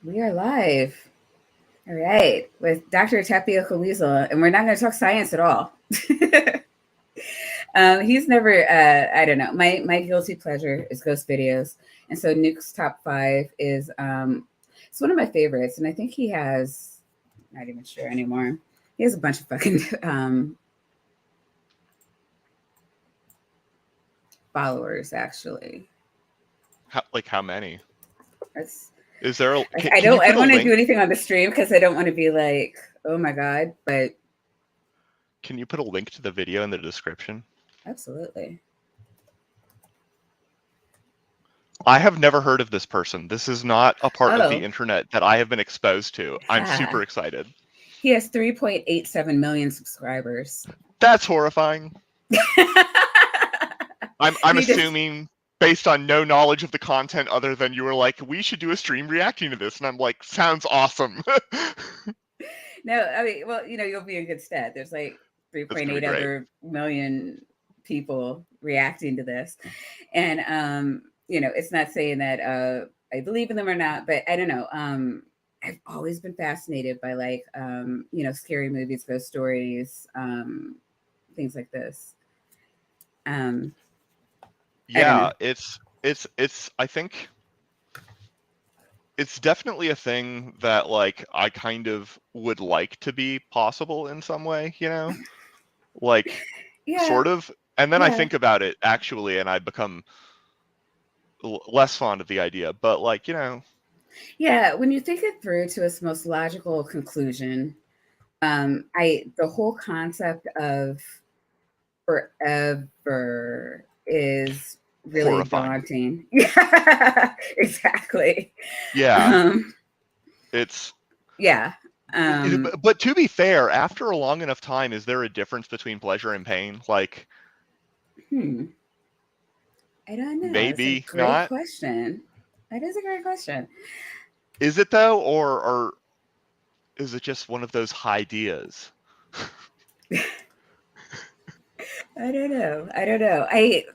We are live. All right, with Dr. Tapiocaweasel, and we're not going to talk science at all. He's never, I don't know. My guilty pleasure is ghost videos, and so Nuke's top five is it's one of my favorites, and I think he has, not even sure anymore. He has a bunch of fucking followers, actually. How many? That's Is there? I Can you don't put a want to do link? anything on the stream because I don't want to be like, oh my god, but Can you put a link to the video in the description? absolutely. I have never heard of this person. This is not a part of the Oh, internet that I have been exposed to. I'm ha. super excited. He has 3.87 million subscribers. That's horrifying. I'm He just assuming based on no knowledge of the content other than you were like, we should do a stream reacting to this, and I'm like, sounds awesome. no, I mean, well, you'll be in good stead. There's like That's gonna be 3.8 great. other million people reacting to this. And it's not saying that I believe in them or not, but I don't know. I've always been fascinated by like scary movies, ghost stories, things like this. Um, I don't know. Yeah, it's I think it's definitely a thing that like I kind of would like to be possible in some way, like Yeah, sort of. And then I yeah. think about it actually, and I become less fond of the idea. But like, Yeah, when you think it through to its most logical conclusion, I the whole concept of forever is really horrifying. daunting. Yeah, exactly. Yeah, Um, it's. yeah. Um, But to be fair, after a long enough time, is there a difference between pleasure and pain? Like, hmm, I don't know. It's a maybe great not. question. That is a great question. Is it though, or is it just one of those ideas? I don't know. I don't know. I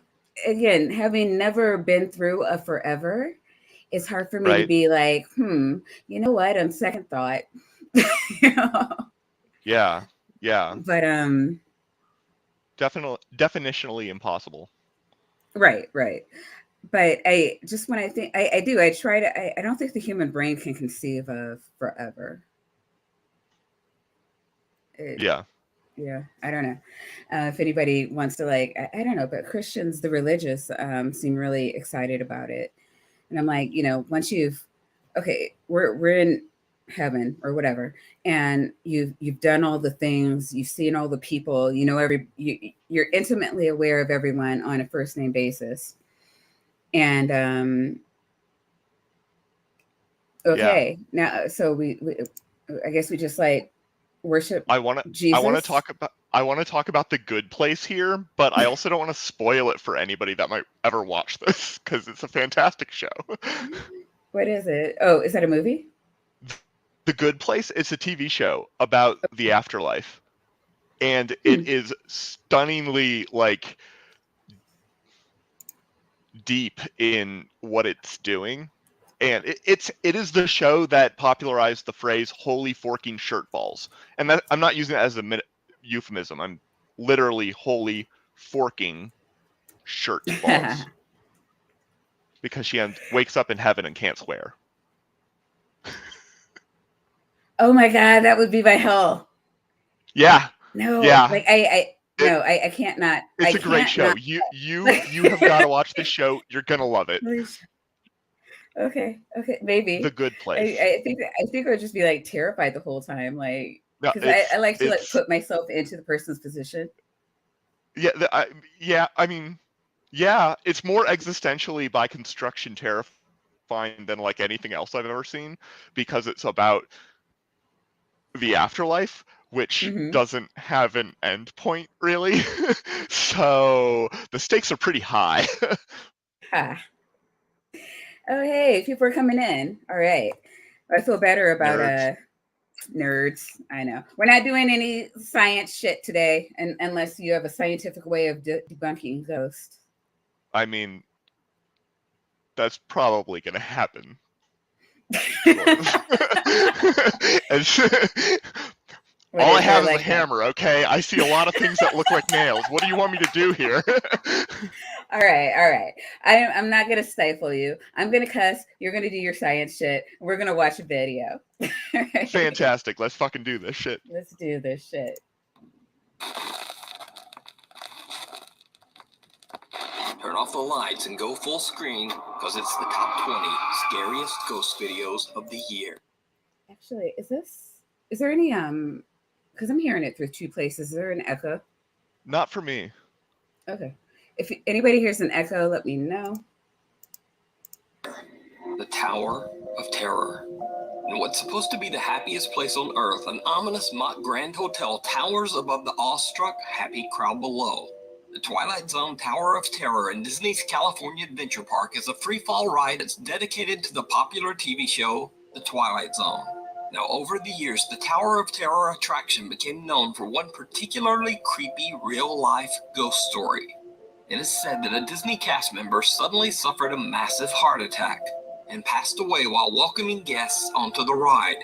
again, having never been through a forever, it's hard for me to Right? be like, you know what? On second thought, you know. Yeah, yeah. But Definitely, definitionally impossible. right, right. But I just when I think I do, I try to I don't think the human brain can conceive of forever. It, Yeah, yeah, I don't know. If anybody wants to like I don't know, but Christians, the religious, seem really excited about it. And I'm like, once you've okay, we're in heaven or whatever, and you've done all the things, you've seen all the people, you're intimately aware of everyone on a first name basis. And yeah. okay, now so we I guess we just like worship I want to. I want to Jesus. talk about. I want to talk about The Good Place here, but I also don't want to spoil it for anybody that might ever watch this because it's a fantastic show. What is it? Oh, is that a movie? The Good Place. It's a TV show about the afterlife, and Hmm. it is stunningly like deep in what it's doing. And it is the show that popularized the phrase "holy forking shirt balls," and that I'm not using it as a euphemism. I'm literally holy forking shirt balls because she wakes up in heaven and can't swear. Oh my god, that would be my hell. Yeah, No, yeah. like I It, no, I can't not. I it's a great can't show. not. You have got to watch this show. You're gonna love it. Okay, okay, The maybe. Good I, Place. I think I would just be like terrified the whole time, like No, because I like to like it's put myself into the person's position. yeah. Yeah. I mean, yeah. It's more existentially by construction terrifying than like anything else I've ever seen because it's about the afterlife, which Hmm. doesn't have an end point really. So the stakes are pretty high. Ha. Oh hey, people are coming in. All right, I feel better about Nerds. nerds. I know we're not doing any science shit today, and unless you have a scientific way of debunking ghosts. I mean, that's probably gonna happen. Sort of. What All I is there have is a like a hammer, okay? I see a lot of things that look like nails. What do you want me to do here? all right, all right. I'm not gonna stifle you. I'm gonna cuss. You're gonna do your science shit. We're gonna watch a video. Fantastic. Let's fucking do this shit. Let's do this shit. Turn off the lights and go full screen because it's the top 20 scariest ghost videos of the year. Actually, is there any because I'm hearing it through two places. Is there an echo? Not for me. Okay. If anybody hears an echo, let me know. The Tower of Terror. In what's supposed to be the happiest place on Earth, an ominous mock grand hotel towers above the awestruck, happy crowd below. The Twilight Zone Tower of Terror in Disney's California Adventure Park is a free-fall ride that's dedicated to the popular TV show, The Twilight Zone. Now, over the years, the Tower of Terror attraction became known for one particularly creepy real-life ghost story. It is said that a Disney cast member suddenly suffered a massive heart attack and passed away while welcoming guests onto the ride.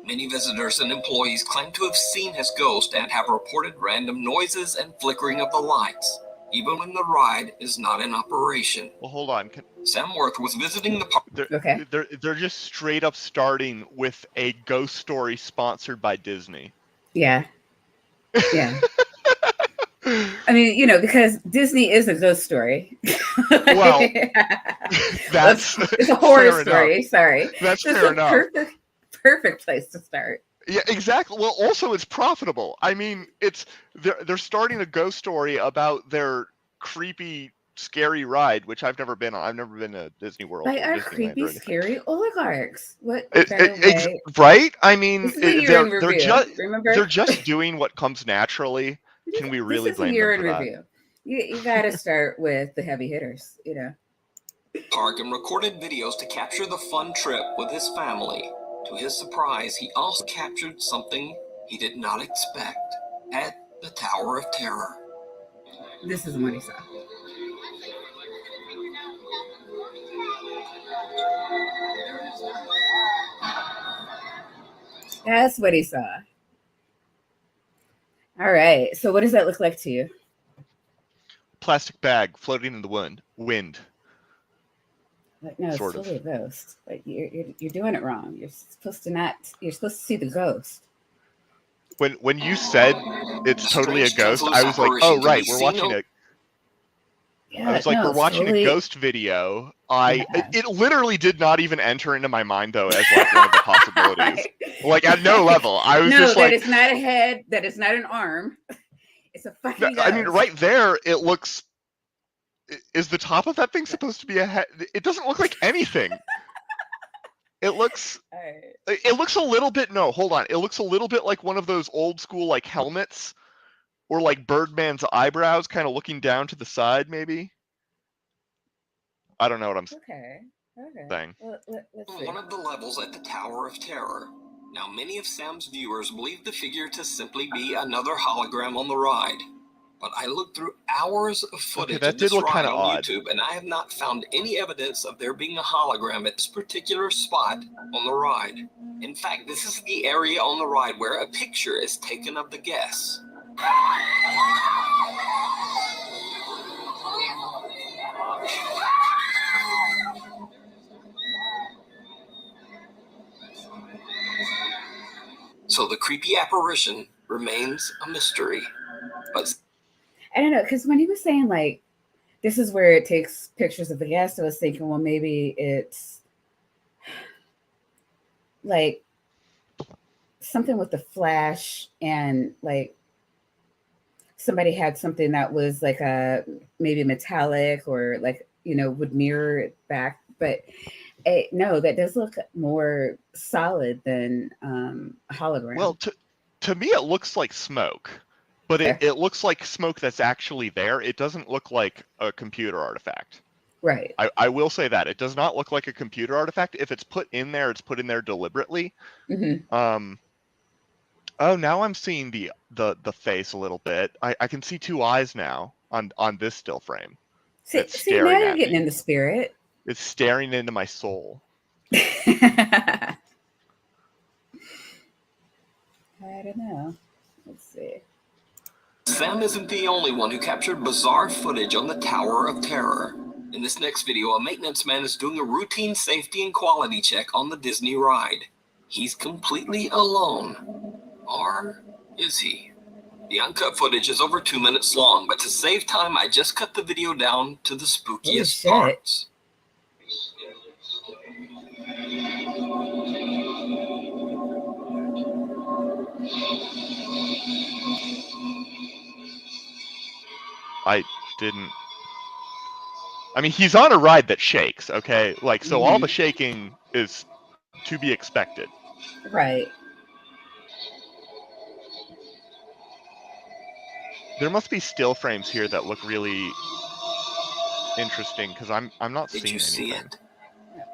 Many visitors and employees claim to have seen his ghost and have reported random noises and flickering of the lights, even when the ride is not in operation. Well, hold on. Sam Worth was visiting the park. Okay. They're just straight up starting with a ghost story sponsored by Disney. Yeah. Yeah. I mean, you know, because Disney is a ghost story. Well, that's it's a horror fair story. enough. Sorry, That's so fair enough. Perfect place to start. Yeah, exactly. Well, also it's profitable. I mean, they're starting a ghost story about their creepy, scary ride, which I've never been on. I've never been to Disney World By or our Disneyland creepy, or anything. scary oligarchs. What better way? Right? I mean, This is a year in they're review. just Remember? they're just doing what comes naturally. Can we really This is a blame year them in for that? review. You got to start with the heavy hitters. You know. Park and recorded videos to capture the fun trip with his family. To his surprise, he also captured something he did not expect at the Tower of Terror. This is what he saw. That's what he saw. All right. So what does that look like to you? Plastic bag floating in the wind. Like, no, it's Sort totally of. a ghost. Like you're doing it wrong. You're supposed to see the ghost. When you said it's totally a Strange ghost, translucent I was like, apparition oh can right, be we're seen watching on- a. I Yeah, was like, no, we're it's watching totally, a ghost video. Yeah. It literally did not even enter into my mind though as like one of the possibilities. Right. Like at no level, I was No, just that like, it's not a head. That it's not an arm. It's a fucking ghost. I mean, right there, it looks. Is the top of that thing supposed to be a head? It doesn't look like anything. It looks. All right. It looks a little bit. No, hold on. It looks a little bit like one of those old school like helmets, or like Birdman's eyebrows, kind of looking down to the side, maybe. I don't know what I'm Okay. Okay. saying. Well, let's see. One of the levels at the Tower of Terror. Now, many of Sam's viewers believe the figure to simply be another hologram on the ride. But I looked through hours of footage that of this did look ride kinda on odd. YouTube, and I have not found any evidence of there being a hologram at this particular spot on the ride. In fact, this is the area on the ride where a picture is taken of the guests. So the creepy apparition remains a mystery. But I don't know, because when he was saying like, this is where it takes pictures of the guests, I was thinking, well, maybe it's like something with the flash and like somebody had something that was like a maybe metallic or like would mirror it back, but no, that does look more solid than a hologram. Well, to me, it looks like smoke, but it looks like smoke that's actually there. It doesn't look like a computer artifact. Right. I will say that it does not look like a computer artifact. If it's put in there, it's put in there deliberately. Mm-hmm. Oh, now I'm seeing the face a little bit. I can see two eyes now on this still frame. See, It's now staring you're at getting me. in the spirit. It's staring into my soul. I don't know. Let's see. Sam isn't the only one who captured bizarre footage on the Tower of Terror. In this next video, a maintenance man is doing a routine safety and quality check on the Disney ride. He's completely alone. Or is he? The uncut footage is over 2 minutes long, but to save time, I just cut the video down to the spookiest parts. I mean, he's on a ride that shakes, okay? Like, so all the shaking is to be expected. Right. There must be still frames here that look really interesting because I'm not seeing anything. Did you see it?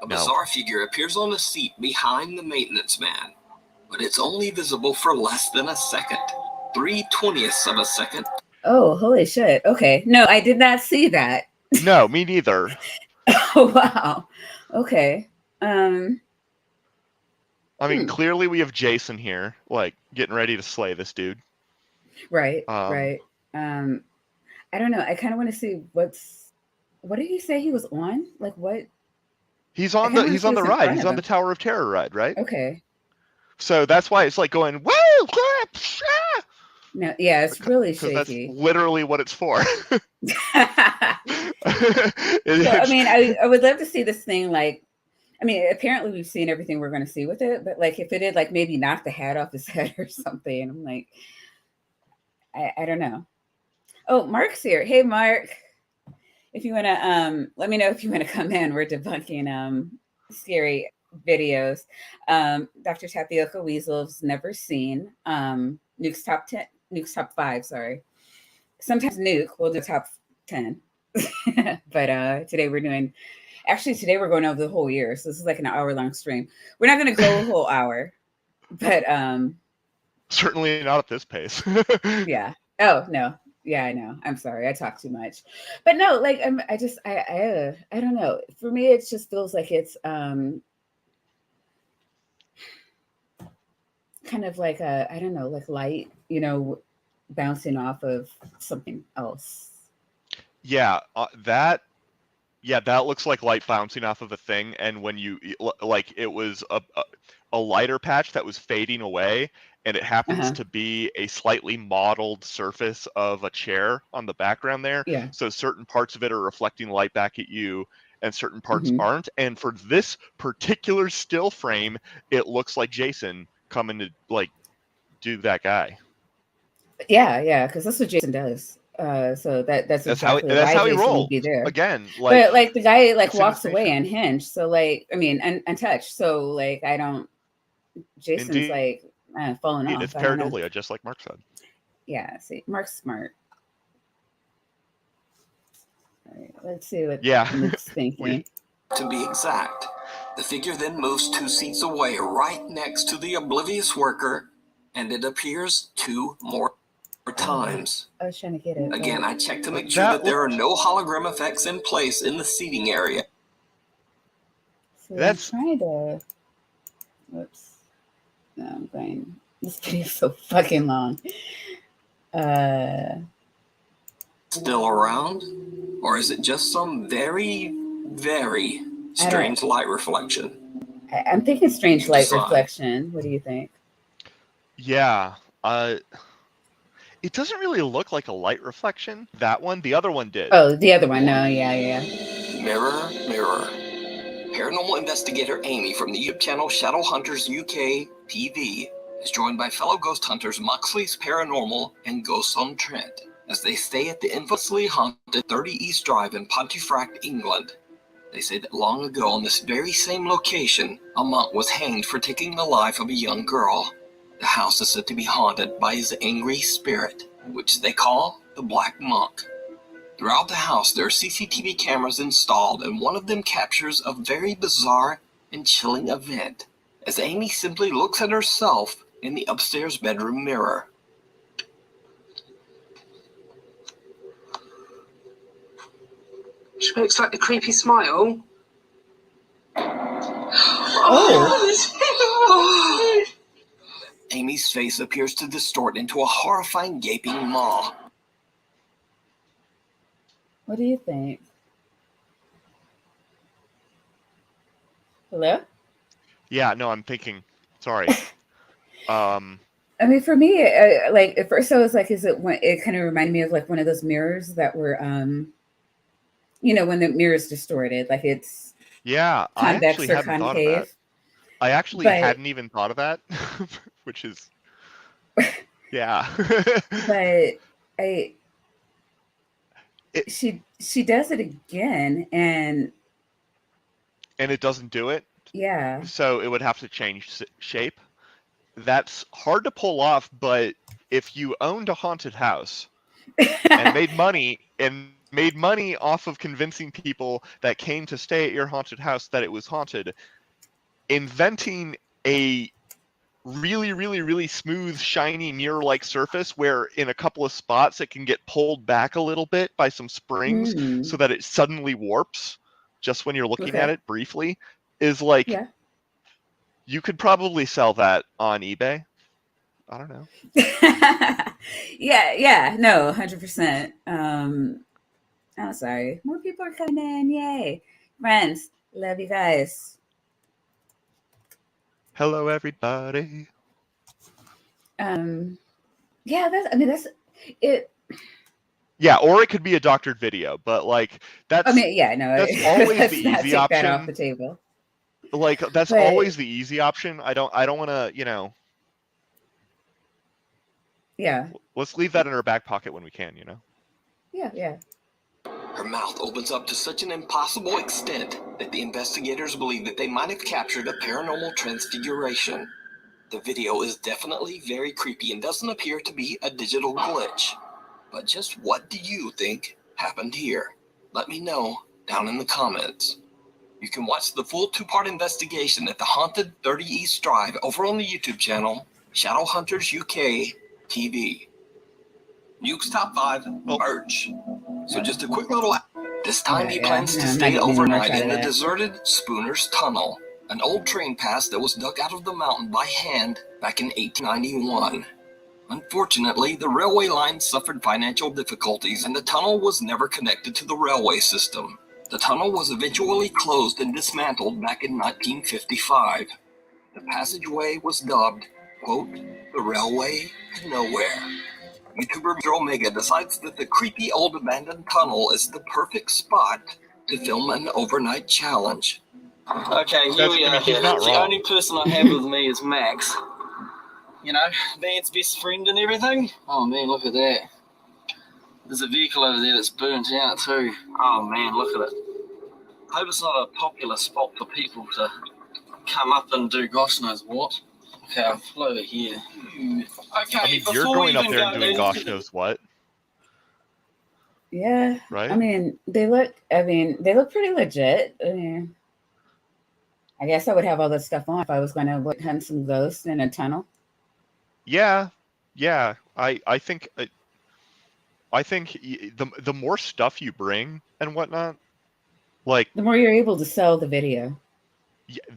A No. bizarre figure appears on a seat behind the maintenance man, but it's only visible for less than a second. 3/20ths of a second. Oh, holy shit. Okay. No, I did not see that. No, me neither. Oh, wow. Okay. I mean, clearly we have Jason here, like, getting ready to slay this dude. Right, right. I don't know. I kind of want to see what did he say he was on? Like what? He's on the ride. He's on the Tower of Terror ride, right? Okay. So that's why it's like going, whoa, No, yeah, it's really shaky. That's literally what it's for. So, I mean, I would love to see this thing. Like, I mean, apparently we've seen everything we're going to see with it, but like if it had like maybe knocked the hat off his head or something, I'm like, I don't know. Oh, Mark's here. Hey, Mark. If you want to, let me know if you want to come in. We're debunking scary videos. Dr. Tapiocaweasel's never seen Nuke's top 10, Nuke's top 5. Sorry. Sometimes Nuke will do top 10, but today we're doing. Actually, today we're going over the whole year, so this is like an hour-long stream. We're not going to go a whole hour, but certainly not at this pace. Yeah. Oh no. Yeah, I know. I'm sorry. I talk too much. But no, like I don't know. For me, it just feels like it's kind of like I don't know, like light, bouncing off of something else. Yeah, that looks like light bouncing off of a thing, and when you like, it was a lighter patch that was fading away, and it happens to be a slightly modeled surface of a chair on the background there. Yeah. So certain parts of it are reflecting light back at you, and certain parts aren't. And for this particular still frame, it looks like Jason coming to like do that guy. Yeah, because that's what Jason does. So that's exactly how why he Jason rolled. would be there. Again, but like the guy like walks away unhinged. So like, I mean, untouched. So like, I don't. Jason's Indeed. like falling off. It's pareidolia, just like Mark said. Yeah, see, Mark's smart. All right, let's see what Luke's thinking. To be exact, the figure then moves 2 seats away, right next to the oblivious worker, and it appears 2 more times. I was trying to get it. Again, I checked to make sure that there are no hologram effects in place in the seating area. So I'm trying to. Whoops. No, I'm going. This video is so fucking long. Still around? Or is it just some very, very strange light reflection? I'm thinking strange light reflection. What do you think? Yeah. It doesn't really look like a light reflection. That one. The other one did. Oh, the other one. No, yeah. Mirror, mirror. Paranormal investigator Amy from the YouTube channel Shadowhunters UK TV is joined by fellow ghost hunters Muxley's Paranormal and Ghosts on Trent as they stay at the infamously haunted 30 East Drive in Pontefract, England. They say that long ago on this very same location, a monk was hanged for taking the life of a young girl. The house is said to be haunted by his angry spirit, which they call the Black Monk. Throughout the house, there are CCTV cameras installed, and one of them captures a very bizarre and chilling event, as Amy simply looks at herself in the upstairs bedroom mirror. She makes like the creepy smile. Oh. Amy's face appears to distort into a horrifying gaping maw. What do you think? Hello? Yeah, no, I'm thinking. Sorry. I mean, for me, like at first I was like, is it when it kind of reminded me of like one of those mirrors that were, when the mirror is distorted, like it's Yeah, I convex actually or hadn't thought of that. concave. I actually But hadn't even thought of that, which is, yeah. but I It, she does it again, and and it doesn't do it, yeah. so it would have to change shape. That's hard to pull off, but if you owned a haunted house and made money off of convincing people that came to stay at your haunted house that it was haunted, inventing a really, really, really smooth, shiny mirror-like surface where in a couple of spots it can get pulled back a little bit by some springs so that it suddenly warps just when you're looking at Okay. it briefly is like, Yeah. you could probably sell that on eBay. I don't know. Yeah, no, 100%. I'm sorry. More people are coming in. Yay. Friends, love you guys. Hello, everybody. Yeah, that's it. Yeah, or it could be a doctored video, but like I that's mean, yeah, no, always let's the not easy take that off the option. table. Like that's But always the easy option. I don't want to, yeah, let's leave that in our back pocket when we can, yeah. Her mouth opens up to such an impossible extent that the investigators believe that they might have captured a paranormal transfiguration. The video is definitely very creepy and doesn't appear to be a digital glitch. But just what do you think happened here? Let me know down in the comments. You can watch the full 2-part investigation at the Haunted 30 East Drive over on the YouTube channel, Shadowhunters UK TV. Nuke's Top 5 merch. So just a quick little... This time he plans to No, I'm not stay getting any merch overnight out in of the that. deserted Spooner's Tunnel, an old train pass that was dug out of the mountain by hand back in 1891. Unfortunately, the railway line suffered financial difficulties and the tunnel was never connected to the railway system. The tunnel was eventually closed and dismantled back in 1955. The passageway was dubbed, quote, the railway to nowhere. YouTuber Omega decides that the creepy old abandoned tunnel is the perfect spot to film an overnight challenge. Okay, here we are. he's not The wrong. only person I have with me is Max. You know, Van's best friend and everything. Oh man, look at that. There's a vehicle over there that's burnt out too. Oh man, look at it. I hope it's not a popular spot for people to come up and do gosh knows what. Okay, I'll fly over here. Okay, I mean, you're going up there and doing gosh knows what. Yeah. Right? I mean, they look pretty legit. I mean, I guess I would have all this stuff on if I was going to hunt some ghosts in a tunnel. Yeah. I think the more stuff you bring and whatnot, like the more you're able to sell the video.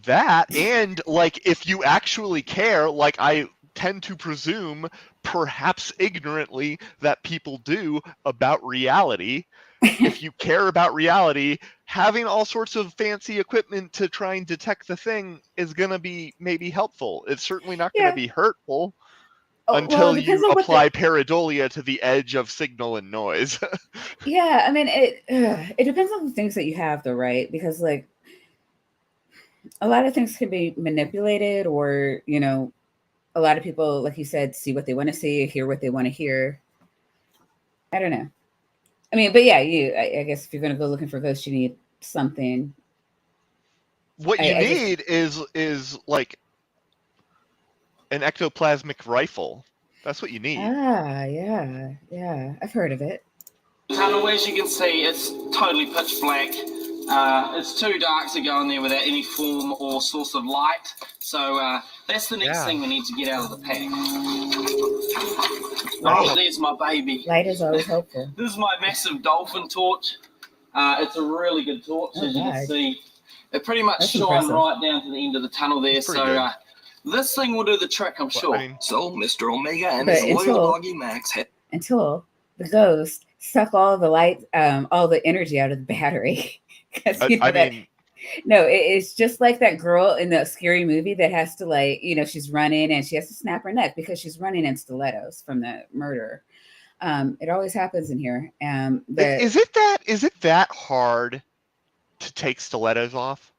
that, and like if you actually care, like I tend to presume, perhaps ignorantly, that people do about reality. If you care about reality, having all sorts of fancy equipment to try and detect the thing is going to be maybe helpful. It's certainly not going to be hurtful until you apply pareidolia to the edge of signal and noise. Yeah, I mean, it depends on the things that you have, though, right? Because, like, a lot of things can be manipulated, or, a lot of people, like you said, see what they want to see, hear what they want to hear. I don't know. I mean, but yeah, I guess if you're going to go looking for ghosts, you need something. What you need is like an ectoplasmic rifle. That's what you need. Yeah. I've heard of it. Tunnel, as you can see, it's totally pitch black. It's too dark to go in there without any form or source of light. So that's the next thing we need to get out of the pack. Oh, there's my baby. Light is always helpful. This is my massive dolphin torch. It's a really good torch, as you can see. It pretty much That's shone impressive. right down to the end of the tunnel there. That's pretty So good. this thing will do the trick, I'm sure. I mean, So Mr. Omega and But his loyal until doggy Max had until the ghost suck all the light, all the energy out of the battery. Because you know I that mean, no, it's just like that girl in the scary movie that has to like, she's running and she has to snap her neck because she's running in stilettos from the murder. It always happens in here. is it that hard to take stilettos off?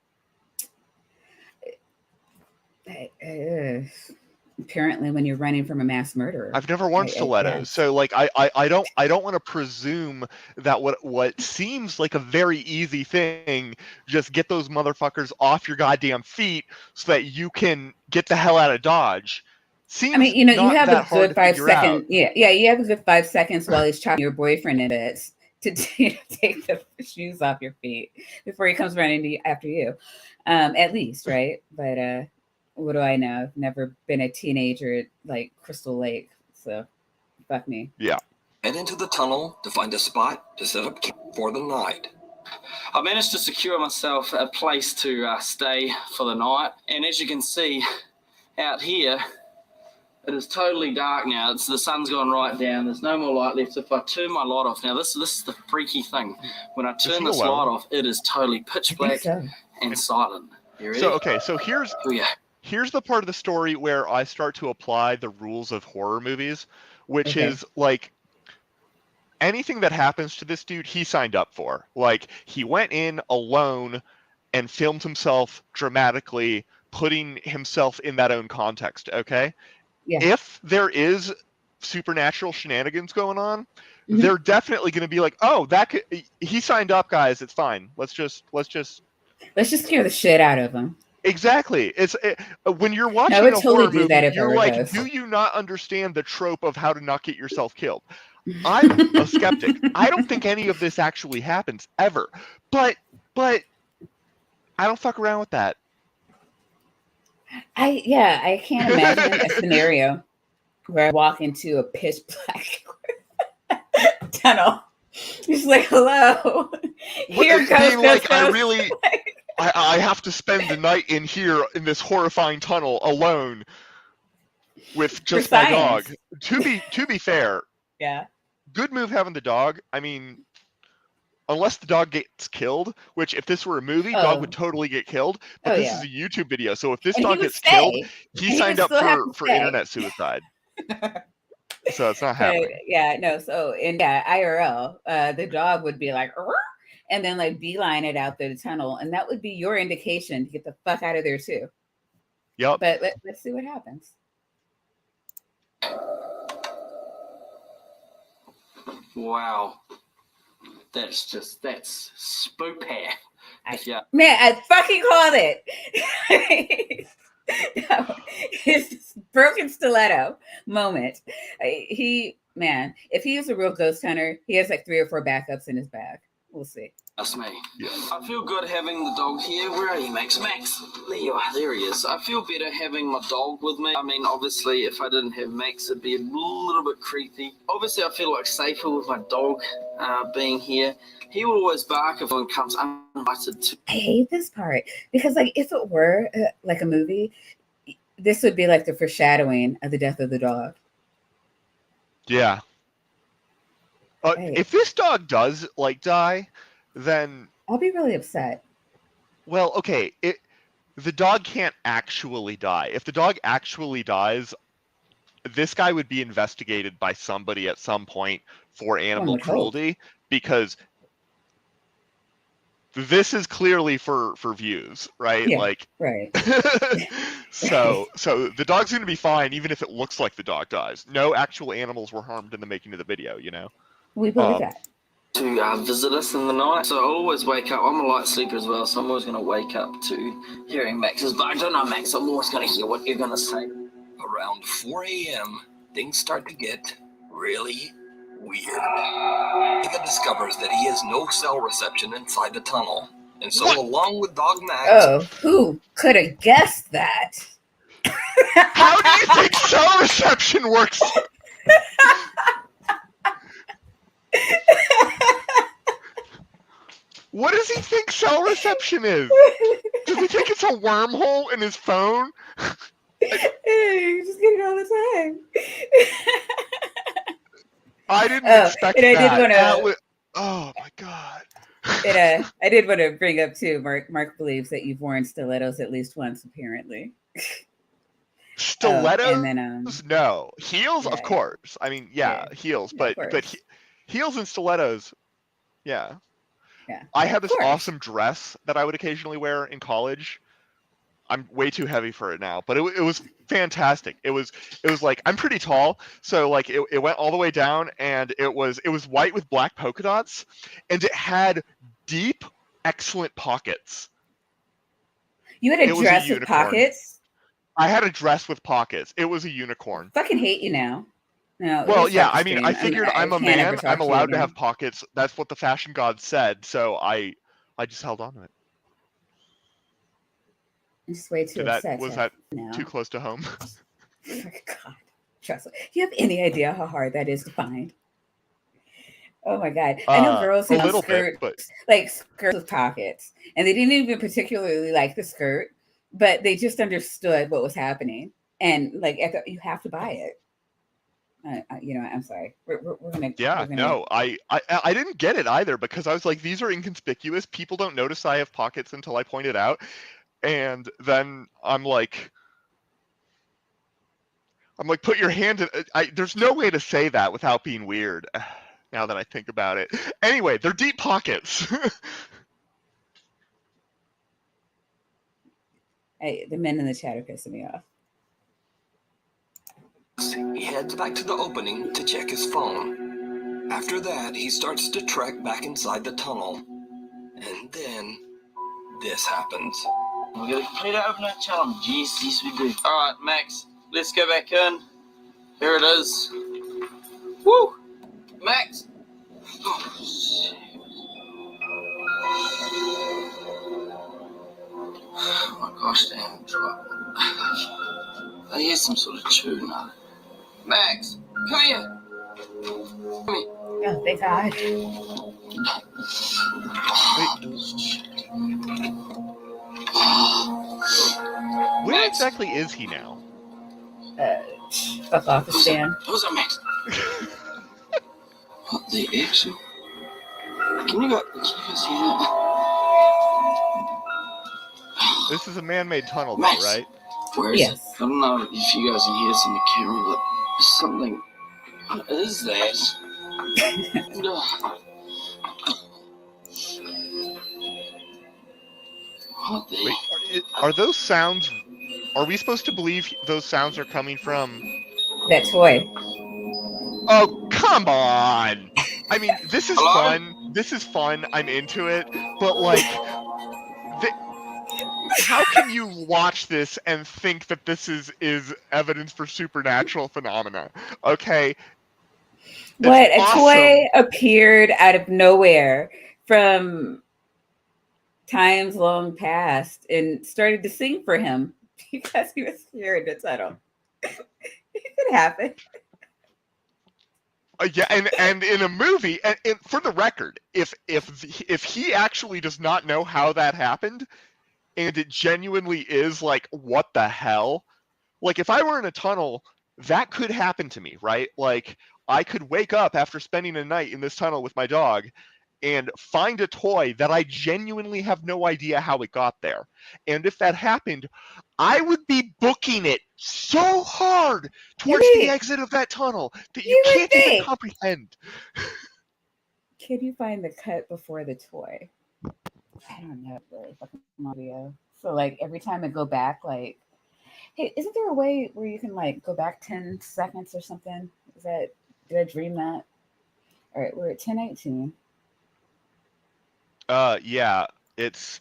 Apparently, when you're running from a mass murderer, I've never worn stilettos, yes. so like I don't want to presume that what seems like a very easy thing, just get those motherfuckers off your goddamn feet so that you can get the hell out of Dodge. I mean, Seems you not have a that hard good to five figure out. second, yeah, you have a good 5 seconds while he's chopping your boyfriend in bits to take the shoes off your feet before he comes running after you, at least, right? But what do I know? I've never been a teenager at like Crystal Lake, so fuck me. Yeah. head into the tunnel to find a spot to set up camp for the night. I managed to secure myself a place to stay for the night, and as you can see out here, it is totally dark now. The sun's gone right down. There's no more light left. If I turn my light off, now this is the freaky thing. When I turn this light off, it is totally pitch black and silent. You ready? So okay, so Here we go. here's the part of the story where I start to apply the rules of horror movies, which is like anything that happens to this dude, he signed up for. Like he went in alone and filmed himself dramatically, putting himself in that own context. Okay. Yeah. If there is supernatural shenanigans going on, they're definitely going to be like, oh, he signed up, guys. It's fine. Let's just scare the shit out of him. Exactly. When you're watching a horror movie, you're like, do you not understand the trope of how to not get yourself killed? I'm a skeptic. I don't think any of this actually happens ever. But I don't fuck around with that. I can't imagine a scenario where I walk into a pitch black tunnel. Just like, hello. Here goes like, I have to spend the night in here in this horrifying tunnel alone with just my dog. To be fair, yeah, good move having the dog. I mean, unless the dog gets killed, which if this were a movie, dog would totally get killed. But this is a YouTube video, so if this dog gets killed, he signed up for internet suicide. So it's not happening. Yeah, no. So in IRL, the dog would be like, and then like beeline it out through the tunnel, and that would be your indication to get the fuck out of there too. Yep. But let's see what happens. Wow, that's spooky. Man, I fucking called it. No, his broken stiletto moment. If he is a real ghost hunter, he has like 3 or 4 backups in his bag. We'll see. That's me. Yeah. I feel good having the dog here. Where are you, Max? Max, there you are. There he is. I feel better having my dog with me. I mean, obviously, if I didn't have Max, it'd be a little bit creepy. Obviously, I feel like safer with my dog being here. He will always bark if one comes uninvited to. I hate this part because, like, if it were like a movie, this would be like the foreshadowing of the death of the dog. Yeah. If this dog does like die, then I'll be really upset. Well, okay, the dog can't actually die. If the dog actually dies, this guy would be investigated by somebody at some point for animal cruelty because this is clearly for views, right? Yeah, like right. So the dog's going to be fine even if it looks like the dog dies. No actual animals were harmed in the making of the video, you know. We believe that. To visit us in the night. So I always wake up. I'm a light sleeper as well, so I'm always going to wake up to hearing Max's bark. I don't know, Max. I'm always going to hear what you're going to say. Around 4 a.m., things start to get really weird. Omega discovers that he has no cell reception inside the tunnel. And so, along with Dog Max... Oh, who could have guessed that? How do you think cell reception works? What does he think cell reception is? Does he think it's a wormhole in his phone? You just get it all the time. I didn't expect and I that. did want That to. was, oh my god. I did want to bring up too. Mark believes that you've worn stilettos at least once, apparently. Stilettos? And then No. Heels, of yeah, course. I mean, yeah, heels, of but course. heels and stilettos, yeah. Yeah, I had of this course. awesome dress that I would occasionally wear in college. I'm way too heavy for it now, but it was fantastic. It was like, I'm pretty tall, so like it went all the way down, and it was white with black polka dots, and it had deep, excellent pockets. You had It a was a dress with unicorn. pockets? I had a dress with pockets. It was a unicorn. I fucking hate you now. No, Well, you're yeah, I mean, self-esteem. I figured I I'm a can't ever man. talk I'm to you allowed to again. have pockets. That's what the fashion god said, so I just held on to it. I'm just way too upset. Was that now. too close to home? God, trust me. Do you have any idea how hard that is to find? Oh my god! I know girls who have skirts, like skirts with pockets, and they didn't even particularly like the skirt, but they just understood what was happening, and like you have to buy it. I'm sorry. We're gonna. Yeah, we're gonna, no, I didn't get it either, because I was like, these are inconspicuous. People don't notice I have pockets until I point it out, and then I'm like, put your hand in. There's no way to say that without being weird. Now that I think about it. Anyway, they're deep pockets. Hey, the men in the chat are pissing me off. He heads back to the opening to check his phone. After that, he starts to trek back inside the tunnel. And then, this happens. We're going to play that open that challenge. Yes, we do. Alright, Max, let's go back in. Here it is. Woo! Max! Oh, shit. Oh my gosh, damn. I hear some sort of tune now. Max, come here. Come here. Oh, thank God. Where exactly is he now? Fuck off the stand. Who's that, Max? What the actual? Can you guys see that? This is a man-made tunnel, though, Max, right? where is Yes. it? I don't know if you guys can hear this on the camera, but there's something. What is that? No. What the? Wait, are those sounds? Are we supposed to believe those sounds are coming from That toy. Oh, come on! I mean, this is Hello? fun. This is fun. I'm into it. But like, how can you watch this and think that this is evidence for supernatural phenomena? Okay. What? A awesome. toy appeared out of nowhere from times long past and started to sing for him because he was here in the tunnel. It could happen. Yeah, and in a movie, and for the record, if he actually does not know how that happened, and it genuinely is like, what the hell? Like, if I were in a tunnel, that could happen to me, right? Like, I could wake up after spending a night in this tunnel with my dog and find a toy that I genuinely have no idea how it got there. And if that happened, I would be booking it so hard towards the exit of that tunnel that you can't even comprehend. Can you find the cut before the toy? I don't know. Really fucking audio. So like every time I go back, like, hey, isn't there a way where you can like go back 10 seconds or something? Did I dream that? All right, we're at 10:18. Yeah, it's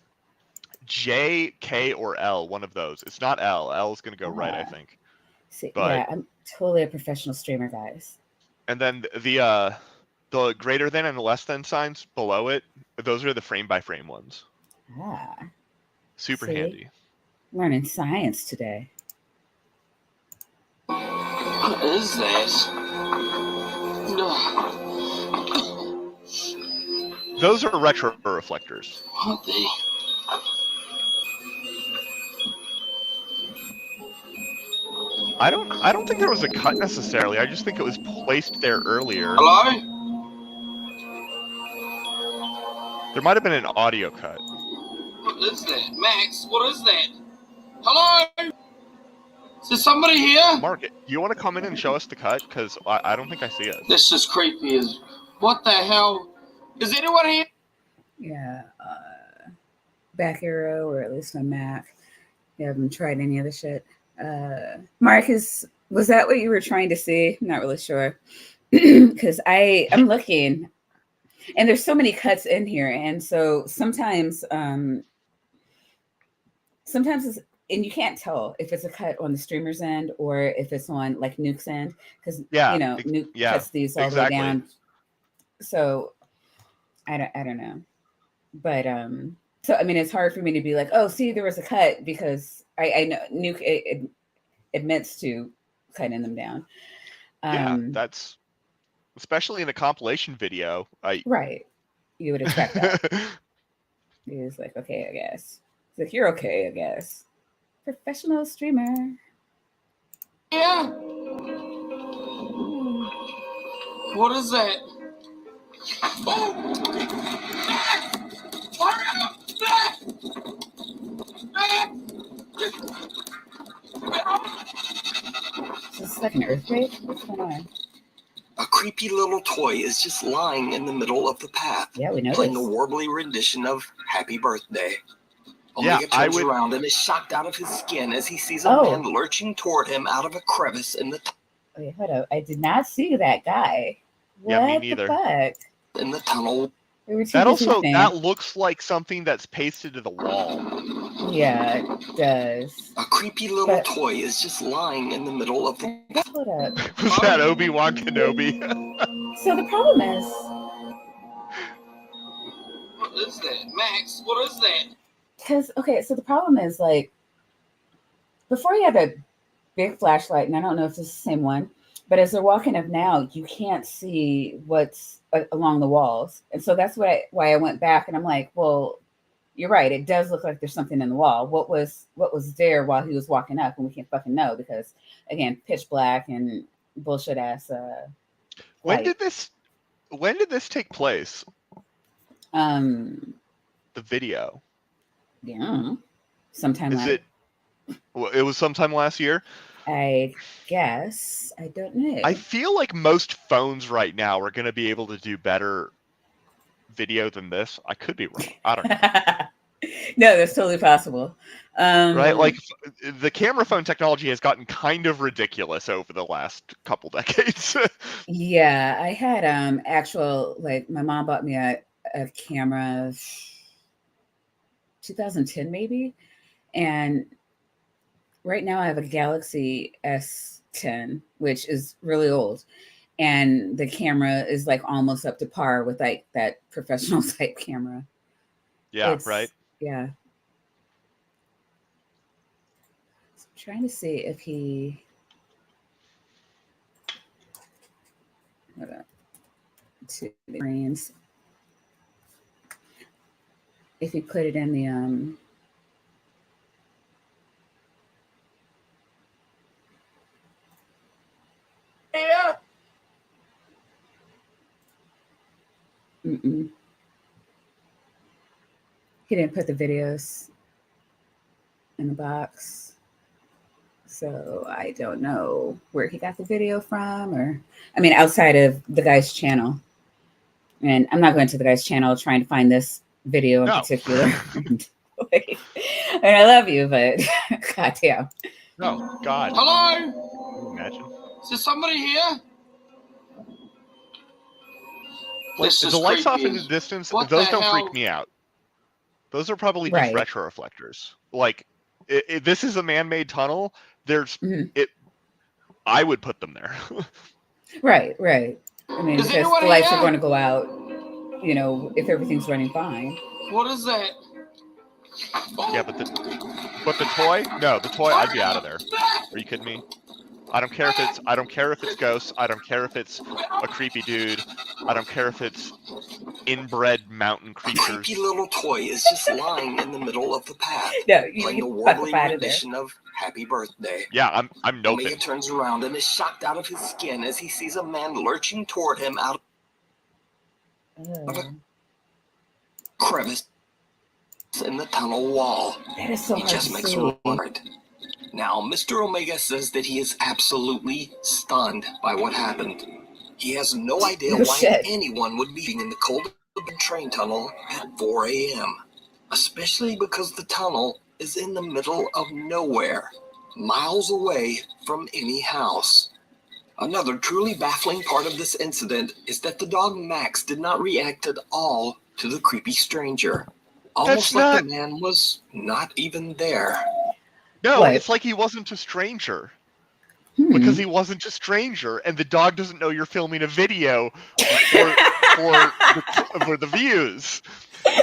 J, K, or L, one of those. It's not L. L is going to go right, I think. See, but, yeah, I'm totally a professional streamer, guys. And then the greater than and less than signs below it, those are the frame-by-frame ones. Ah. Super handy. Learning science today. What is that? No. Those are retro reflectors. What the? I don't think there was a cut necessarily. I just think it was placed there earlier. Hello? There might have been an audio cut. What is that? Max, what is that? Hello? Is there somebody here? Mark, do you want to come in and show us the cut? Because I don't think I see it. This is creepy as... What the hell? Is anyone here? Yeah, back arrow, or at least on Mac. You haven't tried any other shit. Marcus, was that what you were trying to see? I'm not really sure. Because I'm looking, and there's so many cuts in here, and so sometimes it's, and you can't tell if it's a cut on the streamer's end or if it's on like Nuke's end, because Nuke cuts these all the way down. So I don't know, but so I mean, it's hard for me to be like, oh, see, there was a cut, because I know Nuke admits to cutting them down. That's especially in a compilation video. Right, you would expect that. He's like, okay, I guess. He's like, you're okay, I guess. Professional streamer. Yeah. What is that? Is this like an earthquake? What's going on? A creepy little toy is just lying in the middle of the path, Yeah, we know playing this. a warbly rendition of Happy Birthday. Yeah, Omega turns around and is shocked out of his skin as he sees a man lurching toward him out of a crevice in the Wait, hold up. I did not see that guy. Yeah, me What neither. the fuck? in the tunnel. That looks like something that's pasted to the wall. Yeah, it does. A creepy little toy is just lying in the middle of the... Hold up. Was that Obi-Wan Kenobi? So the problem is... What is that? Max, what is that? Because, okay, so the problem is, like, before you had a big flashlight, and I don't know if this is the same one, but as they're walking up now, you can't see what's along the walls. And so that's why I went back, and I'm like, well, you're right. It does look like there's something in the wall. What was there while he was walking up? And we can't fucking know, because, again, pitch black and bullshit ass When light. did this take place? The video. Yeah. Sometime It was sometime last year? I guess. I don't know. I feel like most phones right now are going to be able to do better video than this. I could be wrong. I don't know. No, that's totally possible. Right? Like, the camera phone technology has gotten kind of ridiculous over the last couple decades. Yeah, I had actual, like, my mom bought me a camera 2010 maybe, and right now I have a Galaxy S10, which is really old, and the camera is like almost up to par with like that professional type camera. Yeah, right. Yeah. So I'm trying to see if he... Hold on. To the brains. If you put it in the Yeah. he didn't put the videos in the box, so I don't know where he got the video from, or I mean, outside of the guy's channel. And I'm not going to the guy's channel trying to find this video in particular. And I love you, but goddamn. Oh God. Hello? Can you imagine? Is there somebody here? Like, This is the lights off in creepy the as- distance, What those the don't hell? freak me out. Those are probably just Right. retro reflectors. Like, this is a man-made tunnel. There's Mhm. I would put them there. Right. I mean, Is because anyone the lights here? are going to go out, you know, if everything's running fine. What is that? Yeah, but the toy? No, the toy. I'd be out of there. Are you kidding me? I don't care if it's ghosts. I don't care if it's a creepy dude. I don't care if it's inbred mountain A creatures. creepy little toy is just lying in the middle of the path, No, you playing a can fuck warbly up out of there. rendition of happy birthday. Yeah, I'm Omega noping. turns around and is shocked out of his skin as he sees a man lurching toward him out of a crevice in the tunnel wall. That is so He hard just to makes see. room for it. Now, Mr. Omega says that he is absolutely stunned by what happened. He has no idea No why shit. anyone would be in the cold train tunnel at 4 a.m., especially because the tunnel is in the middle of nowhere, miles away from any house. Another truly baffling part of this incident is that the dog Max did not react at all to the creepy stranger. Almost like the man was not even there. No, What? it's like he wasn't a stranger. Because he wasn't a stranger, and the dog doesn't know you're filming a video for the views.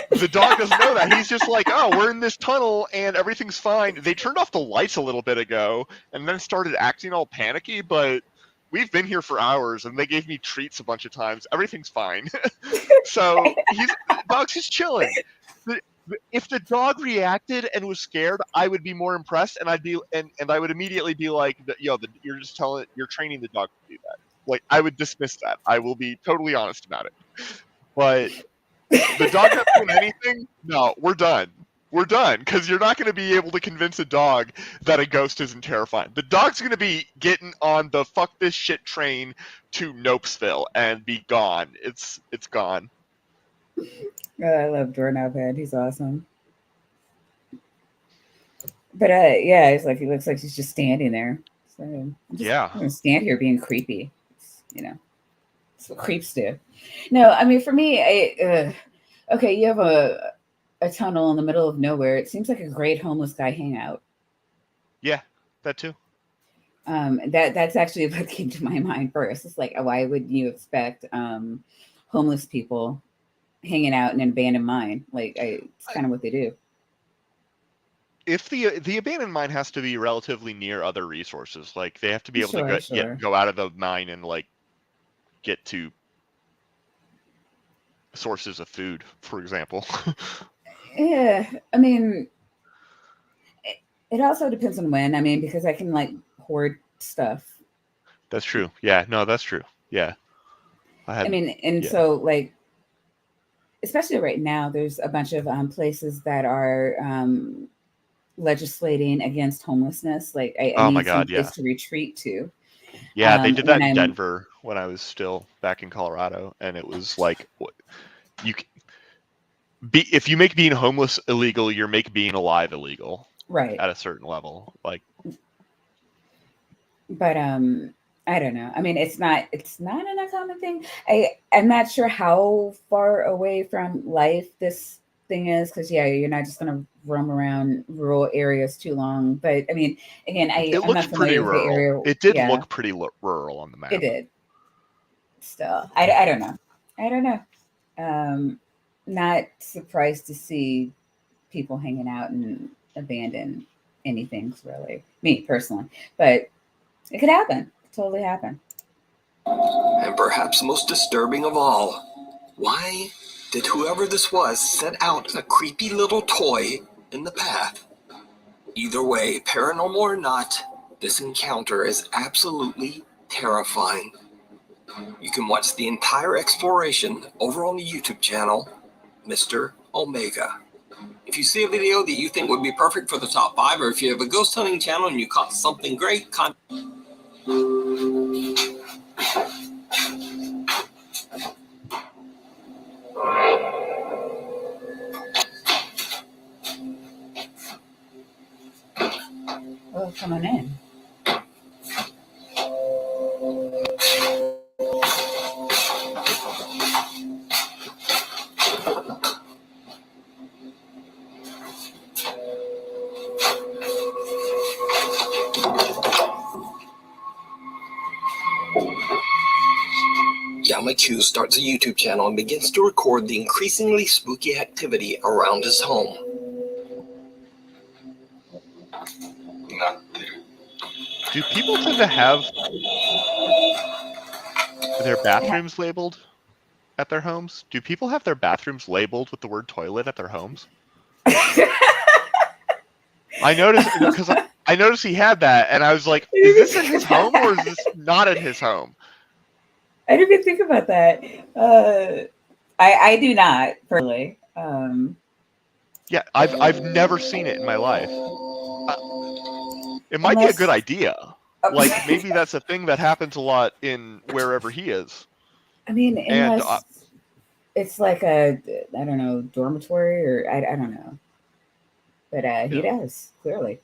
The dog doesn't know that. He's just like, oh, we're in this tunnel and everything's fine. They turned off the lights a little bit ago and then started acting all panicky, but we've been here for hours and they gave me treats a bunch of times. Everything's fine. So dog's just chilling. If the dog reacted and was scared, I would be more impressed, and I'd be and I would immediately be like, "Yo, you're training the dog to do that." Like, I would dismiss that. I will be totally honest about it. But the dog not doing anything? No, we're done. We're done, because you're not going to be able to convince a dog that a ghost isn't terrifying. The dog's going to be getting on the fuck this shit train to Nopesville and be gone. It's gone. Oh, I love Doorknob Head. He's awesome. But yeah, it's like he looks like he's just standing there. So I'm gonna stand here being creepy. That's what creeps do. No, I mean, for me, okay, you have a tunnel in the middle of nowhere. It seems like a great homeless guy hangout. Yeah, that too. That's actually what came to my mind first. It's like, why would you expect homeless people hanging out in an abandoned mine? Like, it's kind of what they do. If the abandoned mine has to be relatively near other resources, like they have to be able to go out of the mine and like get to sources of food, for example. Yeah, I mean, it also depends on when. I mean, because I can like hoard stuff. That's true. Yeah, no, that's true. Yeah. So like, especially right now, there's a bunch of places that are legislating against homelessness. Like, I need some place to retreat to. Yeah, they did that in Denver when I was still back in Colorado, and it was like, if you make being homeless illegal, you make being alive illegal, right? At a certain level, like. But I don't know. I mean, it's not an uncommon thing. I'm not sure how far away from life this thing is, because you're not just gonna roam around rural areas too long. But I mean, again, I'm not familiar with the area. It did look pretty rural on the map. It did. Still, I don't know. I don't know. Not surprised to see people hanging out in abandoned anything, really. Me personally, but it could happen. Totally happen. And perhaps most disturbing of all, why did whoever this was set out a creepy little toy in the path? Either way, paranormal or not, this encounter is absolutely terrifying. You can watch the entire exploration over on the YouTube channel, Mr. Omega. If you see a video that you think would be perfect for the top 5, or if you have a ghost hunting channel and you caught something great, Oh, come on in. Yamachu starts a YouTube channel and begins to record the increasingly spooky activity around his home. Do people tend to have their bathrooms labeled at their homes? Do people have their bathrooms labeled with the word toilet at their homes? I noticed, because I I noticed he had that, and I was like, is this at his home or is this not at his home? I didn't even think about that. I do not personally. Yeah, I've never seen it in my life. It might be a good idea. Like maybe that's a thing that happens a lot in wherever he is. I mean, And unless it's like a, I don't know, dormitory or I don't know. But he does, clearly.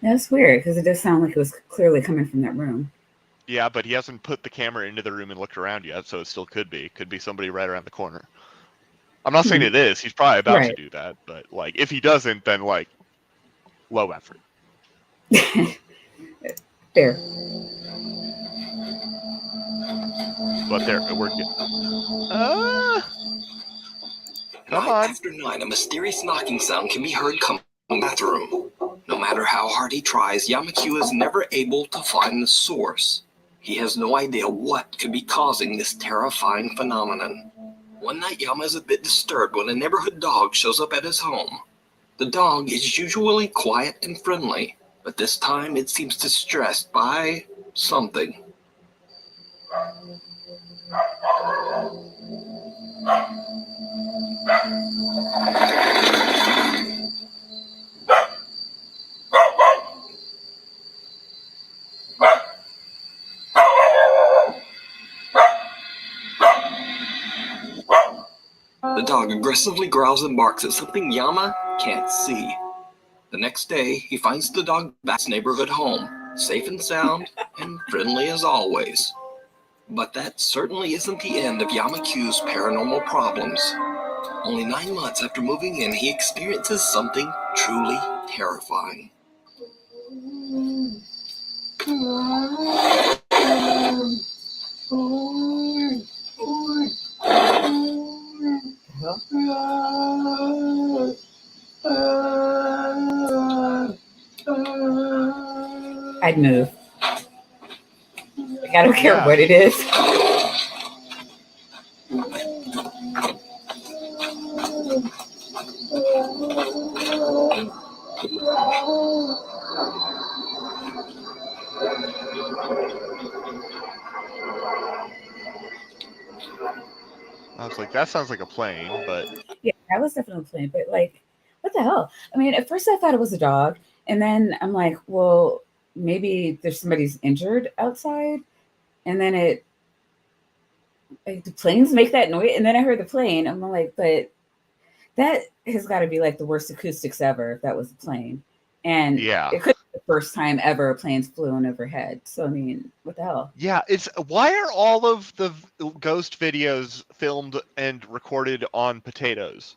That's weird because it does sound like it was clearly coming from that room. yeah, but he hasn't put the camera into the room and looked around yet, so it still could be. Could be somebody right around the corner. I'm not saying it is. He's probably about to do that, but like if he doesn't, then like low effort. Fair. But there, we're good. Come Night on. after night, a mysterious knocking sound can be heard coming from the bathroom. No matter how hard he tries, Yamakyu is never able to find the source. He has no idea what could be causing this terrifying phenomenon. One night, Yama is a bit disturbed when a neighborhood dog shows up at his home. The dog is usually quiet and friendly, but this time it seems distressed by something. The dog aggressively growls and barks at something Yama can't see. The next day, he finds the dog back at his neighborhood home, safe and sound, and friendly as always. But that certainly isn't the end of Yamakyu's paranormal problems. Only 9 months after moving in, he experiences something truly terrifying. I'd move. Like, I don't care what it is. I was like, that sounds like a plane, but yeah, that was definitely a plane. But like, what the hell? I mean, at first I thought it was a dog, and then I'm like, well, maybe there's somebody's injured outside, and then it like the planes make that noise, and then I heard the plane. I'm like, but that has got to be like the worst acoustics ever if that was a plane, and it could be the first time ever a plane's flown overhead. So I mean, what the hell? Yeah, it's why are all of the ghost videos filmed and recorded on potatoes?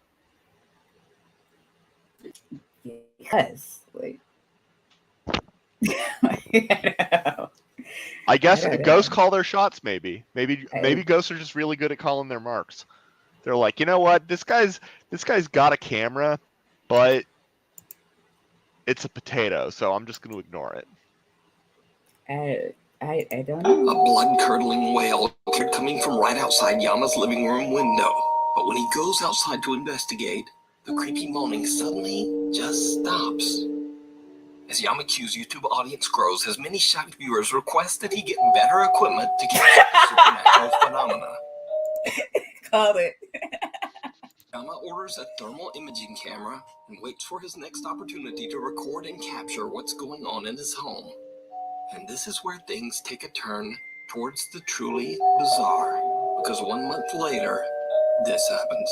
Because like, I guess ghosts call their shots. Maybe ghosts are just really good at calling their marks. They're like, you know what, this guy's got a camera, but it's a potato, so I'm just going to ignore it. I don't know. A blood-curdling wail appeared coming from right outside Yama's living room window. But when he goes outside to investigate, the creepy moaning suddenly just stops. As Yamakyu's YouTube audience grows, his many shocked viewers request that he get better equipment to capture the supernatural phenomena. Call it. Yama orders a thermal imaging camera and waits for his next opportunity to record and capture what's going on in his home. And this is where things take a turn towards the truly bizarre, because 1 month later, this happens.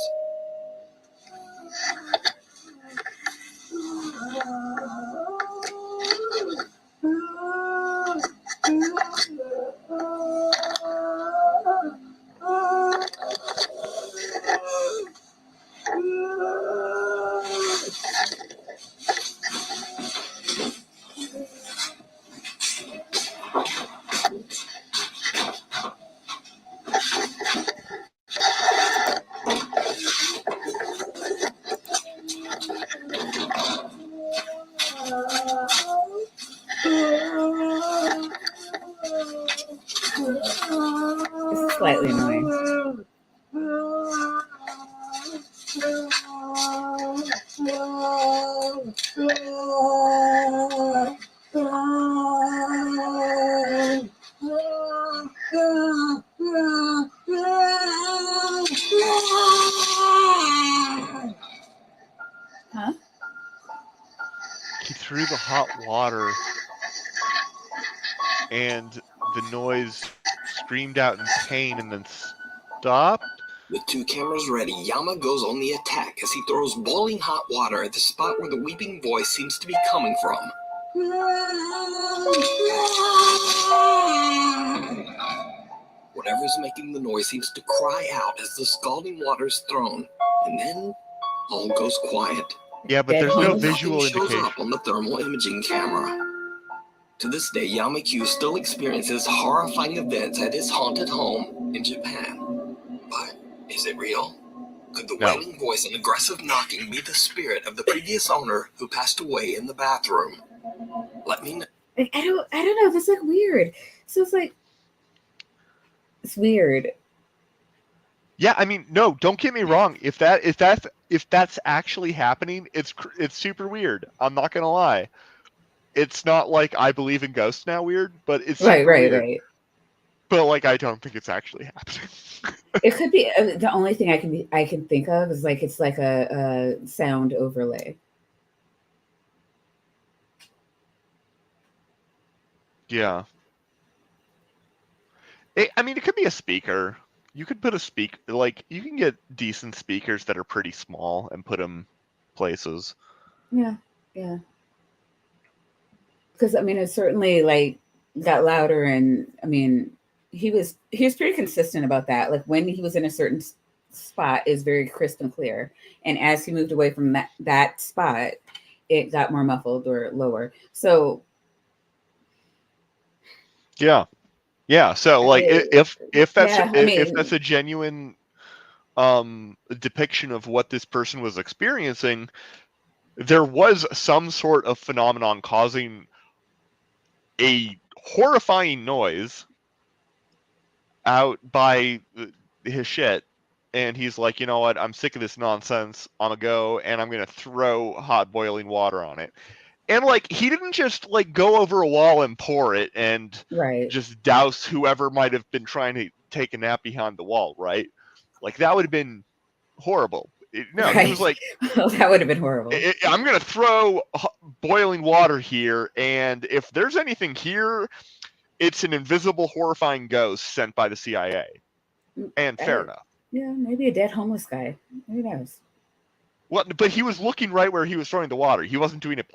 Huh? He threw the hot water, and the noise screamed out in pain and then stopped. With 2 cameras ready, Yama goes on the attack as he throws boiling hot water at the spot where the weeping voice seems to be coming from. Whatever's making the noise seems to cry out as the scalding water is thrown, and then all goes quiet. Yeah, but Dead there's no homies. visual Nothing shows indication. up on the thermal imaging camera. To this day, Yama-Q still experiences horrifying events at his haunted home in Japan. But is it real? Could the No. wailing voice and aggressive knocking be the spirit of the previous owner who passed away in the bathroom? Let me know. Like, I don't know. That's like weird. So it's like, it's weird. Yeah, I mean, no, don't get me wrong. If that's actually happening, it's super weird. I'm not gonna lie. It's not like I believe in ghosts now weird, but it's super weird. Right. But like, I don't think it's actually happening. It could be the only thing I can think of is like it's like a sound overlay. Yeah. I mean, it could be a speaker. You could put a speaker, like, you can get decent speakers that are pretty small and put them places. Yeah. Because I mean, it certainly like got louder, and I mean, he was pretty consistent about that. Like when he was in a certain spot is very crisp and clear, and as he moved away from that spot, it got more muffled or lower. So Yeah. So like, if that's yeah, I mean, if that's a genuine depiction of what this person was experiencing, there was some sort of phenomenon causing a horrifying noise out by his shit, and he's like, you know what, I'm sick of this nonsense, I'm gonna go and I'm gonna throw hot boiling water on it. And like, he didn't just like go over a wall and pour it and right. just douse whoever might have been trying to take a nap behind the wall, right? Like, that would have been horrible. No, Right. he was like, well, that would have been horrible. I'm gonna throw boiling water here, and if there's anything here, it's an invisible, horrifying ghost sent by the CIA. And fair enough. Yeah, maybe a dead homeless guy. Who knows? Well, but he was looking right where he was throwing the water. He wasn't doing it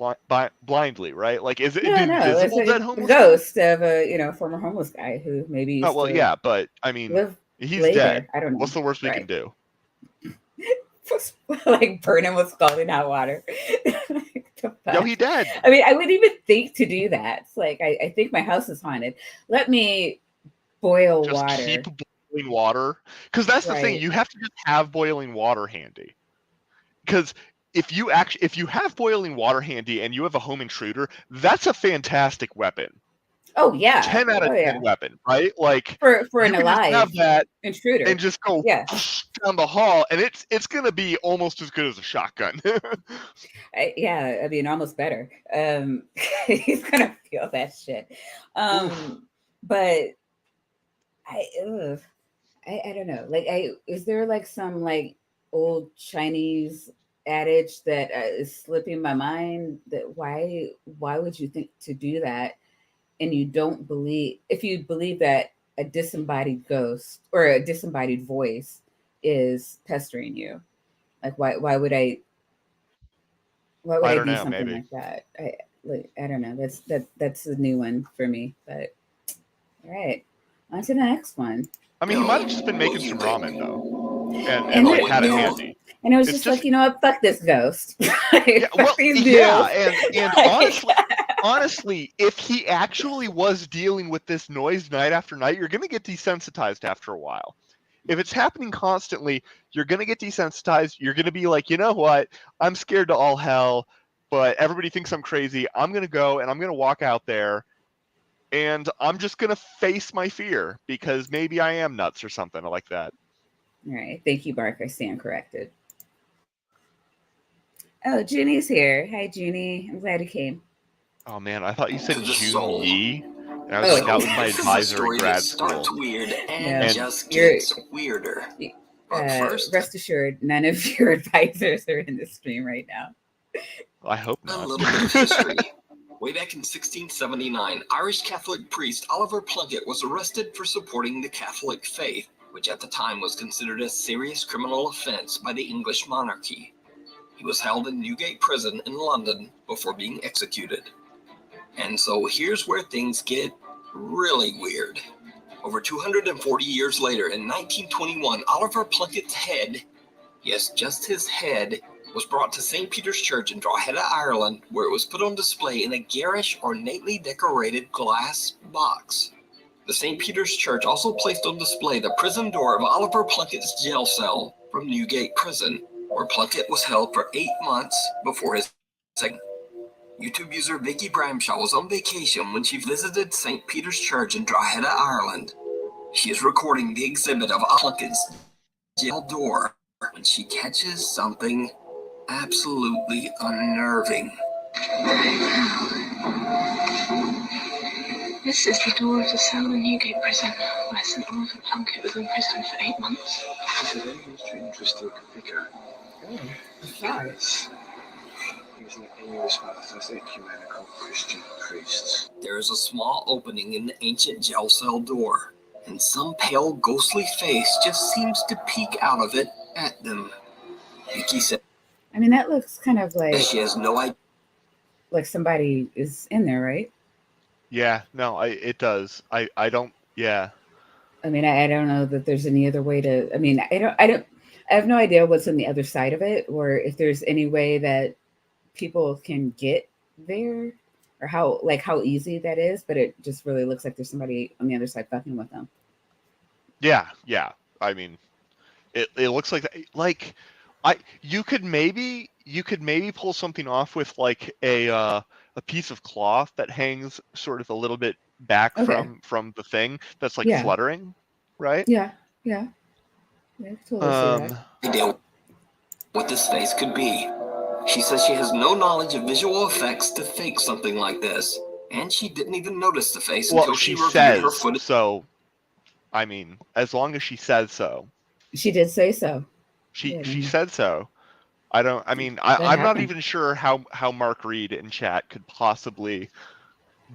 blindly, right? Like, is it an invisible it's dead a homeless ghost of a former homeless guy who maybe used Oh, well, to yeah, but I mean, live he's later. dead. I don't know. What's the worst we can do? Like burn him with scalding hot water. Yo, he dead. I mean, I wouldn't even think to do that. It's like I think my house is haunted. Let me boil Just water. keep boiling water, because that's the thing. Right. You have to just have boiling water handy. Because if you have boiling water handy and you have a home intruder, that's a fantastic weapon. Oh yeah, 10 out of 10 weapon, right? Like, for you an can just alive have that intruder and just go down the hall, and it's gonna be almost as good as a shotgun. I mean, almost better. He's gonna feel that shit. But I don't know. Like, is there like some like old Chinese adage that is slipping my mind? That why would you think to do that? And you don't believe, if you believe that a disembodied ghost or a disembodied voice is pestering you, like why would I do know, something maybe. like that? I don't know. That's a new one for me. But all right, on to the next one. I mean, he might have just been making some ramen though, and like had it handy. And it was just like, you know what, fuck this ghost. And honestly, if he actually was dealing with this noise night after night, you're going to get desensitized after a while. If it's happening constantly, you're going to get desensitized. You're going to be like, you know what? I'm scared to all hell, but everybody thinks I'm crazy. I'm going to go and I'm going to walk out there, and I'm just going to face my fear because maybe I am nuts or something like that. All right. Thank you, Bark. I stand corrected. Oh, Junie's here. Hi, Junie. I'm glad you came. Oh man, I thought you said To the June soul. Yi, and I was Oh. like, that was my This is a advisor in story that grad starts school. weird and No, just you're. gets weirder. But first, Rest assured, none of your advisors are in the stream right now. I hope a not. little bit of history. Way back in 1679, Irish Catholic priest Oliver Plunkett was arrested for supporting the Catholic faith, which at the time was considered a serious criminal offense by the English monarchy. He was held in Newgate Prison in London before being executed. And so here's where things get really weird. Over 240 years later, in 1921, Oliver Plunkett's head, yes, just his head, was brought to St. Peter's Church in Drogheda, Ireland, where it was put on display in a garish, ornately decorated glass box. The St. Peter's Church also placed on display the prison door of Oliver Plunkett's jail cell from Newgate Prison, where Plunkett was held for 8 months before his second. YouTube user Vicky Bramshaw was on vacation when she visited St. Peter's Church in Drogheda, Ireland. She is recording the exhibit of Plunkett's jail door when she catches something absolutely unnerving. This is the door of the cell in Newgate Prison, where St. Oliver Plunkett was imprisoned for 8 months. It's a very interesting figure. Sorry. He was one of those ecumenical Christian priests. There is a small opening in the ancient jail cell door, and some pale, ghostly face just seems to peek out of it at them. Vicky said, I mean, that looks kind of like she has no idea. like somebody is in there, right? Yeah, no, it does. I don't. Yeah. I mean, I don't know that there's any other way to. I mean, I have no idea what's on the other side of it, or if there's any way that people can get there, or how easy that is. But it just really looks like there's somebody on the other side fucking with them. Yeah. I mean, it looks like you could maybe pull something off with like a piece of cloth that hangs sort of a little bit back from the thing that's like fluttering, right? Yeah. I totally see that. Idea what this face could be. She says she has no knowledge of visual effects to fake something like this, and she didn't even notice the face until she reviewed her footage. So, I mean, as long as she said so. She did say so. She said so. I'm not even sure how Mark Reed in chat could possibly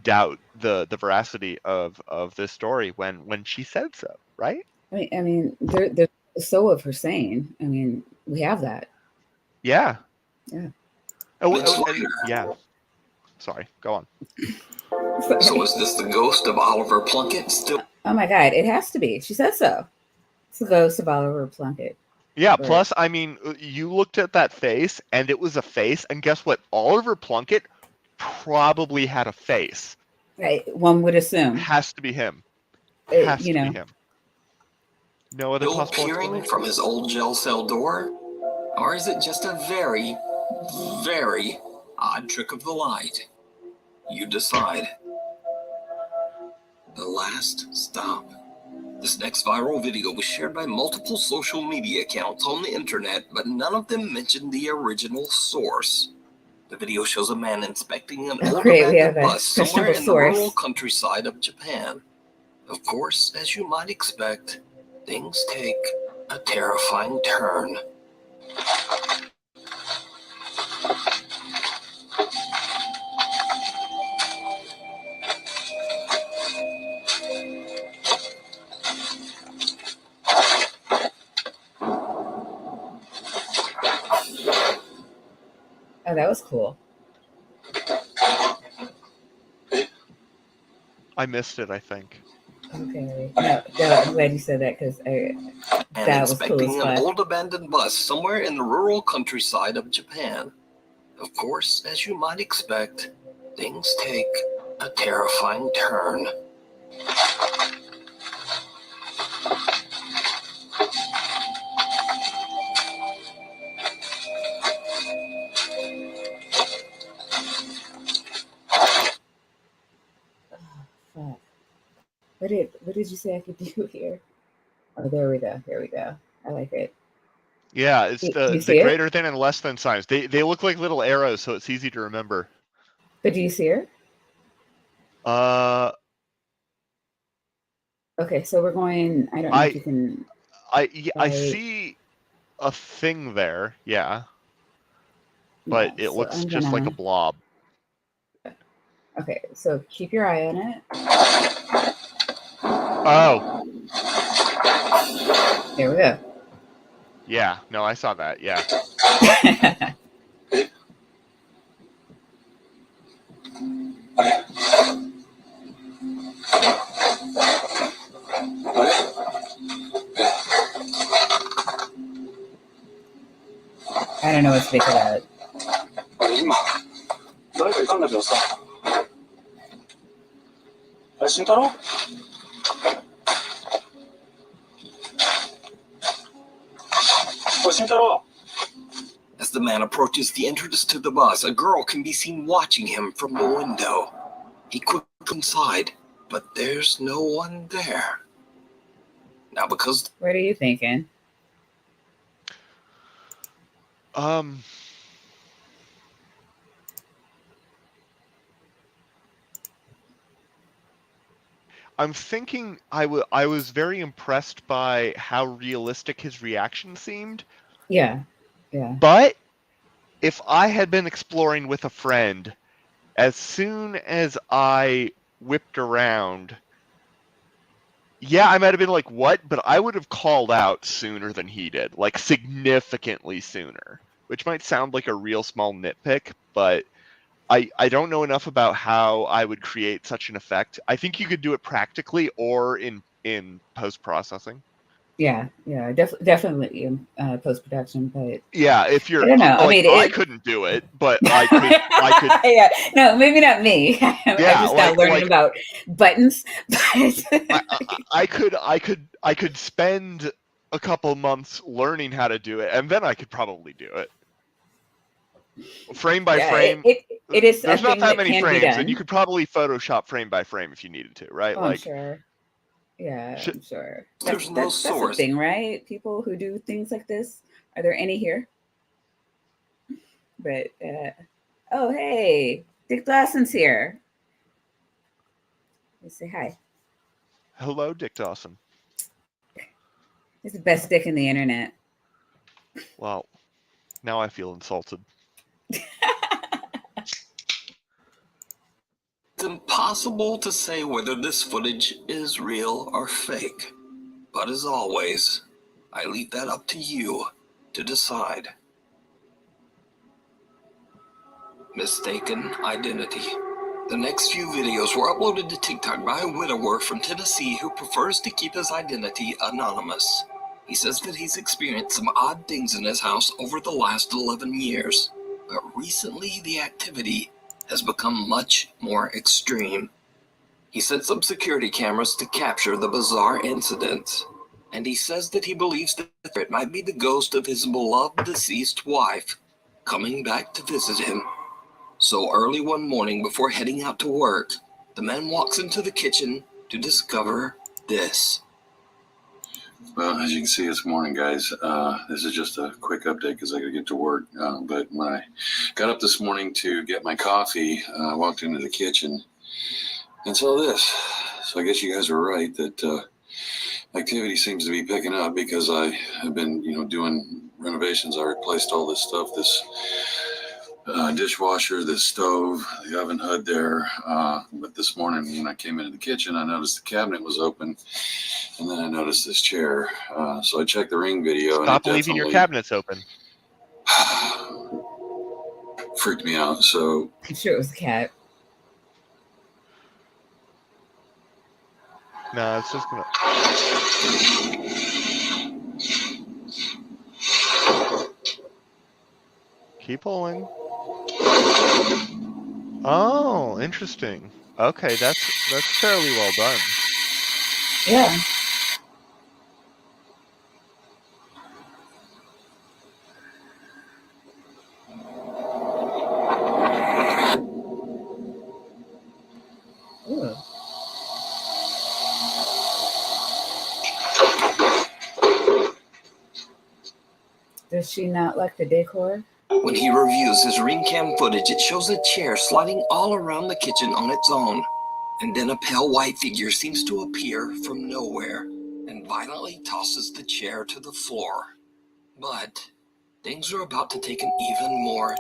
doubt the veracity of this story when she said so, right? I mean, there's so of her saying. I mean, we have that. Yeah. Yeah. Yeah. Sorry, go on. So is this the ghost of Oliver Plunkett still? Oh my God, it has to be. She said so. It's the ghost of Oliver Plunkett. Yeah, right. Plus, I mean, you looked at that face, and it was a face, and guess what? Oliver Plunkett probably had a face. Right, one would assume. Has to be him. Has to be him. No other possible peering from his old jail cell door? Or is it just a very, very odd trick of the light? You decide. The last stop. This next viral video was shared by multiple social media accounts on the internet, but none of them mentioned the original source. The video shows a man inspecting an old abandoned bus somewhere in the rural countryside of Japan. Of course, as you might expect, things take a terrifying turn. Oh, that was cool. I missed it, I think. Okay. No, I'm glad you said that because that was cool as fuck. An old abandoned bus somewhere in the rural countryside of Japan. Of course, as you might expect, things take a terrifying turn. Fuck. What did you say I could do here? Oh, there we go. Here we go. I like it. Yeah, it's You the see it? greater than and less than signs. They look like little arrows, so it's easy to remember. But do you see her? Uh, Okay, so we're going. I don't know if you can. I see a thing there, yeah, but Yeah, it so looks I'm just like a gonna. blob. Okay, so keep your eye on it. Oh, There we go. yeah, no, I saw that, yeah. I don't know what to make of that. 今誰かいたんだけどさ、あれ慎太郎？おい慎太郎。 As the man approaches the entrance to the bus, a girl can be seen watching him from the window. He quickly inside, but there's no one there. Now, because What are you thinking? I'm thinking I was very impressed by how realistic his reaction seemed. Yeah, yeah. But if I had been exploring with a friend, as soon as I whipped around, yeah, I might have been like, what? But I would have called out sooner than he did, like significantly sooner, which might sound like a real small nitpick, but I don't know enough about how I would create such an effect. I think you could do it practically or in post-processing. Yeah, definitely in post-production, but Yeah, if I you're don't know. I like, mean, I couldn't do it, but I could. Yeah, no, maybe not me. I Yeah, just got learning about buttons. But I could spend a couple months learning how to do it, and then I could probably do it. Frame by yeah, frame. it is a There's not thing that that many can be frames, and you done. could probably Photoshop frame by frame if you needed to, right? Oh, I'm Like, sure. Yeah, I'm sure. there's no That's the source. thing, right? People who do things like this. Are there any here? But oh, hey, Dick Dawson's here. Let's say hi. hello, Dick Dawson. He's the best dick in the internet. Well, now I feel insulted. It's impossible to say whether this footage is real or fake. But as always, I leave that up to you to decide. Mistaken identity. The next few videos were uploaded to TikTok by a widower from Tennessee who prefers to keep his identity anonymous. He says that he's experienced some odd things in his house over the last 11 years, but recently the activity has become much more extreme. He sets up security cameras to capture the bizarre incidents, and he says that he believes that it might be the ghost of his beloved deceased wife coming back to visit him. So early one morning before heading out to work, the man walks into the kitchen to discover this. Well, as you can see, it's morning, guys. This is just a quick update because I got to get to work. But when I got up this morning to get my coffee, I walked into the kitchen and saw this. So I guess you guys were right that activity seems to be picking up because I have been, doing renovations. I replaced all this stuff, this dishwasher, this stove, the oven hood there. But this morning when I came into the kitchen, I noticed the cabinet was open, and then I noticed this chair. So I checked the Ring video. Stop and leaving your cabinets open. Freaked me out. So I'm sure it was a cat. No, it's just gonna. Keep pulling. Oh, interesting. Okay, that's fairly well done. Yeah. Ooh. Does she not like the decor? When he reviews his ring cam footage, it shows a chair sliding all around the kitchen on its own. And then a pale white figure seems to appear from nowhere and violently tosses the chair to the floor. But things are about to take an even more...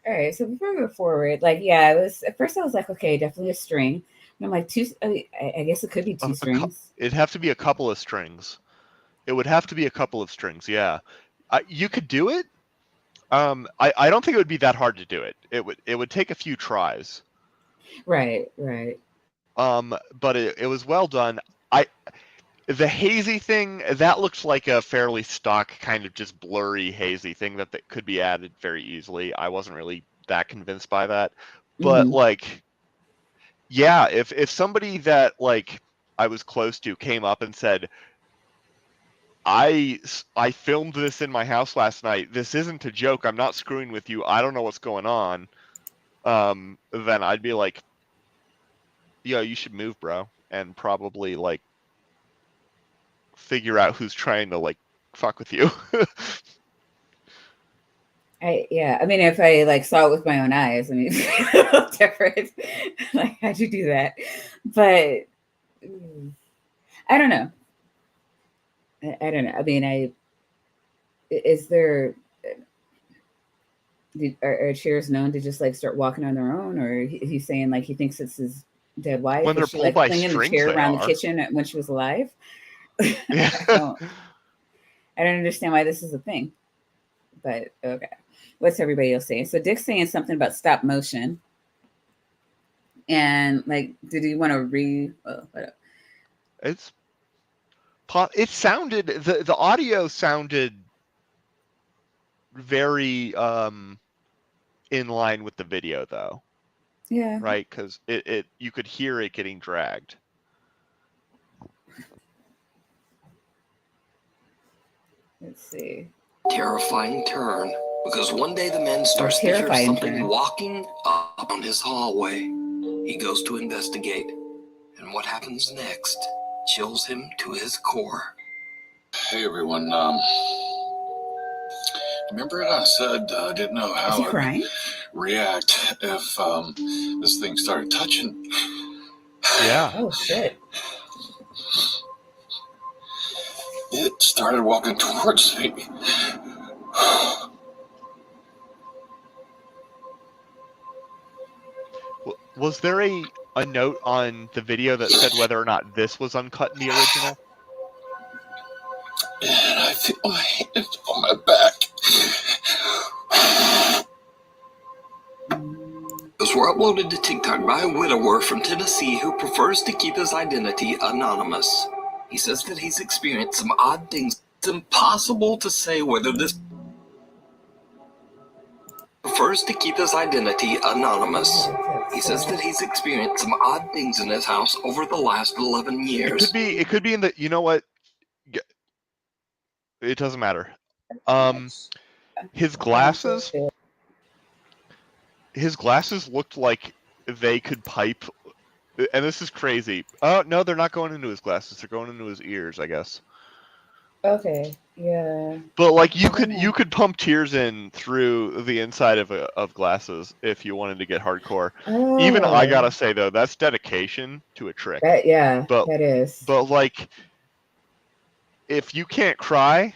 All right, so before we go forward, like, yeah, it was at first I was like, okay, definitely a string. And I'm like, two. I guess it could be two strings. It'd have to be a couple of strings. It would have to be a couple of strings. Yeah, you could do it. I don't think it would be that hard to do it. It would take a few tries. Right. But it was well done. The hazy thing, that looks like a fairly stock kind of just blurry hazy thing that could be added very easily. I wasn't really that convinced by that. But like, yeah, if somebody that like I was close to came up and said, I filmed this in my house last night. This isn't a joke. I'm not screwing with you. I don't know what's going on. Then I'd be like, yo, you should move, bro, and probably like figure out who's trying to like fuck with you. I mean, if I like saw it with my own eyes, I mean, it's a little different. Like, how'd you do that? But I don't know. I don't know. I mean, is there are chairs known to just like start walking on their own, or he's saying like he thinks it's his dead wife? When they're she pulled like by clinging the strings, chair they around the are. kitchen when she was alive? Yeah. I don't understand why this is a thing. But okay, what's everybody else saying? So Dick's saying something about stop motion, and like, did he want to It sounded the audio sounded very in line with the video though. Yeah. Right, because it you could hear it getting dragged. Let's see. Terrifying turn, because one day the man starts to hear something walking up on his hallway. He goes to investigate, and what happens next chills him to his core. Hey everyone, remember I said I didn't know how I'd react if this thing started touching? Yeah. Oh shit. It started walking towards me. Was there a note on the video that said whether or not this was uncut in the original? And I feel my hands on my back. Those were uploaded to TikTok by a widower from Tennessee who prefers to keep his identity anonymous. He says that he's experienced some odd things. It's impossible to say whether this prefers to keep his identity anonymous. He says that he's experienced some odd things in his house over the last 11 years. It could be in the, you know what? It doesn't matter. His glasses looked like they could pipe, and this is crazy. Oh no, they're not going into his glasses. They're going into his ears, I guess. Okay. Yeah. But like you could pump tears in through the inside of glasses if you wanted to get hardcore. Oh. Even I gotta say though, that's dedication to a trick. That is. But like, if you can't cry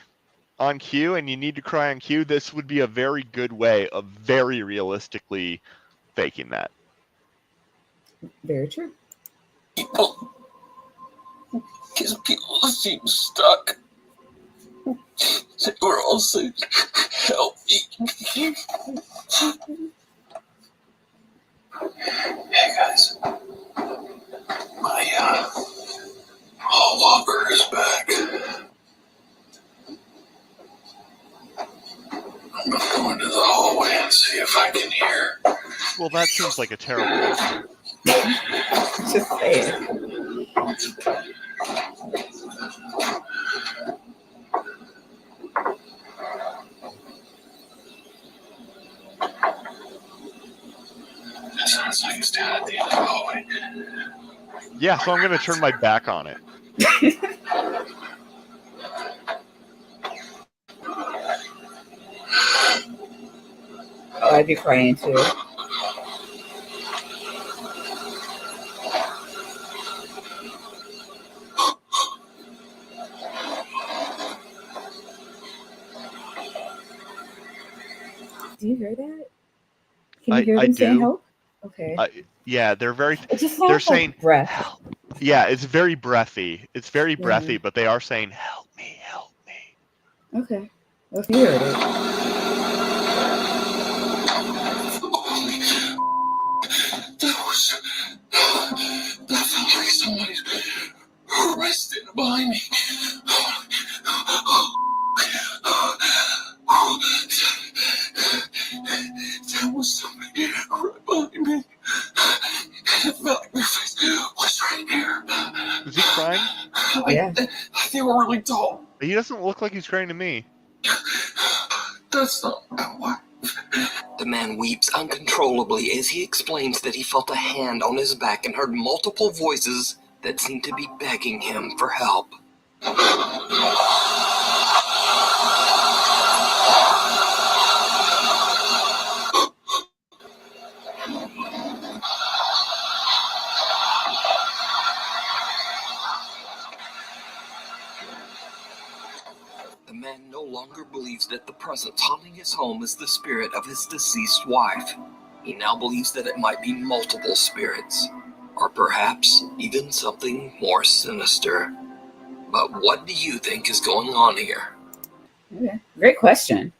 on cue and you need to cry on cue, this would be a very good way of very realistically faking that. Very true. People seem stuck. They were all saying, help me. Hey guys, my hall walker is back. I'm gonna go into the hallway and see if I can hear. Well, that seems like a terrible idea. Just say it. That sounds like it's down at the end of the hallway. Yeah, so I'm going to turn my back on it. I'd be crying too. Do you hear that? Can you hear I them saying do. help? Okay. Yeah, they're very. It just They're sounds saying like breath. help. Yeah, it's very breathy. It's very Yeah. breathy, but they are saying help me, help me. Okay. Well, if you heard it. That felt like somebody's resting behind me. That was somebody right behind me. It felt like their face was right here. Is he crying? Yeah. They were really tall. He doesn't look like he's crying to me. That's not why. The man weeps uncontrollably as he explains that he felt a hand on his back and heard multiple voices that seemed to be begging him for help. The man no longer believes that the presence haunting his home is the spirit of his deceased wife. He now believes that it might be multiple spirits, or perhaps even something more sinister. But what do you think is going on here? Okay. Great question.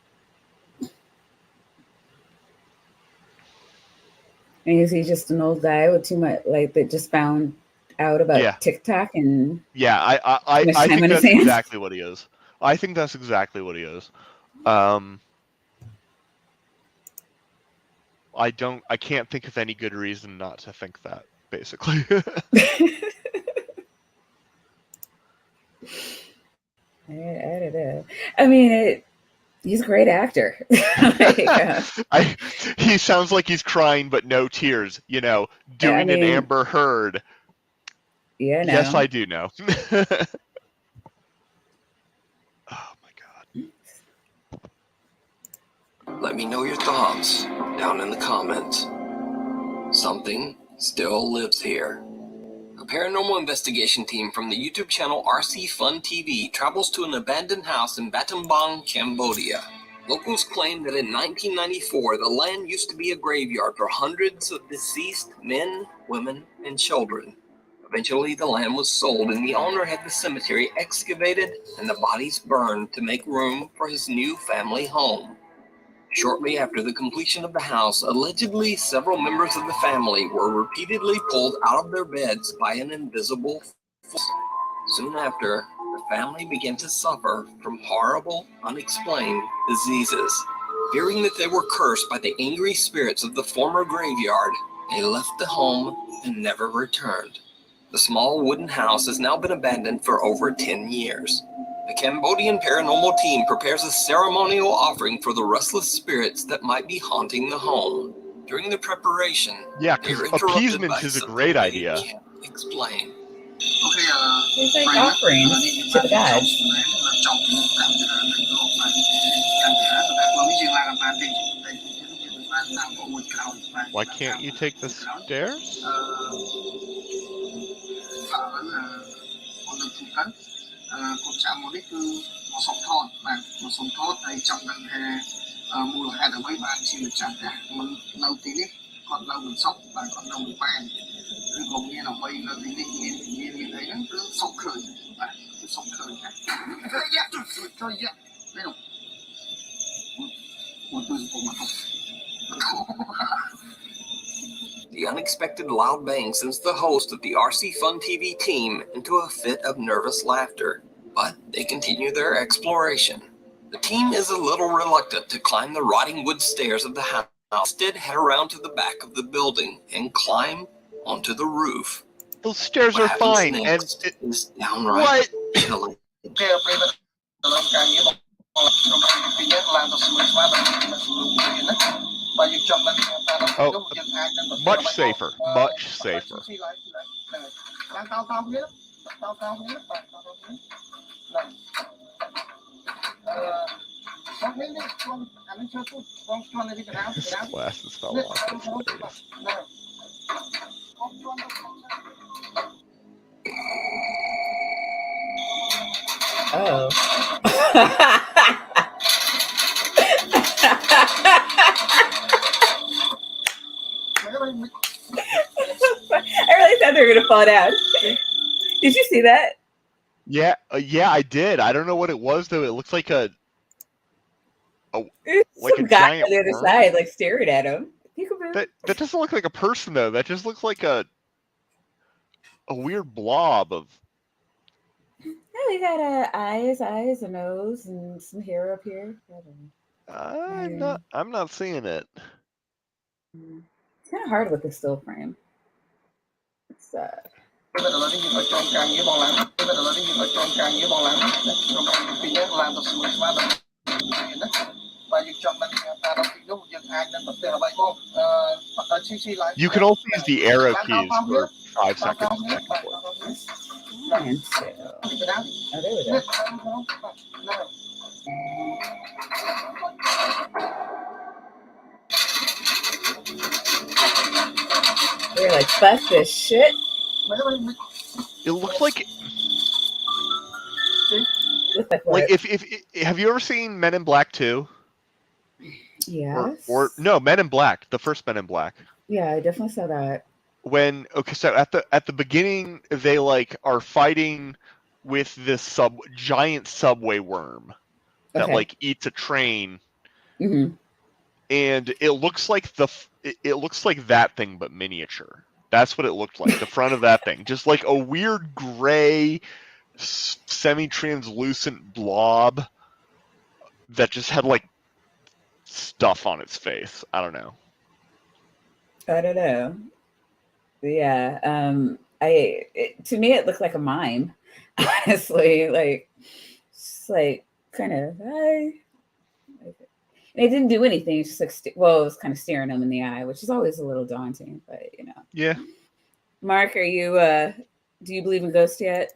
And is he just an old guy with too much, like, that just found out about Yeah. TikTok and Yeah, I much I time think on his that's hands? exactly what he is. I think that's exactly what he is. I can't think of any good reason not to think that, basically. I don't know. I mean, he's a great actor. He sounds like he's crying, but no tears. You know, I doing an mean, Amber Heard. yeah, Yes, no. I do know. Oh my God. Let me know your thoughts down in the comments. Something still lives here. A paranormal investigation team from the YouTube channel RC Fun TV travels to an abandoned house in Battambang, Cambodia. Locals claim that in 1994, the land used to be a graveyard for hundreds of deceased men, women, and children. Eventually, the land was sold and the owner had the cemetery excavated and the bodies burned to make room for his new family home. Shortly after the completion of the house, allegedly several members of the family were repeatedly pulled out of their beds by an invisible force. Soon after, the family began to suffer from horrible, unexplained diseases. Fearing that they were cursed by the angry spirits of the former graveyard, they left the home and never returned. The small wooden house has now been abandoned for over 10 years. The Cambodian paranormal team prepares a ceremonial offering for the restless spirits that might be haunting the home. During the preparation, Yeah, they because are interrupted appeasement by is a something great they idea. can't explain. It's like offerings to the gods. Why can't you take the stairs? Cột chạm mục đích cứ một sông thôn và một sông thôn này trong lần hè mùa hè ở mấy bạn chỉ được chạm cả mình lâu tí đi còn lâu mình sốc và còn lâu mình quen cứ cùng như là bây lâu tí đi nhìn thấy nó cứ sốc khởi và cứ sốc khởi cái dạ trời dạ đây đâu một từ của mặt The unexpected loud bang sends the host of the RC Fun TV team into a fit of nervous laughter, but they continue their exploration. The team is a little reluctant to climb the rotting wood stairs of the house. Instead, head around to the back of the building and climb onto the roof. Those stairs What are happens fine, and next is downright chilling. oh, much safer, much safer. His glasses fell off. That's hilarious. Oh. I really thought they were gonna fall down. Did you see that? Yeah, I did. I don't know what it was though. It looks like a like Some a guy giant on the other worm. side, like staring at him. That doesn't look like a person though. That just looks like a weird blob of. Yeah, we got eyes, a nose, and some hair up here. I'm not seeing it. It's kind of hard with the still frame. It's You can also use the arrow keys for 5 seconds back and forth. and two. Oh, there we go. They're like, fuck this shit. It looks like Like if have you ever seen Men in Black 2? Yes. Or no, Men in Black, the first Men in Black. Yeah, I definitely saw that. So at the beginning they like are fighting with this giant subway worm that like eats a train. Mm-hmm. And it looks like that thing but miniature. That's what it looked like. The front of that thing, just like a weird gray, semi-translucent blob that just had like stuff on its face. I don't know. Yeah. To me it looked like a mime. Honestly, like just like kind of and it didn't do anything. It's just like it was kind of staring him in the eye, which is always a little daunting, but you know. Yeah. Mark, are you do you believe in ghosts yet?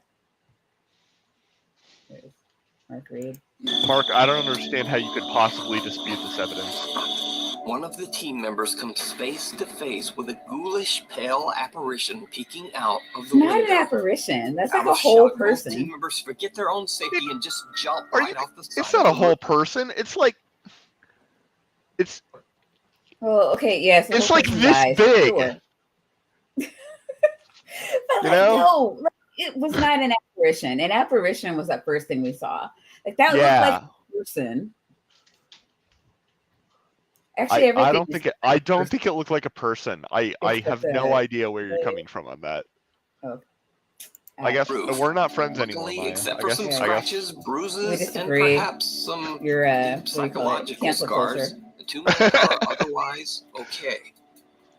Mark Reed. Mark, I don't understand how you could possibly dispute this evidence. One of the team members comes face to face with a ghoulish, pale apparition peeking out of the window. Not an apparition. That's like Out a of whole shock, person. Both team members forget their own safety and just jump right off the side. It's not a whole person. It's like Well, okay, yes. It's like this big. Sure. You know? No, it was not an apparition. An apparition was that first thing we saw. Like that looked like a person. Actually, I don't think it looked like a person. I have no idea where you're coming from on that. Okay. I guess we're not friends anymore. Maya. Except for some scratches, bruises, and perhaps some psychological scars. The two men are otherwise okay.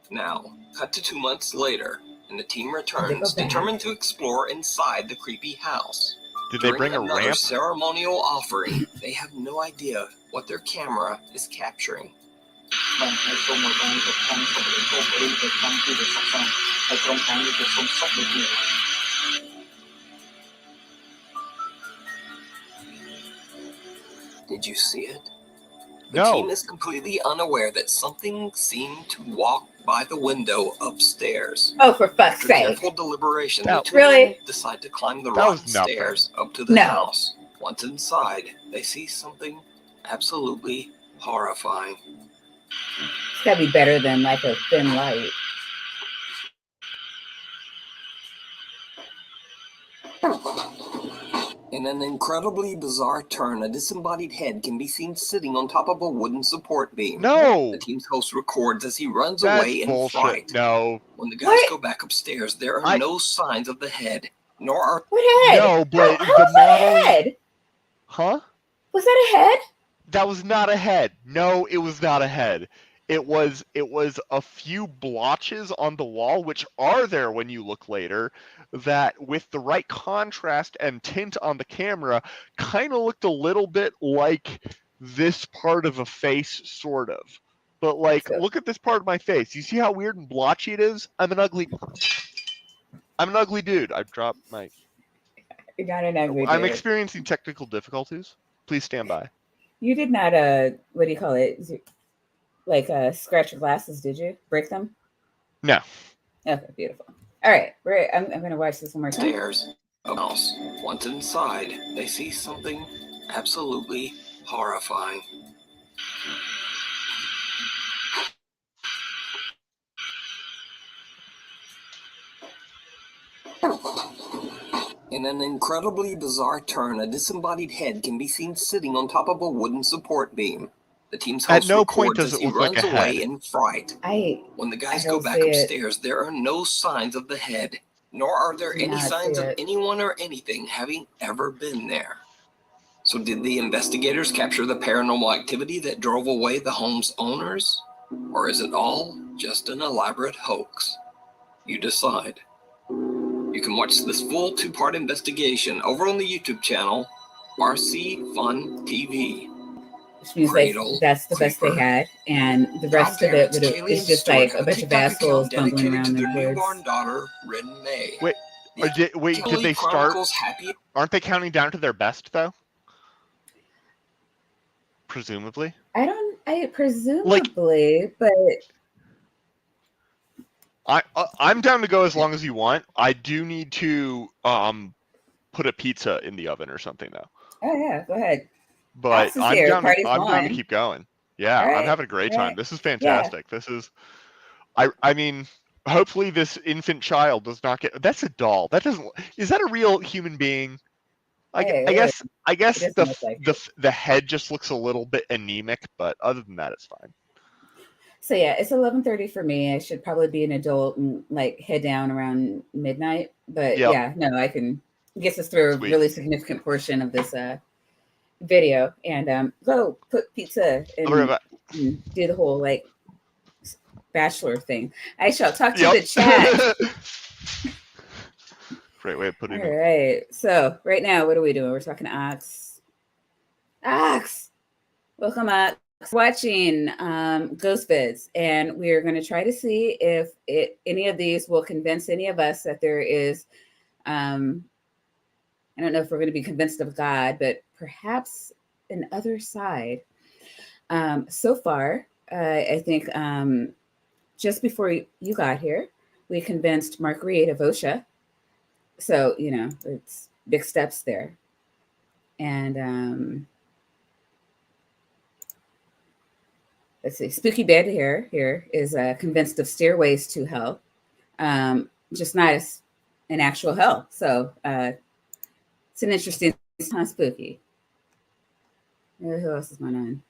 Now, cut to 2 months later, and the team returns, determined to explore inside the creepy house. Did they bring During a ramp? Ceremonial offering. They have no idea what their camera is capturing. Did you see it? The team is completely unaware that something seemed to walk by the window upstairs. Oh, for fuck's sake. Careful deliberation, No, the two really? decide to climb the rotten stairs up to the house. Once inside, they see something absolutely horrifying. It's gotta be better than like a thin light. In an incredibly bizarre turn, a disembodied head can be seen sitting on top of a wooden support beam. No! The team's host records as he runs away in fright. No. When the guys go back upstairs, there are no signs of the head, nor are... What head? No, but How the was that model... a head? Huh? Was that a head? That was not a head. No, it was not a head. It was a few blotches on the wall, which are there when you look later, that with the right contrast and tint on the camera, kind of looked a little bit like this part of a face, sort of. But like, look at this part of my face. You see how weird and blotchy it is? I'm an ugly dude. I've dropped my... You're not an ugly dude. I'm experiencing technical difficulties. Please stand by. You did not, what do you call it? Is it like scratch your glasses, did you? Break them? No. Okay, beautiful. All right, I'm going to watch this one more time. Stairs. A mouse. Once inside, they see something absolutely horrifying. In an incredibly bizarre turn, a disembodied head can be seen sitting on top of a wooden support beam. The team's At host no point records does as it he look like runs a away head. in fright. When the guys go don't back see it. upstairs, there are no signs of the head, nor are there Do any not see signs of it. anyone or anything having ever been there. So did the investigators capture the paranormal activity that drove away the home's owners? Or is it all just an elaborate hoax? You decide. You can watch this full 2-part investigation over on the YouTube channel, RC Fun TV. Which means like that's the best they had, and the rest of it is just like a bunch of assholes bumbling around in the woods. Newborn daughter, Rin May. Wait, did they start? Aren't they counting down to their best though? Presumably. I presumably, but I'm down to go as long as you want. I do need to put a pizza in the oven or something though. Oh yeah, go ahead. But I'm down to keep going. Yeah, right, I'm having a great time. This is fantastic. Yeah. This is I mean, hopefully this infant child does not get. That's a doll. That doesn't. Is that a real human being? I guess the head just looks a little bit anemic, but other than that, it's fine. So yeah, it's 11:30 for me. I should probably be an adult and like head down around midnight. But yeah, no, I can get us through a really significant portion of this video and go put pizza and do the whole like bachelor thing. I shall talk to the chat. Great way of putting it. All right. So right now, what are we doing? We're talking Ox. Welcome, Ox. Watching Ghost Vids, and we're going to try to see if any of these will convince any of us that there is. I don't know if we're going to be convinced of God, but perhaps an other side. So far, I think just before you got here, we convinced Mark Reed of OSHA. So, you know, it's big steps there. And let's see, Spooky Bed here is convinced of stairways to hell, just not as an actual hell. So it's an interesting, it's kind of spooky. Who else is going on?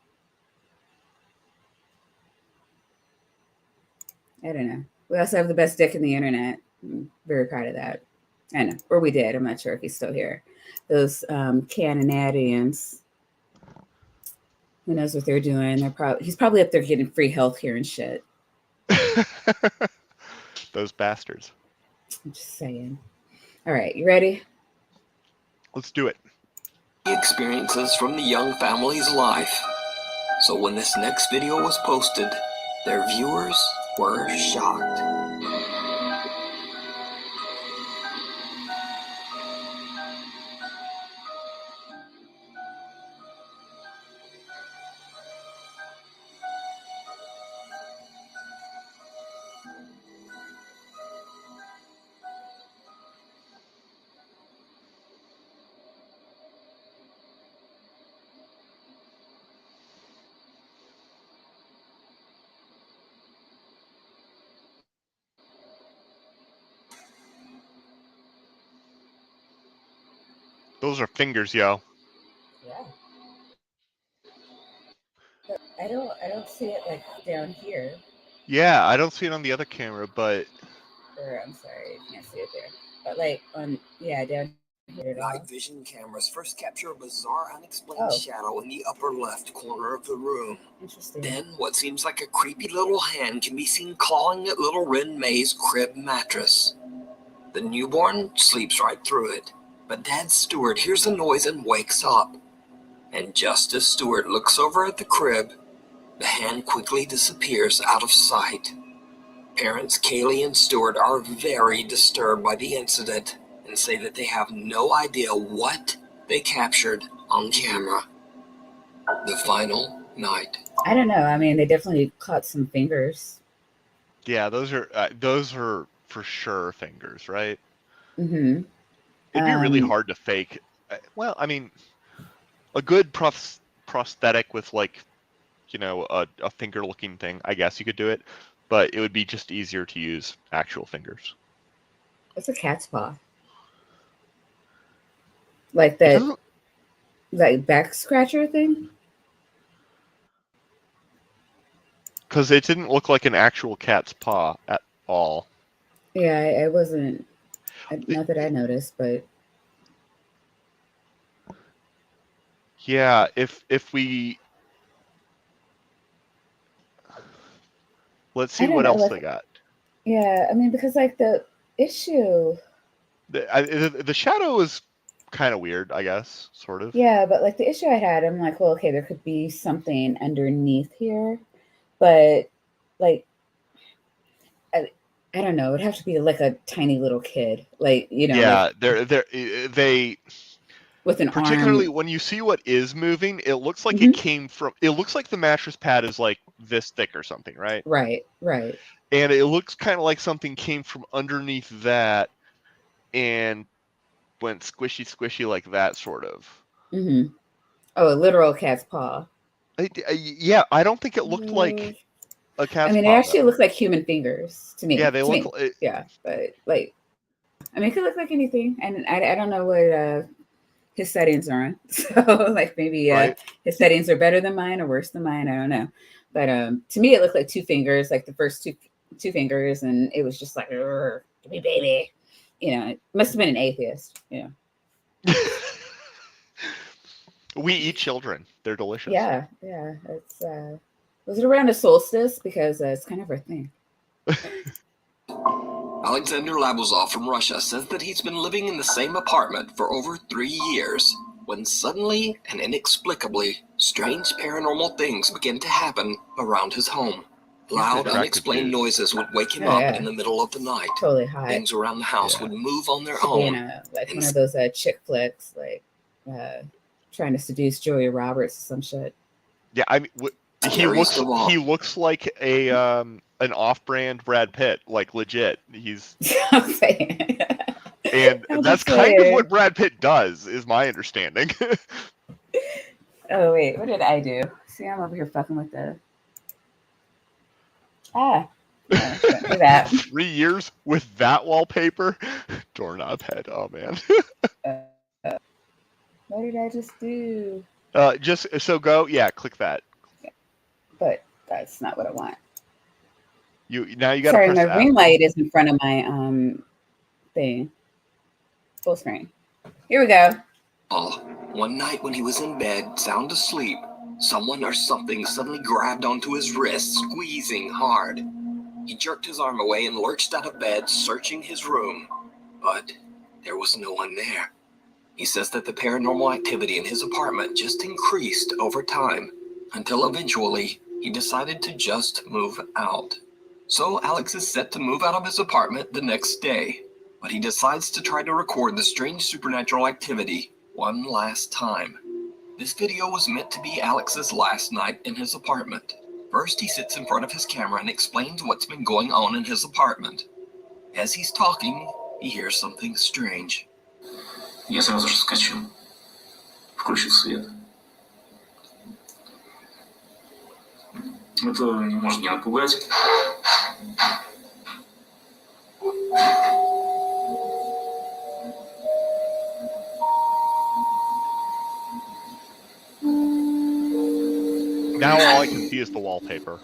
I don't know. We also have the best dick in the internet. I'm very proud of that. I know, or we did. I'm not sure if he's still here. Those Canadians. Who knows what they're doing? He's probably up there getting free healthcare and shit. Those bastards. I'm just saying. All right, you ready? Let's do it. Experiences from the young family's life. So when this next video was posted, their viewers were shocked. Those are fingers, yo. Yeah. But I don't see it like down here. Yeah, I don't see it on the other camera, but. Or I'm sorry, you can't see it there. But like down here. Night vision cameras first capture a bizarre, unexplained shadow in the upper left corner of the room. Interesting. Then, what seems like a creepy little hand can be seen clawing at little Rin May's crib mattress. The newborn sleeps right through it, but Dad Stewart hears the noise and wakes up. And just as Stewart looks over at the crib, the hand quickly disappears out of sight. Parents Kaylee and Stewart are very disturbed by the incident and say that they have no idea what they captured on camera. The final night. I don't know. I mean, they definitely caught some fingers. Yeah, those are for sure fingers, right? Mm-hmm. It'd be really hard to fake. Well, I mean, a good prosthetic with like, a finger-looking thing, I guess you could do it, but it would be just easier to use actual fingers. What's a cat's paw? Like that, like back scratcher thing? Because it didn't look like an actual cat's paw at all. Yeah, it wasn't. Not that I noticed, but yeah, if we let's see I don't what know. else they Like, got. yeah, I mean, because like the issue. The shadow is kind of weird, I guess, sort of. Yeah, but like the issue I had, I'm like, well, okay, there could be something underneath here, but like I don't know. It'd have to be like a tiny little kid, like Yeah, like they with an particularly arm. when you see what is moving, it looks like it Mhm. came from. It looks like the mattress pad is like this thick or something, right? Right. And it looks kind of like something came from underneath that and went squishy like that, sort of. Mm-hmm. Oh, a literal cat's paw. Yeah, I don't think it looked like a I cat's mean, it paw actually though. looked like human fingers to me. Yeah, they look. Yeah, but like, I mean, it could look like anything, and I don't know what his settings are on. So like maybe Right. his settings are better than mine or worse than mine. I don't know. But to me, it looked like two fingers, like the first two fingers, and it was just like, give me baby. It must have been an atheist. We eat children. They're delicious. Yeah. It's was it around a solstice because it's kind of our thing. Alexander Labuzov from Russia says that he's been living in the same apartment for over 3 years, when suddenly and inexplicably, strange paranormal things began to happen around his home. Loud, unexplained noises would wake him up in the middle of the night. Totally hot. Things around the house would move on their Should own. be in one of those chick flicks, like trying to seduce Julia Roberts or some shit. Yeah, I mean, he looks like a an off-brand Brad Pitt, like legit. He's and that's kind of what Brad Pitt does, is my understanding. Oh wait, what did I do? See, I'm over here fucking with the don't do that. 3 years with that wallpaper, doorknob head. Oh man. What did I just do? Just so go. Yeah, click that. But that's not what I want. You got to Sorry, press my F. ring light is in front of my thing. Full screen. Here we go. One night when he was in bed, sound asleep, someone or something suddenly grabbed onto his wrist, squeezing hard. He jerked his arm away and lurched out of bed, searching his room. But there was no one there. He says that the paranormal activity in his apartment just increased over time, until eventually he decided to just move out. So Alex is set to move out of his apartment the next day, but he decides to try to record the strange supernatural activity one last time. This video was meant to be Alex's last night in his apartment. First, he sits in front of his camera and explains what's been going on in his apartment. As he's talking, he hears something strange. Я сразу же вскочил, включил свет. Это не может не напугать. Now all I can see is the wallpaper.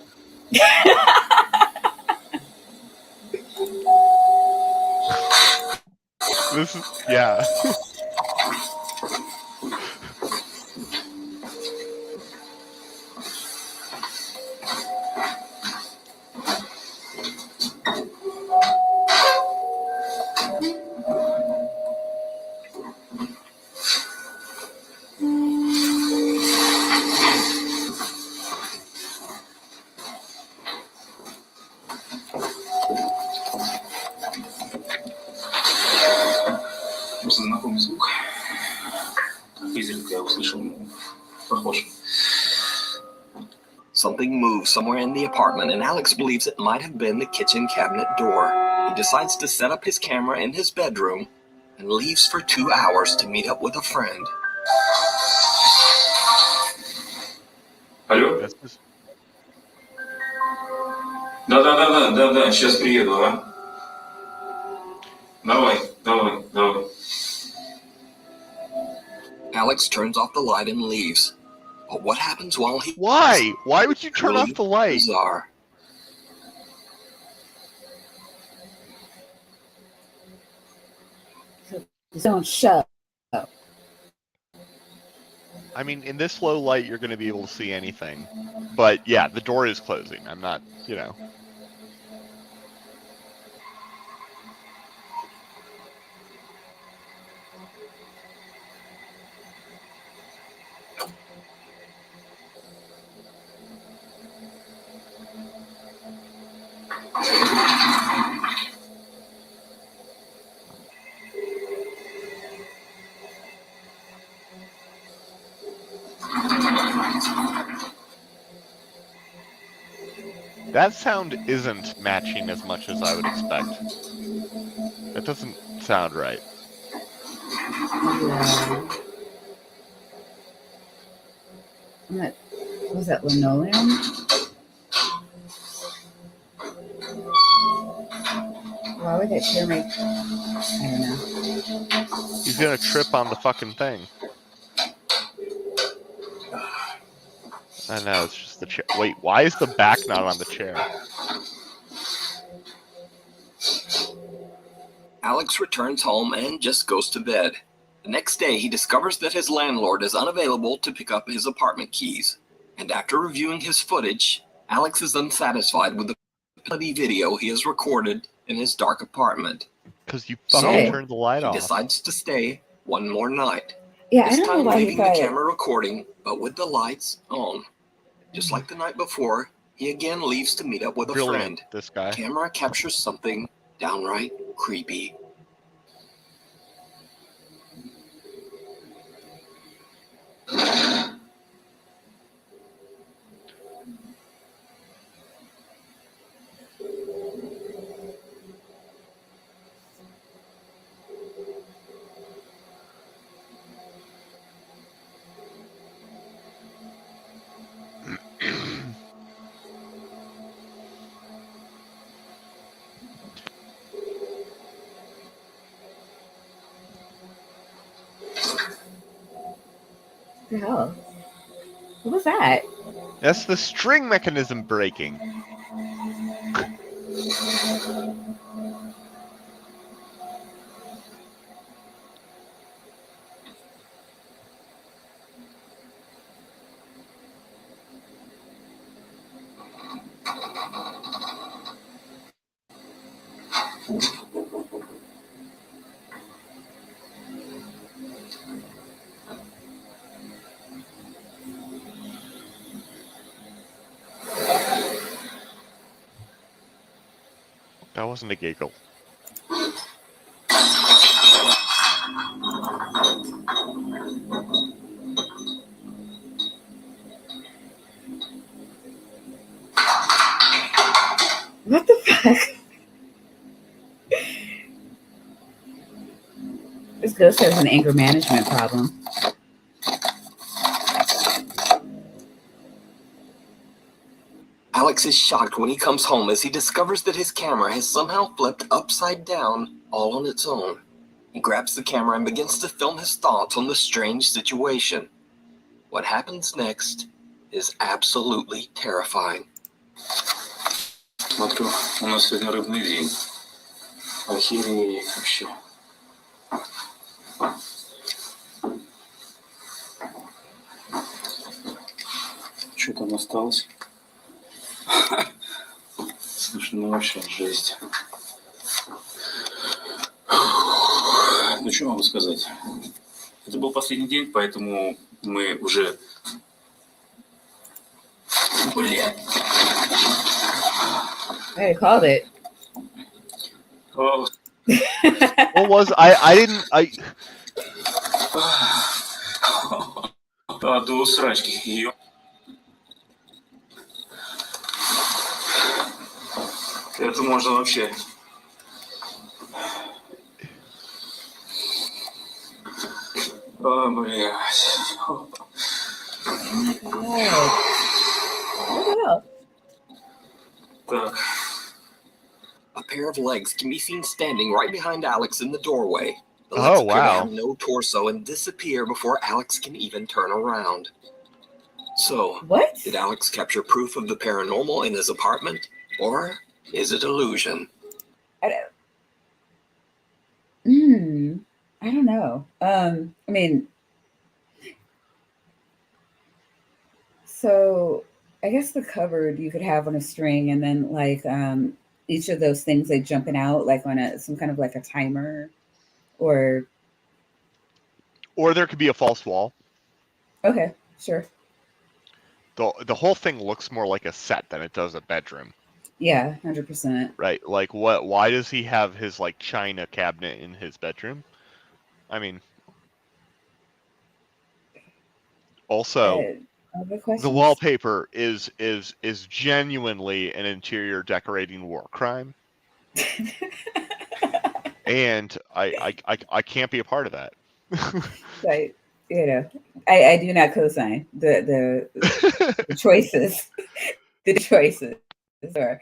This is yeah. Просто знакомиться. Something moves somewhere in the apartment, and Alex believes it might have been the kitchen cabinet door. He decides to set up his camera in his bedroom and leaves for 2 hours to meet up with a friend. Алло? This is Да, сейчас приеду, а? Давай. Alex turns off the light and leaves. But what happens while he... why? Why would you turn off the light? Bizarre. Don't show. I mean, in this low light, you're going to be able to see anything. But yeah, the door is closing. I'm not, you know. That sound isn't matching as much as I would expect. That doesn't sound right. What was that, linoleum? Why would that chair make... I don't know. He's gonna trip on the fucking thing. I know, it's just the chair. Wait, why is the back not on the chair? Alex returns home and just goes to bed. The next day, he discovers that his landlord is unavailable to pick up his apartment keys. And after reviewing his footage, Alex is unsatisfied with the quality video he has recorded in his dark apartment. Because you fucking turned the light He off. decides to stay one more night. Yeah, This I don't know time why he leaving the thought... camera recording, but with the lights on. Just like the night before, he again leaves to meet up with a Brilliant, friend. this guy. The camera captures something downright creepy. What the hell? What was that? That's the string mechanism breaking. That wasn't a giggle. What the fuck? This ghost has an anger management problem. Alex is shocked when he comes home as he discovers that his camera has somehow flipped upside down all on its own. He grabs the camera and begins to film his thoughts on the strange situation. What happens next is absolutely terrifying. Смотрю, у нас сегодня рыбный день. Охереть вообще. Что там осталось? Слушай, ну вообще жесть. Ну что могу сказать? Это был последний день, поэтому мы уже... Блин. I called it. О, What was I didn't до срачки ее. Это можно вообще. О, блядь. What the hell? Так. A pair of legs can be seen standing right behind Alex in the doorway. The Oh, legs appear to wow. have no torso and disappear before Alex can even turn around. So, What? did Alex capture proof of the paranormal in his apartment? Or is it illusion? I don't know. I mean, so I guess the cupboard you could have on a string, and then like each of those things like jumping out like on some kind of like a timer, or Or there could be a false wall. okay, sure, The whole thing looks more like a set than it does a bedroom, yeah, 100%. right? Like, what? Why does he have his like china cabinet in his bedroom? I mean, also Other the questions? wallpaper is genuinely an interior decorating war crime, and I can't be a part of that. Like, you know, I do not co-sign the choices, the choices, or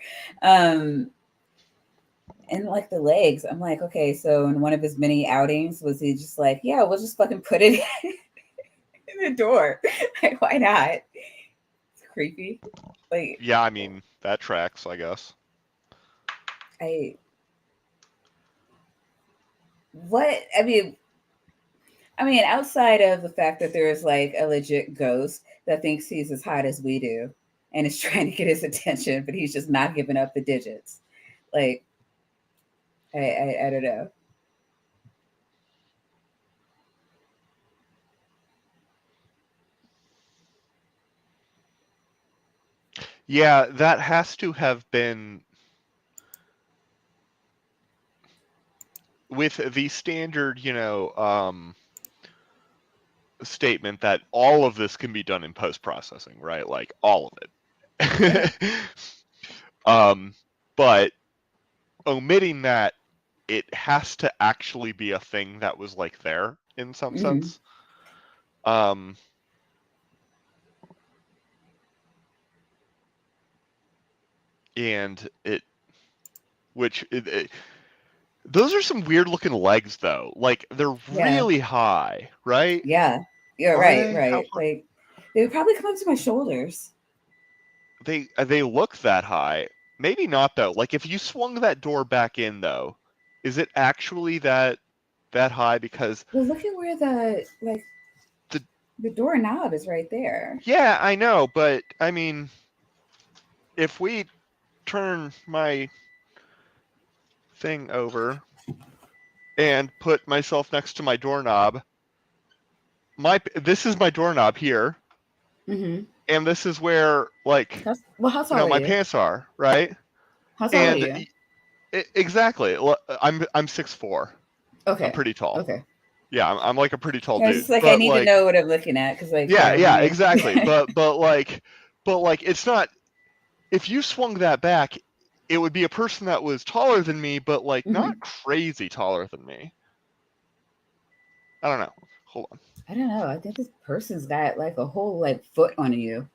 and like the legs. I'm like, okay, so in one of his many outings, was he just like, yeah, we'll just fucking put it in the door? Like, why not? It's creepy. Like, Yeah, I mean, that tracks, I guess. I what I mean, outside of the fact that there is like a legit ghost that thinks he's as hot as we do and is trying to get his attention, but he's just not giving up the digits. Like, I don't know. Yeah, that has to have been with the standard, statement that all of this can be done in post-processing, right? Like all of it. But omitting that, it has to actually be a thing that was like there in some sense. And those are some weird looking legs though. Like they're really high, right? Yeah. Yeah, Are right, they? right. Like they would probably come up to my shoulders. They look that high. Maybe not though. Like if you swung that door back in though, is it actually that high? Because Well, look at where the doorknob is right there. yeah, I know, but I mean, if we turn my thing over and put myself next to my doorknob, this is my doorknob here, Mm-hmm. and this is where like how tall are my you? pants are, right? How tall are you? Exactly. I'm 6'4". Okay. I'm pretty tall. Okay. Yeah, I'm like a pretty tall Yeah, dude. it's just like I but need to know what I'm looking at because like yeah, exactly. but like it's not. If you swung that back, it would be a person that was taller than me, but like not crazy taller than me. I don't know. Hold on. I don't know. I think this person's got like a whole like foot on you.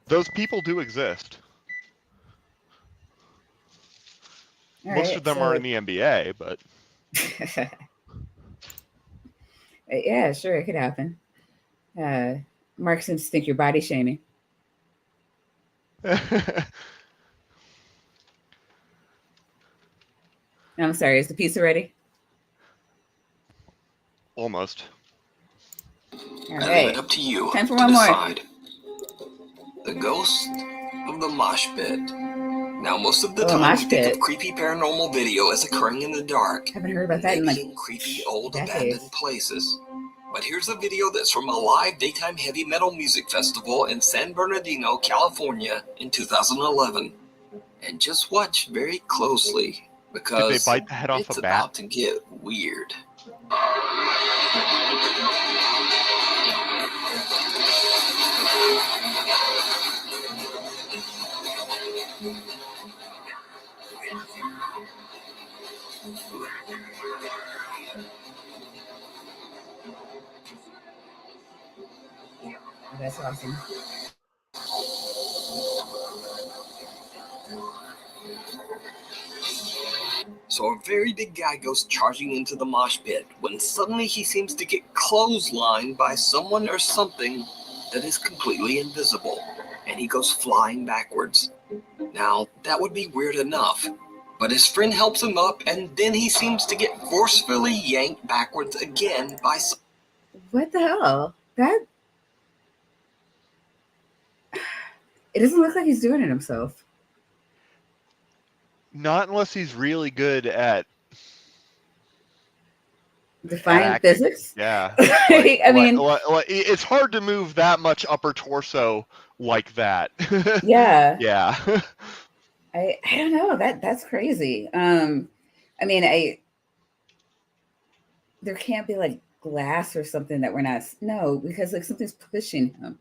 Those people do exist. Most of them are in the NBA, but yeah, sure, it could happen. Mark seems to think you're body shaming. I'm sorry. Is the pizza ready? Almost. All I right. leave it up to you Time for to one more. decide. The ghost of the mosh pit. Now, most of the time, we think of creepy paranormal video as occurring in the dark. Haven't heard about that in like in creepy old decades. abandoned places. But here's a video that's from a live daytime heavy metal music festival in San Bernardino, California in 2011. And just watch very closely because did they bite the head off it's a bat? about to get weird. awesome. So a very big guy goes charging into the mosh pit when suddenly he seems to get clotheslined by someone or something that is completely invisible, and he goes flying backwards. Now, that would be weird enough, but his friend helps him up, and then he seems to get forcefully yanked backwards again by some... What the hell? That it doesn't look like he's doing it himself. Not unless he's really good at Defying acting. physics? Yeah. I mean, it's hard to move that much upper torso like that. yeah. Yeah. I don't know. That's crazy. I mean, there can't be like glass or something that we're not. No, because like something's pushing him.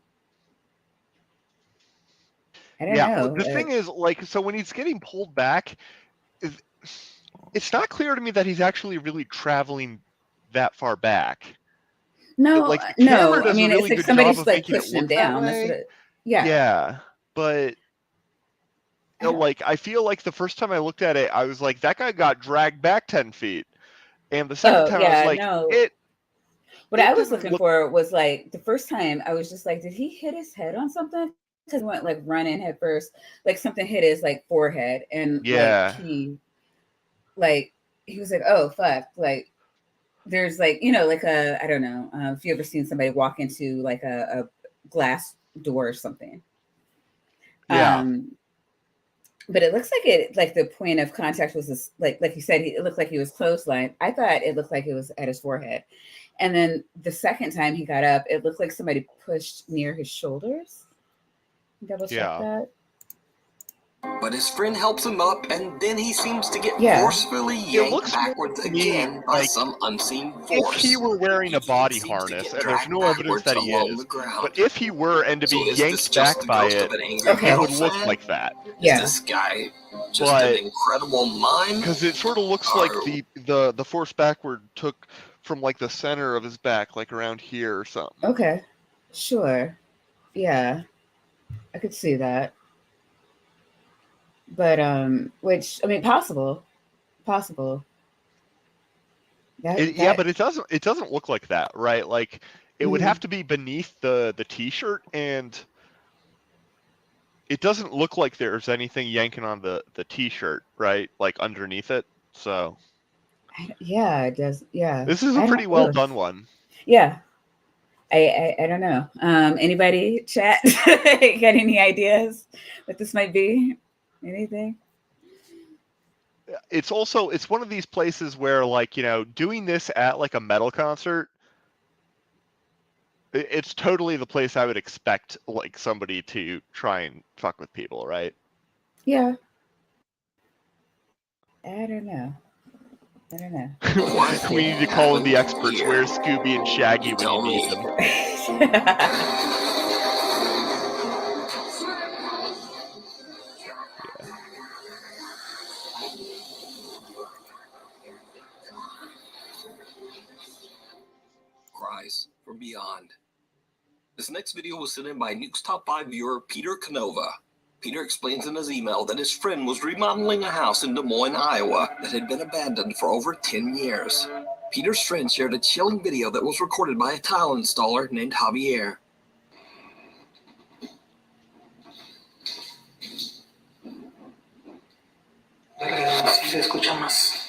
I don't Yeah. know. The thing is, like, so when he's getting pulled back, it's not clear to me that he's actually really traveling that far back. No, Like, the camera no. I does mean, a really it's like good job somebody's of like making it pushing him look that down. That's way. what it. Yeah. Yeah, but like, I feel like the first time I looked at it, I was like, that guy got dragged back 10 feet. And the second Oh time I was yeah. like, No. What it I was didn't looking look. for was like the first time I was just like, did he hit his head on something? Because he went like running head first, like something hit his like forehead, and Yeah. like he was like, oh fuck, like there's like like I don't know if you ever seen somebody walk into like a glass door or something. Yeah. But it looks like the point of contact was this, like you said, it looked like he was clotheslined. I thought it looked like it was at his forehead. And then the second time he got up, it looked like somebody pushed near his shoulders. Double check that. But his friend helps him up, and then he seems to get Yeah. forcefully yanked backwards to me again by like some unseen if force. he were wearing a body seems to harness, get and there's dragged no evidence that he backwards along is, the ground. but if he were and to So be is this yanked just back the by ghost it, of an angry it metal would look fan? like that. Yeah. Is this guy just But an incredible mime? because it sort of looks like the force backward took from like the center of his back, like around here or something. Okay. Sure. Yeah. I could see that. But which I mean, possible. Yeah, but it doesn't look like that, right? Like it would have to be beneath the t-shirt, and it doesn't look like there's anything yanking on the t-shirt, right? Like underneath it. So yeah, it does. Yeah, this is a pretty well done one. Yeah, I don't know. Anybody chat got any ideas what this might be? Anything? It's one of these places where, like, doing this at like a metal concert, it's totally the place I would expect like somebody to try and fuck with people, right? Yeah. I don't know. We need to call in the experts. Where's Scooby and Shaggy when you need them? Cries from beyond. This next video was sent in by Nuke's Top 5 viewer Peter Canova. Peter explains in his email that his friend was remodeling a house in Des Moines, Iowa that had been abandoned for over 10 years. Peter's friend shared a chilling video that was recorded by a tile installer named Javier. Si se escucha más.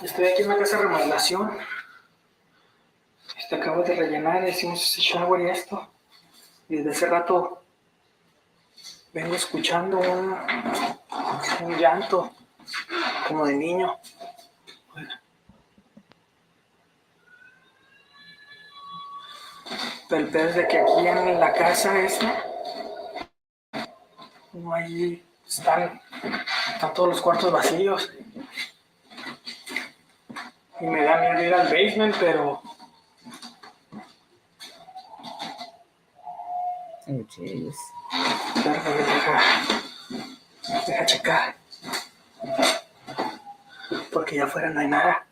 Estoy aquí en la casa de remodelación. Acabo de rellenar, hicimos este shower y esto. Y desde hace rato vengo escuchando un llanto como de niño. Pero el peor es de que aquí en la casa esta, no allí están todos los cuartos vacíos. Y me da miedo ir al basement, pero... Oh, jeez. Deja checar. Porque ya afuera no hay nada.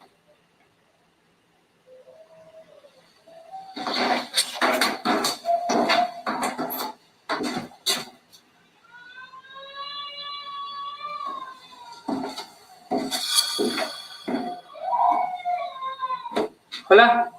Hola.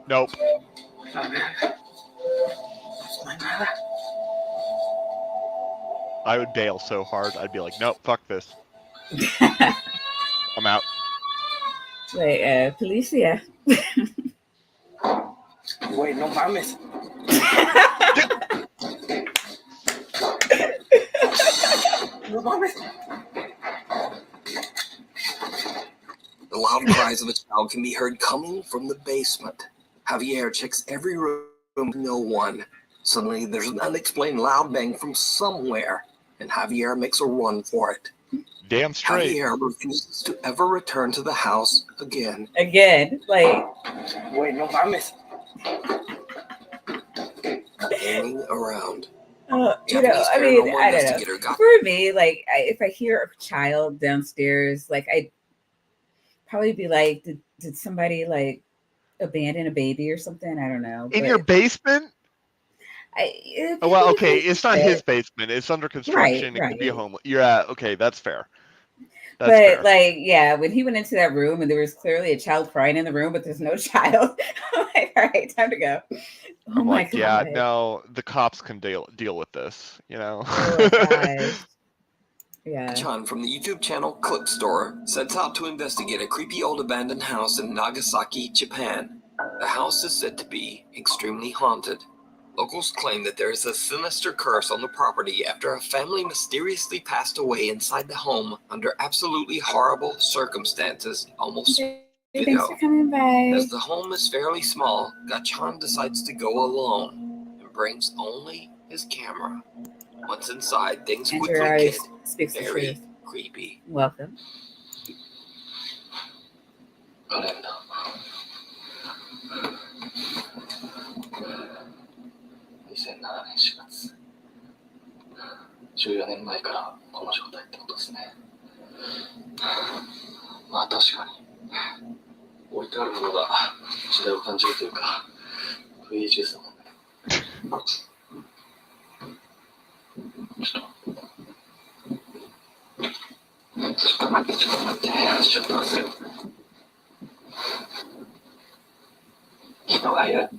Nope. I would bail so hard. I'd be like, nope, fuck this. I'm out. Like, Policia. Güey, no mames. No mames. The loud cries of a child can be heard coming from the basement. Javier checks every room, no one. Suddenly, there's an unexplained loud bang from somewhere, and Javier makes a run for it. Damn straight. Javier refuses to ever return to the house again. Again, like, Güey, no mames. Hanging around. you know, Japanese I mean, paranormal I don't know. investigator got For me, like, if I hear a child downstairs, like, I'd probably be like, did somebody like abandon a baby or something? I don't know. In But your basement? it'd Oh, well, be okay. like It's not his basement. It's under construction. Right, It could be a right. home. You're at, okay, that's fair. That's But fair. like, yeah, when he went into that room and there was clearly a child crying in the room, but there's no child. I'm like, all right, time to go. Oh I'm my like, yeah, God. no, the cops can deal with this, you know? Oh gosh. Yeah. Chan from the YouTube channel Clip Store sets out to investigate a creepy old abandoned house in Nagasaki, Japan. The house is said to be extremely haunted. Locals claim that there is a sinister curse on the property after a family mysteriously passed away inside the home under absolutely horrible circumstances almost Thanks for coming by. As the home is fairly small, Gachan decides to go alone and brings only his camera. Once inside, things Andrew quickly always get speaks the very truth. creepy. Welcome. カレンダー2007年4月14年前からこの状態ってことですね。まあ確かに置いてあるものが時代を感じるというか VHS だもんね。ちょっと待ってちょっと待って人がいる。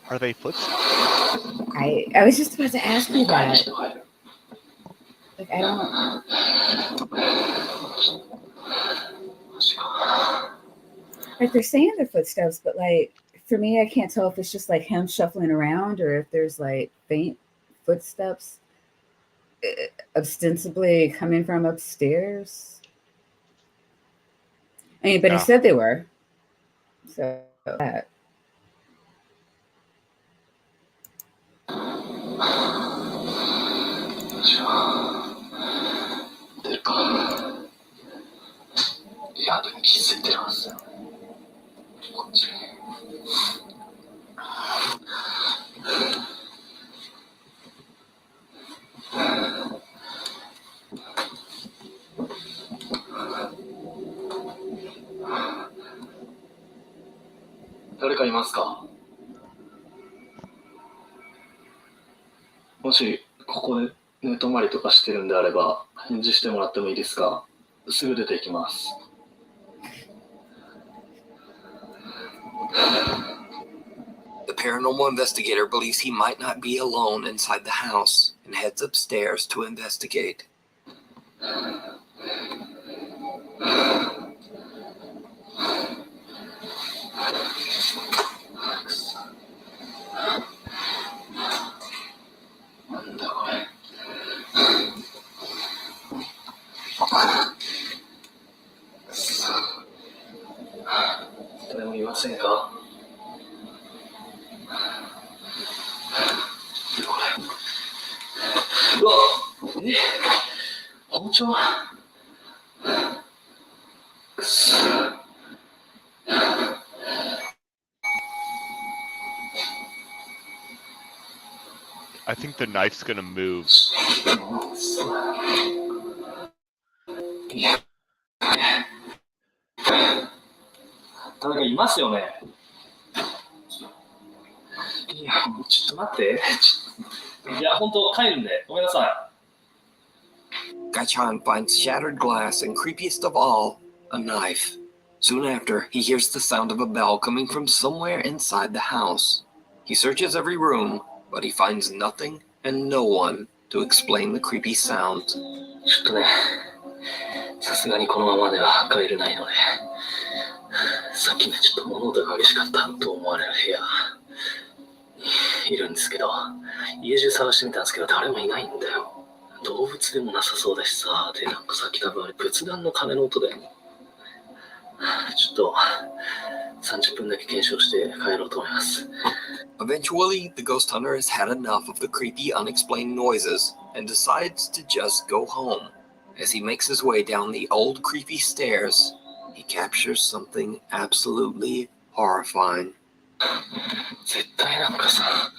Are they footsteps? I was just about to ask you that. Like, I don't. Like, they're saying they're footsteps, but like, for me, I can't tell if it's just like him shuffling around or if there's like faint footsteps ostensibly coming from upstairs. I mean, but he Yeah. said they were. So that. 出るか。いや、でも気づいてるはずだよ。こっちに。誰かいますか？もしここで寝泊まりとかしてるんであれば返事してもらってもいいですか？すぐ出ていきます。The paranormal investigator believes he might not be alone inside the house and heads upstairs to investigate.誰もいませんか？うわ、包丁くそ。I think the knife's gonna move. いや、誰かいますよね。いや、もうちょっと待って。いや、本当帰るんで、ごめんなさい。Gachan finds shattered glass and, creepiest of all, a knife. Soon after, he hears the sound of a bell coming from somewhere inside the house. He searches every room, but he finds nothing and no one to explain the creepy sound. ちょっとね、さすがにこのままでは帰れないので、さっきね、ちょっと物音が激しかったと思われる部屋にいるんですけど、家中探してみたんですけど、誰もいないんだよ。動物でもなさそうだしさ、で、なんかさっき多分あれ仏壇の鐘の音だよ。ちょっと30分だけ検証して帰ろうと思います。Eventually, the ghost hunter has had enough of the creepy, unexplained noises and decides to just go home. As he makes his way down the old, creepy stairs, he captures something absolutely horrifying. 絶対なんかさ、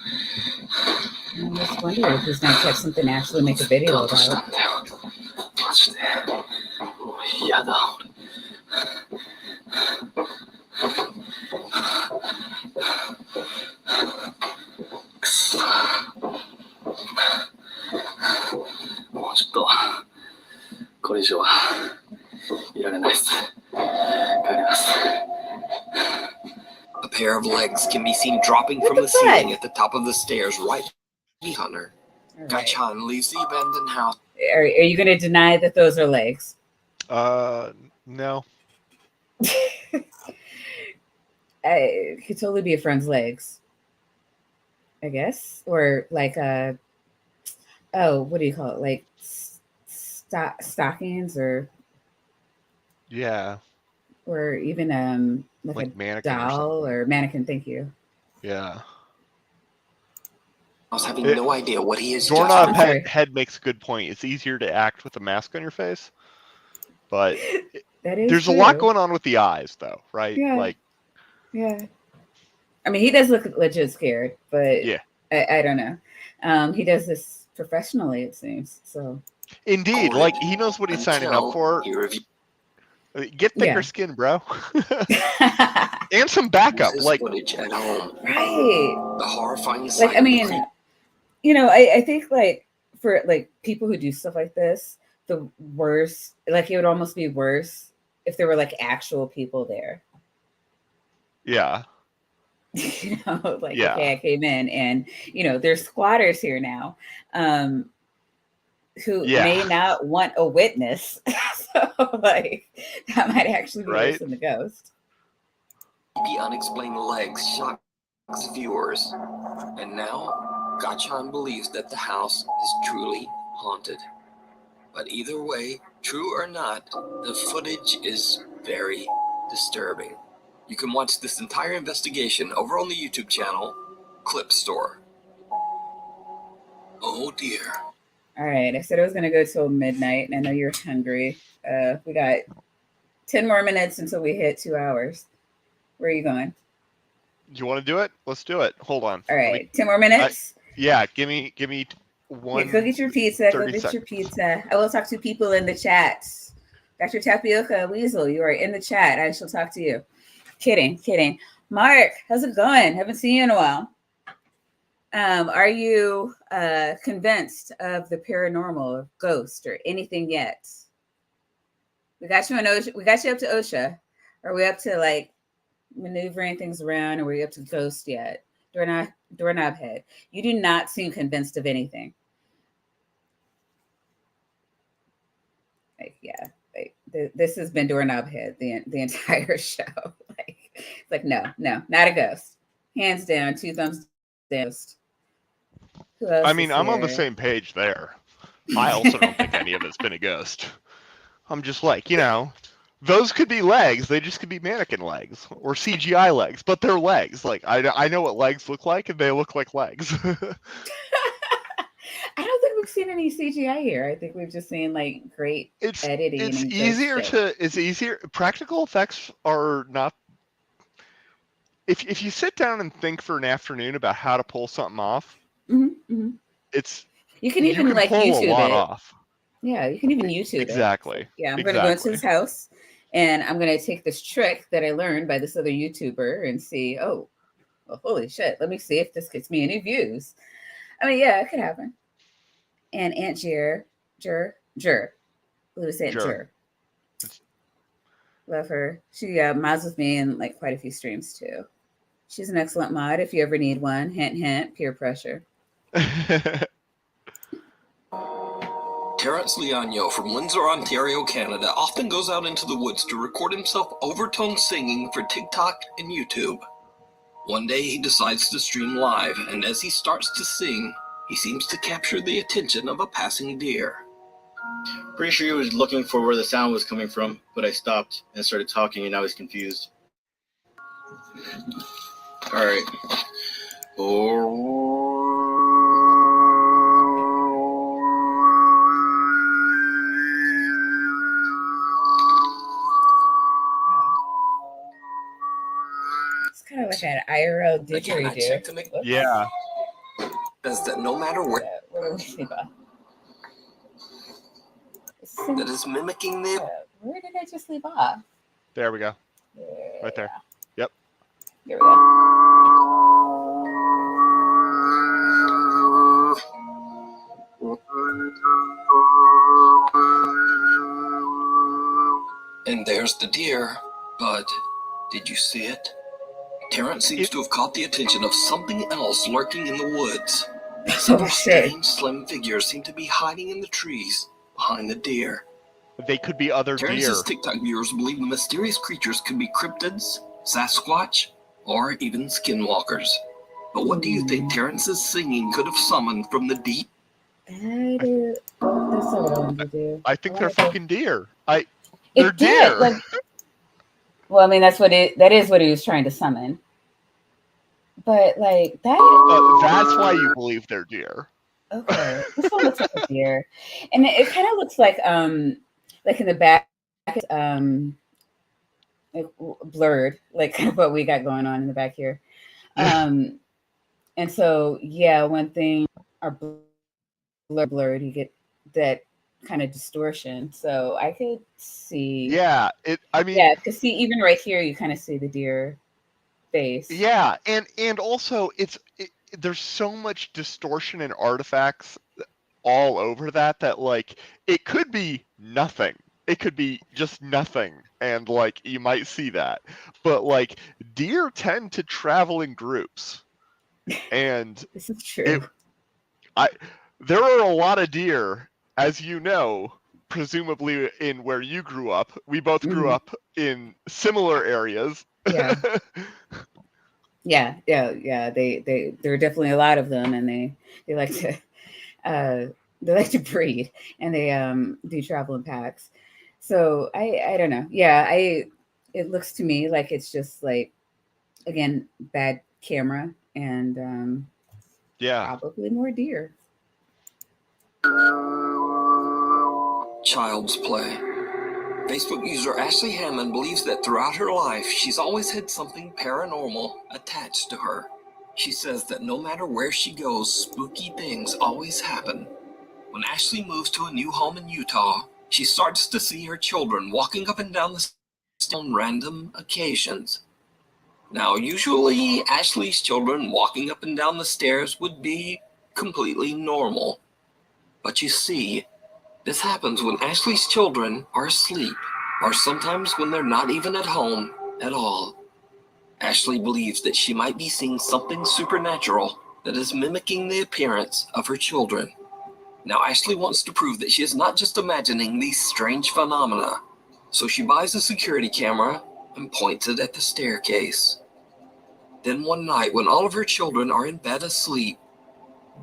I just wonder if he's gonna catch something to actually make a video どうした about. んだよ。マジで。もう嫌だ、俺。くそ。もうちょっと、これ以上はいられないです。帰ります。A pair of legs can be seen dropping from the ceiling at the top of the stairs right behind Hunter. All right. Gachan leaves the abandoned house. Are you going to deny that those are legs? No. It could totally be a friend's legs, I guess, or like what do you call it? Like stockings, or Yeah. or even like a mannequin doll or mannequin. Thank you. Yeah. I was having no idea what he is Doorknob just. head makes a good point. It's easier to act with a mask on your face, but That is there's true. a lot going on with the eyes, though, right? Yeah. Like, yeah. I mean, he does look legit scared, but yeah, I don't know. He does this professionally, it seems. So indeed, like he knows what he's signing up for. Get thicker skin, bro, and some backup. Like footage at home. Right. The horrifying sight. Like, I mean, you know, I think like for like people who do stuff like this, the worst, like it would almost be worse if there were like actual people there. Yeah. You know, like, yeah. Okay, I came in and, you know, there's squatters here now who may not want a witness. So, like, that might actually be worse than the ghost. The unexplained legs shocks viewers. And now, Gachan believes that the house is truly haunted. But either way, true or not, the footage is very disturbing. You can watch this entire investigation over on the YouTube channel, Clip Store. Oh dear. All right, I said I was going to go till midnight, and I know you're hungry. We got 10 more minutes until we hit 2 hours. Where are you going? You want to do it? Let's do it. Hold on. All right, 10 more minutes? Yeah, give me one. Go get your pizza. Go get your pizza. I will talk to people in the chat. Dr. Tapiocaweasel, you are in the chat. I shall talk to you. Kidding. Mark, how's it going? Haven't seen you in a while. Are you convinced of the paranormal, of ghost, or anything yet? We got you on OSHA. We got you up to OSHA. Are we up to like maneuvering things around? Or are we up to ghost yet? Doorknob head. You do not seem convinced of anything. Like, yeah. This has been doorknob head the entire show. Like no, not a ghost. Hands down, 2 thumbs down. Who else I mean, I'm on the here? same page there. I also don't think any of it's been a ghost. I'm just like, you know, those could be legs. They just could be mannequin legs or CGI legs, but they're legs. Like I know what legs look like, and they look like legs. I don't think we've seen any CGI here. I think we've just seen like great editing. It's easier. Practical effects are not. If you sit down and think for an afternoon about how to pull something off, it's You can you even can like pull a YouTube lot it. off. Yeah, you can even YouTube it. It's Exactly. like, yeah, I'm going to go into Exactly. his house and I'm going to take this trick that I learned by this other YouTuber and see, oh, well, holy shit, let me see if this gets me any views. I mean, yeah, it could happen. And Aunt Jur. Who is Aunt Sure. Jur? Love her. She mods with me in like quite a few streams too. She's an excellent mod if you ever need one. Hint, hint, peer pressure. Terrence Leagno from Windsor, Ontario, Canada often goes out into the woods to record himself overtone singing for TikTok and YouTube. One day he decides to stream live, and as he starts to sing, he seems to capture the attention of a passing deer. Pretty sure he was looking for where the sound was coming from, but I stopped and started talking, and I was confused. All right. It's kind of like an IRL Again, I didgeridoo. checked to make Yeah. says that no matter where Where do we sleep off? that is mimicking the Where did I just leave off? There we go. Right there. Yep. Here we go. And there's the deer, but did you see it? Terrence seems to have caught the attention of something else lurking in the woods. Several strange, slim figures seem to be hiding in the trees behind the deer. They could be other deer. Terrence's TikTok viewers believe the mysterious creatures could be cryptids, Sasquatch, or even skinwalkers. But what do you think Terrence's singing could have summoned from the deep? That's so what I wanted to do. I think they're fucking deer. It They're did, deer. like, well, I mean, that is what he was trying to summon. But like that. That's why you believe they're deer. Okay, this one looks like a deer, and it kind of looks like in the back, like blurred, like kind of what we got going on in the back here. And so yeah, when things are blurred, you get that kind of distortion. So I could see. Yeah, I could see even right here. You kind of see the deer face. Yeah, and also there's so much distortion and artifacts all over that like it could be nothing. It could be just nothing, and like you might see that. But like deer tend to travel in groups, and this is true. There are a lot of deer, as you know, presumably in where you grew up. We both grew up in similar areas. Yeah. yeah. There are definitely a lot of them, and they like to breed, and they do travel in packs. So I don't know. Yeah, it looks to me like it's just like, again, bad camera and probably more deer. Child's play. Facebook user Ashley Hammond believes that throughout her life, she's always had something paranormal attached to her. She says that no matter where she goes, spooky things always happen. When Ashley moves to a new home in Utah, she starts to see her children walking up and down the stairs on random occasions. Now, usually, Ashley's children walking up and down the stairs would be completely normal. But you see, this happens when Ashley's children are asleep, or sometimes when they're not even at home at all. Ashley believes that she might be seeing something supernatural that is mimicking the appearance of her children. Now, Ashley wants to prove that she is not just imagining these strange phenomena, so she buys a security camera and points it at the staircase. Then one night, when all of her children are in bed asleep,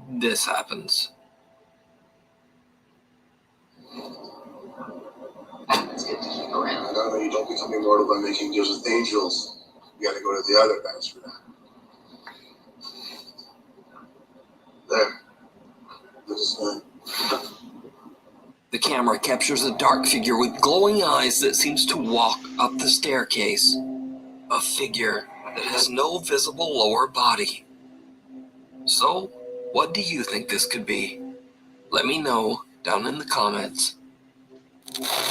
this happens. I know you don't become immortal by making deals with angels. You gotta go to the other guys for that. There. This is fine. The camera captures a dark figure with glowing eyes that seems to walk up the staircase. A figure that has no visible lower body. So, What do you think this could be? Let me know down in the comments.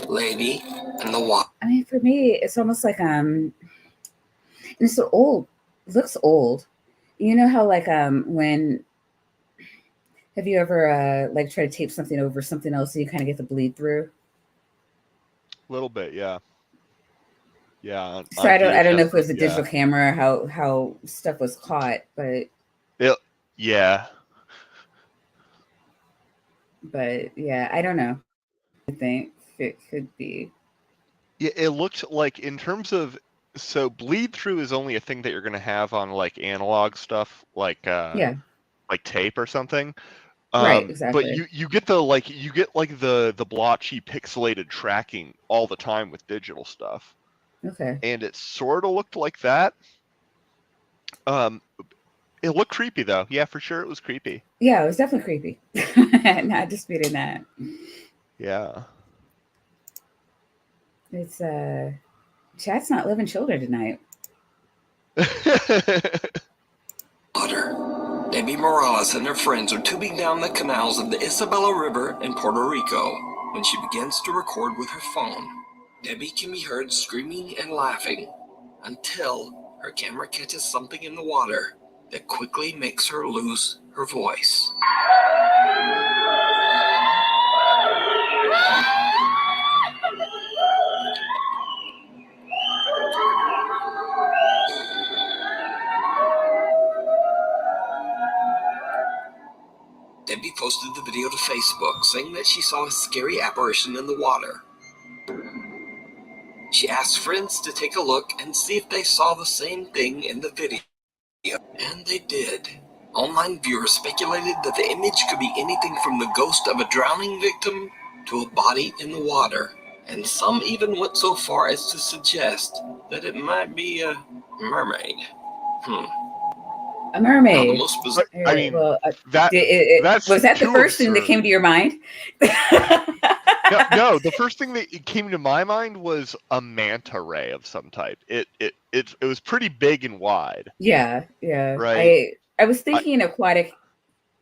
Lady and the Wasp. I mean, for me, it's almost like it's so old. It looks old. You know how like when have you ever like try to tape something over something else so you kind of get the bleed through? A little bit, yeah. Yeah. So I don't know if it was a digital camera, how stuff was caught, but yeah. But yeah, I don't know. I think it could be. Yeah, it looked like in terms of so bleed through is only a thing that you're gonna have on like analog stuff, like tape or something. Right, But exactly. you get the blotchy pixelated tracking all the time with digital stuff. Okay. And it sort of looked like that. It looked creepy though. Yeah, for sure it was creepy. Yeah, it was definitely creepy. Not disputing that. Yeah. It's chat's not living children tonight. Water. Debbie Morales and her friends are tubing down the canals of the Isabella River in Puerto Rico when she begins to record with her phone. Debbie can be heard screaming and laughing until her camera catches something in the water that quickly makes her lose her voice. Debbie posted the video to Facebook saying that she saw a scary apparition in the water. She asked friends to take a look and see if they saw the same thing in the video. And they did. Online viewers speculated that the image could be anything from the ghost of a drowning victim to a body in the water. And some even went so far as to suggest that it might be a mermaid. A mermaid. Now, the most bizarre. I mean, well, that's was that the first absurd. thing that came to your mind? No, the first thing that came to my mind was a manta ray of some type. It was pretty big and wide. Yeah. Right. I was thinking aquatic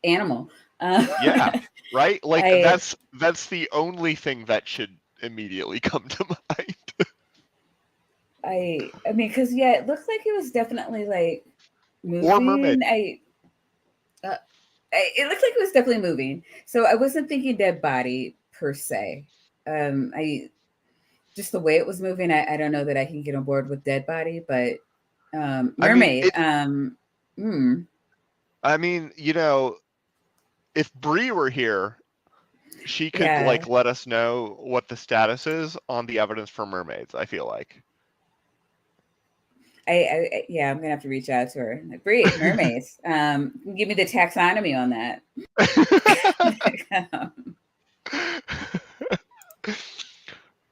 animal. Yeah. Right. Like that's the only thing that should immediately come to mind. I mean, because it looked like it was definitely like moving. Or mermaid. It looked like it was definitely moving. So I wasn't thinking dead body per se. I just the way it was moving. I don't know that I can get on board with dead body, but mermaid. I mean, if Bree were here, she could like let us know what the status is on the evidence for mermaids. I feel like. I'm gonna have to reach out to her. Like, Bree, mermaids. Give me the taxonomy on that.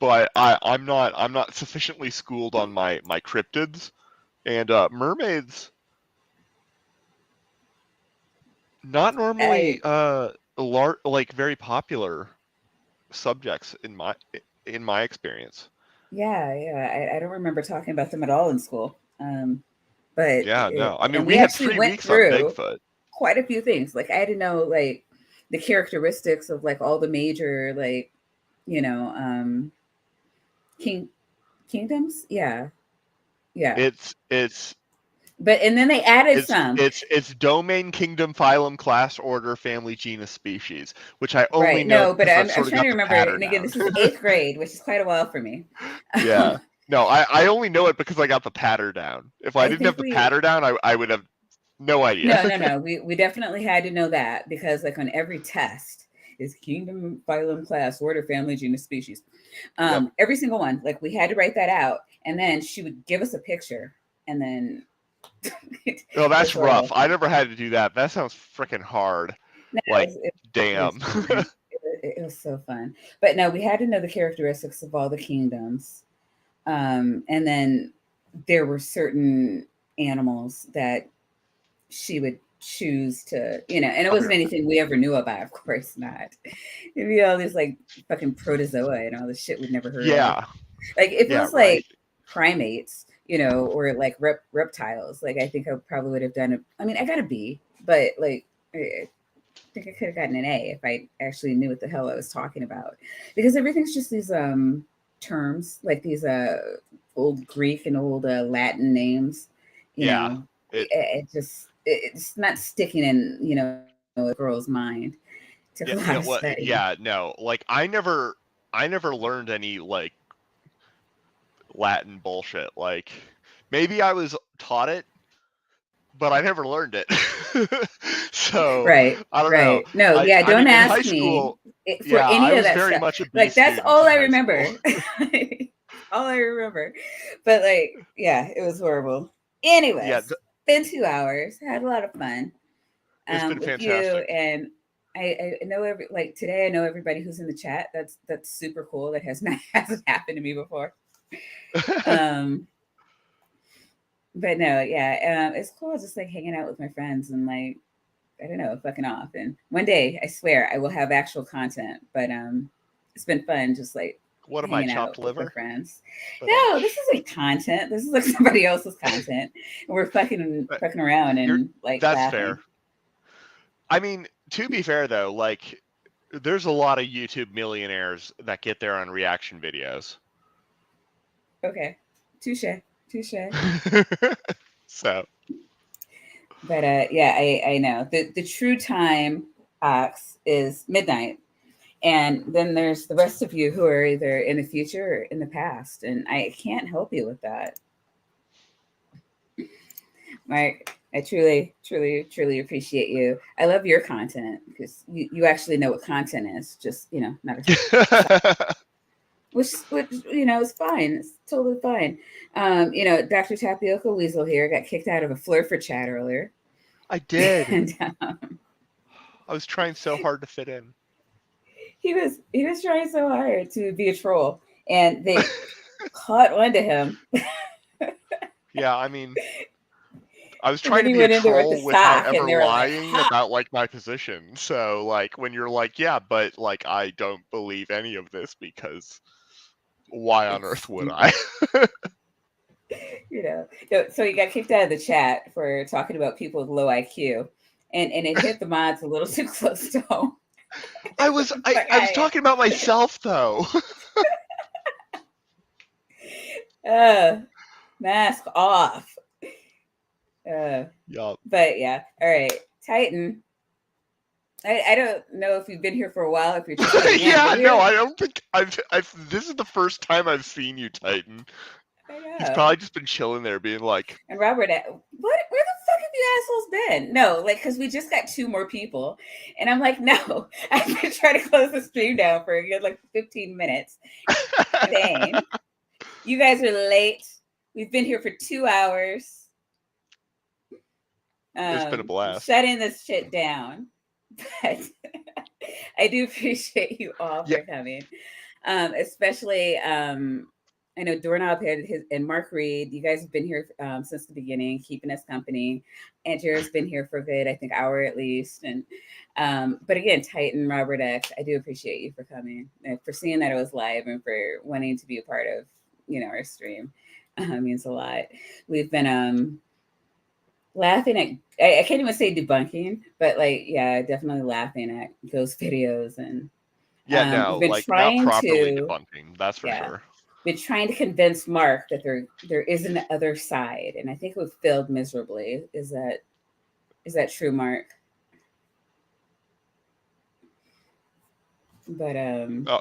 But I'm not sufficiently schooled on my cryptids, and mermaids not normally like very popular subjects in my experience. Yeah. I don't remember talking about them at all in school. But no. I mean, we had actually 3 went weeks through on Bigfoot. Quite a few things. Like I had to know like the characteristics of like all the major like kingdoms. Yeah. It's But and then they added some. It's domain, kingdom, phylum, class, order, family, genus, species, which I only right. know. No, but I'm sort of trying to remember. And again, this is 8th grade, which is quite a while for me. Yeah. No, I only know it because I got the patter down. If I didn't have the patter down, I would have no idea. No. We definitely had to know that because like on every test is kingdom, phylum, class, order, family, genus, species. Every single one. Like we had to write that out, and then she would give us a picture, and then. No, that's rough. I never had to do that. That sounds freaking hard. No, like, damn. It was so fun. But no, we had to know the characteristics of all the kingdoms. And then there were certain animals that she would choose to, and it wasn't anything we ever knew about, of course not. It'd be all this like fucking protozoa and all this shit we'd never heard of. Like if it was like primates, or like reptiles, like I think I probably would have done it. I mean, I got a B, but like I think I could have gotten an A if I actually knew what the hell I was talking about, because everything's just these terms, like these old Greek and old Latin names. You Yeah. know, it's not sticking in a girl's mind. Took a lot of study. Yeah, no. Like I never learned any like Latin bullshit. Like maybe I was taught it, but I never learned it. So Right, I don't know. right. No, yeah, I don't mean, in high ask me school, for yeah, any I of was that very stuff. much a B Like that's student all in I high remember. school. All I remember. But like, yeah, it was horrible. Yeah, Anyways, been 2 hours. Had a lot of fun it's been with you, fantastic. and I know today I know everybody who's in the chat. That's super cool. That hasn't happened to me before. But no, yeah, it's cool just like hanging out with my friends and like I don't know, fucking off. And one day, I swear, I will have actual content. But it's been fun just like What am I, hanging chopped out with my liver? friends. But, No, this isn't content. This is like somebody else's content. And we're fucking around and like that's laughing. fair. I mean, to be fair though, like there's a lot of YouTube millionaires that get there on reaction videos. Okay. Touche. So. But yeah, I know. The true time, Ox, is midnight. And then there's the rest of you who are either in the future or in the past. And I can't help you with that. Mike, I truly, truly, truly appreciate you. I love your content because you actually know what content is. Just, not a which is fine. It's totally fine. Dr. Tapiocaweasel here got kicked out of a Flurford chat earlier. I did. And I was trying so hard to fit in. He was trying so hard to be a troll, and they caught on to him. Yeah, I mean, I was trying to be a troll without ever lying about like my position. So like when you're like, yeah, but like I don't believe any of this because why on earth would I? So he got kicked out of the chat for talking about people with low IQ, and it hit the mods a little too close to home. I was talking about myself though. Mask off. Yup. But yeah, all right, Titan. I don't know if you've been here for a while. If you're just yeah, no, I don't think I've. This is the first time I've seen you, Titan. I know. He's probably just been chilling there, being like, and Robert, where the fuck have you assholes been? No, like, because we just got 2 more people. And I'm like, no, I've been trying to close the stream down for a good, like, 15 minutes. Dang. You guys are late. We've been here for 2 hours. It's been a blast. Shutting this shit down. But I do appreciate you all for coming. Especially... I know Doorknob had and Mark Reed. You guys have been here since the beginning, keeping us company. Andrew's been here for a good, I think, hour at least. And but again, Titan, Robert X, I do appreciate you for coming, and for seeing that it was live, and for wanting to be a part of our stream. Means a lot. We've been laughing at I can't even say debunking, but like definitely laughing at ghost videos and no, like not properly debunking. That's for sure. Been trying to convince Mark that there is an other side, and I think we've failed miserably. Is that true, Mark? But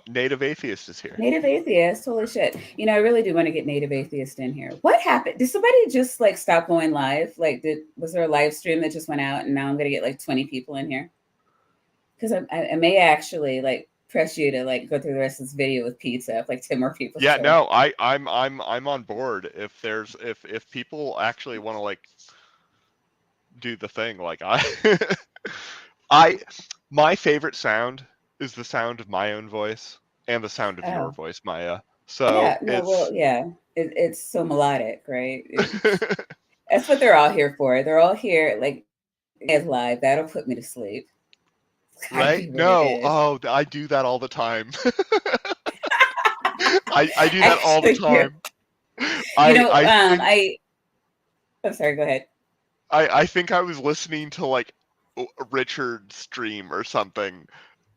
Native Atheist is here. Native Atheist, holy shit! I really do want to get Native Atheist in here. What happened? Did somebody just like stop going live? Like, was there a live stream that just went out, and now I'm gonna get like 20 people in here? Because I may actually like press you to like go through the rest of this video with pizza if like 10 more people. Yeah, no, I'm on board. If people actually want to like do the thing, like my favorite sound is the sound of my own voice and the sound of your voice, Maya. So it's so melodic, right? That's what they're all here for. They're all here like as live. That'll put me to sleep. Right? No, I do that all the time. I do that all the time. I'm sorry, go ahead. I think I was listening to like Richard stream or something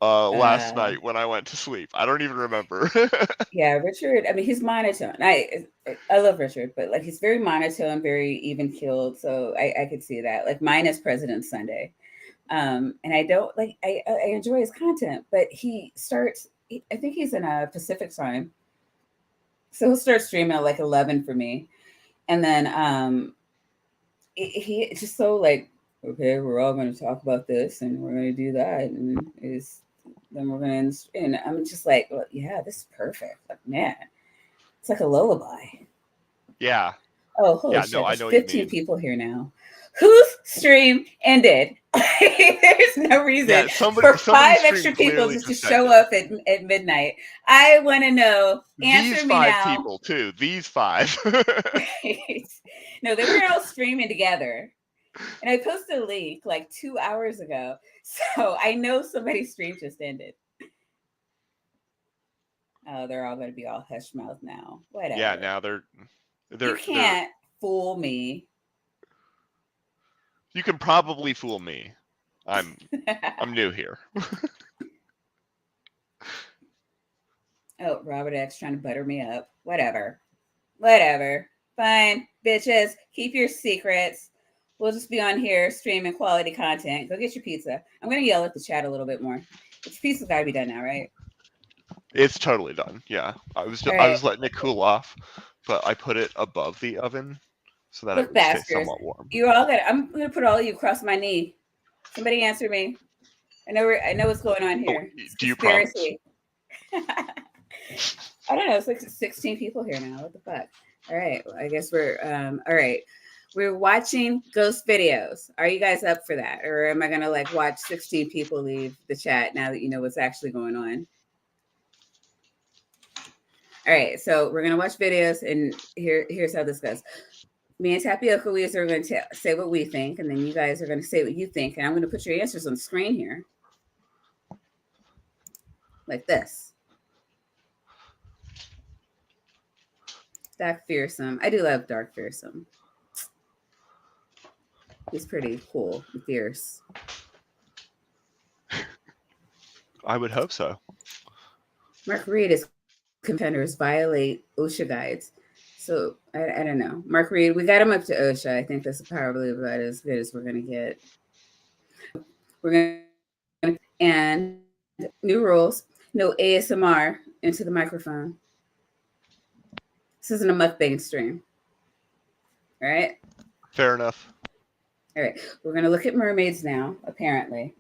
last night when I went to sleep. I don't even remember. Yeah, Richard. I mean, he's monotone. I love Richard, but like he's very monotone, very even keeled. So I could see that. Like mine is President's Sunday, and I don't like. I enjoy his content, but he starts. I think he's in a Pacific time, so he'll start streaming at like 11 for me, and then he it's just so like, okay, we're all going to talk about this and we're going to do that, and is then we're going to, and I'm just like, well, yeah, this is perfect. Like, man, it's like a lullaby. Yeah. Oh, holy Yeah, shit! no, I There's know what you 15 mean. people here now. Whose stream ended? There's no reason Yeah, for 5 somebody's extra stream people clearly just to just show ended. up at midnight. I want to know. These Answer me 5 now. people too. These 5. No, they were all streaming together. And I posted a link like 2 hours ago. So I know somebody's stream just ended. Oh, they're all going to be all hush mouth now. Whatever. Yeah, now they're you can't fool me. You can probably fool me. I'm new here. Oh, Robert X trying to butter me up. Whatever. Fine, bitches. Keep your secrets. We'll just be on here streaming quality content. Go get your pizza. I'm going to yell at the chat a little bit more. But your pizza's got to be done now, right? It's totally done. Yeah, I was letting it cool off, but I put it above the oven so that it would stay somewhat warm. You all got. I'm going to put all of you across my knee. Somebody answer me. I know what's going on here. Oh, do you prompt? I don't know. It's like 16 people here now. What the fuck? All right. Well, I guess we're all right. We're watching ghost videos. Are you guys up for that? Or am I gonna like watch 16 people leave the chat now that you know what's actually going on? All right, so we're gonna watch videos, and here's how this goes. Me and Tapiocaweasel are going to say what we think, and then you guys are going to say what you think, and I'm going to put your answers on the screen here, like this. Dark Fearsome. I do love Dark Fearsome. He's pretty cool and fierce. I would hope so. Mark Reed is contenders violate OSHA guides. So I don't know. Mark Reed, we got him up to OSHA. I think this is probably about as good as we're going to get. We're going to, and new rules, no ASMR into the microphone. This isn't a mukbang stream. All right? Fair enough. All right. We're going to look at mermaids now, apparently.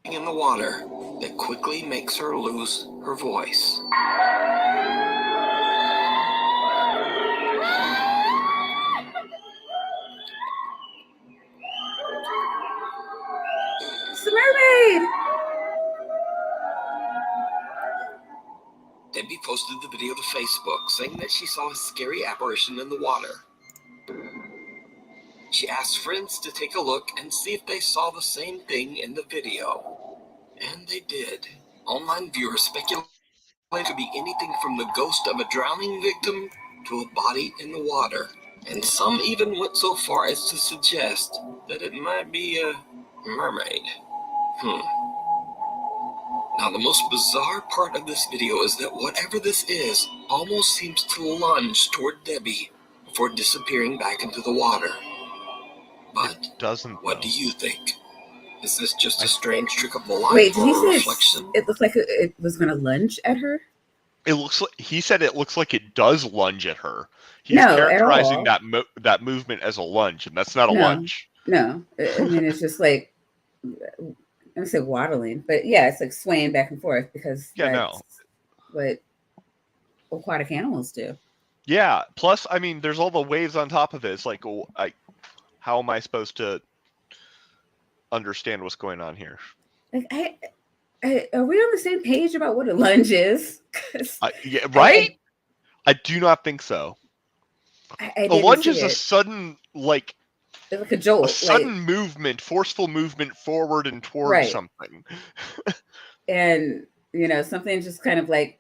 In the water that quickly makes her lose her voice. It's the mermaid! Debbie posted the video to Facebook saying that she saw a scary apparition in the water. She asked friends to take a look and see if they saw the same thing in the video. And they did. Online viewers speculated it could be anything from the ghost of a drowning victim to a body in the water. And some even went so far as to suggest that it might be a mermaid. Now, the most bizarre part of this video is that whatever this is almost seems to lunge toward Debbie before disappearing back into the water. But it doesn't. What do you think? Is this just a strange trick of the light? Wait, did he or a say reflection? it looked like it was going to lunge at her? It looks like he said it looks like it does lunge at her. He's No, characterizing at all. that movement as a lunge, and that's not a lunge. No, I mean it's just like I don't say waddling, but yeah, it's like swaying back and forth because that's what aquatic animals do. Yeah. Plus, I mean, there's all the waves on top of it. It's like, how am I supposed to understand what's going on here? Like, are we on the same page about what a lunge is? Yeah, right. I do not think so. A lunge is a sudden, like a jolt, a sudden movement, forceful movement forward and towards something. And something just kind of like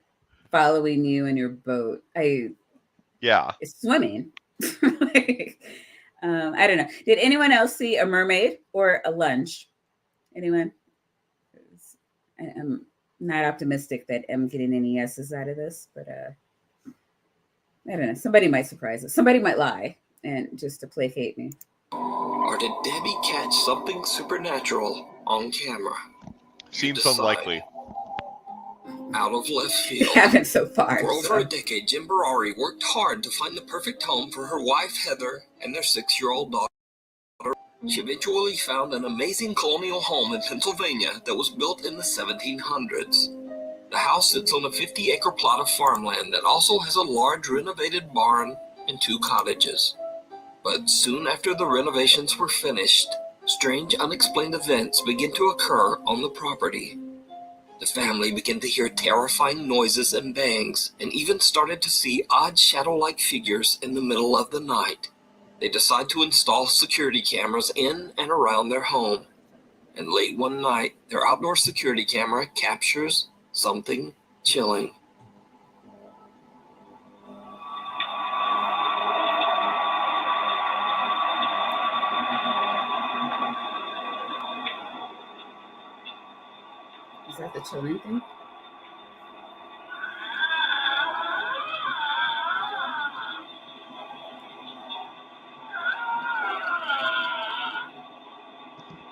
following you in your boat. It's swimming. I don't know. Did anyone else see a mermaid or a lunge? Anyone? I'm not optimistic that I'm getting any yeses out of this, but I don't know. Somebody might surprise us. Somebody might lie and just to placate me. Or did Debbie catch something supernatural on camera? Seems unlikely. Out of left field. Haven't so far. For over a decade, Jen Barari worked hard to find the perfect home for her wife, Heather, and their 6-year-old daughter. She eventually found an amazing colonial home in Pennsylvania that was built in the 1700s. The house sits on a 50-acre plot of farmland that also has a large renovated barn and 2 cottages. But soon after the renovations were finished, strange unexplained events began to occur on the property. The family began to hear terrifying noises and bangs, and even started to see odd shadow-like figures in the middle of the night. They decide to install security cameras in and around their home. And late one night, their outdoor security camera captures something chilling. Is that the chilling thing?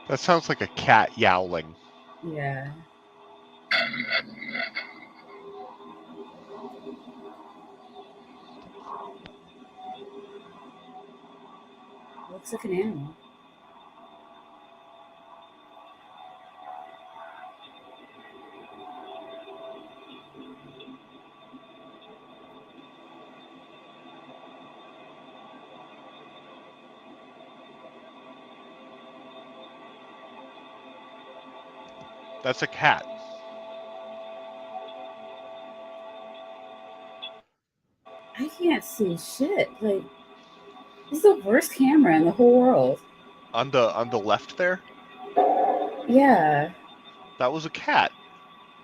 That sounds like a cat yowling. Yeah. Looks like an animal. That's a cat. I can't see shit. Like, this is the worst camera in the whole world. On the left there, Yeah. that was a cat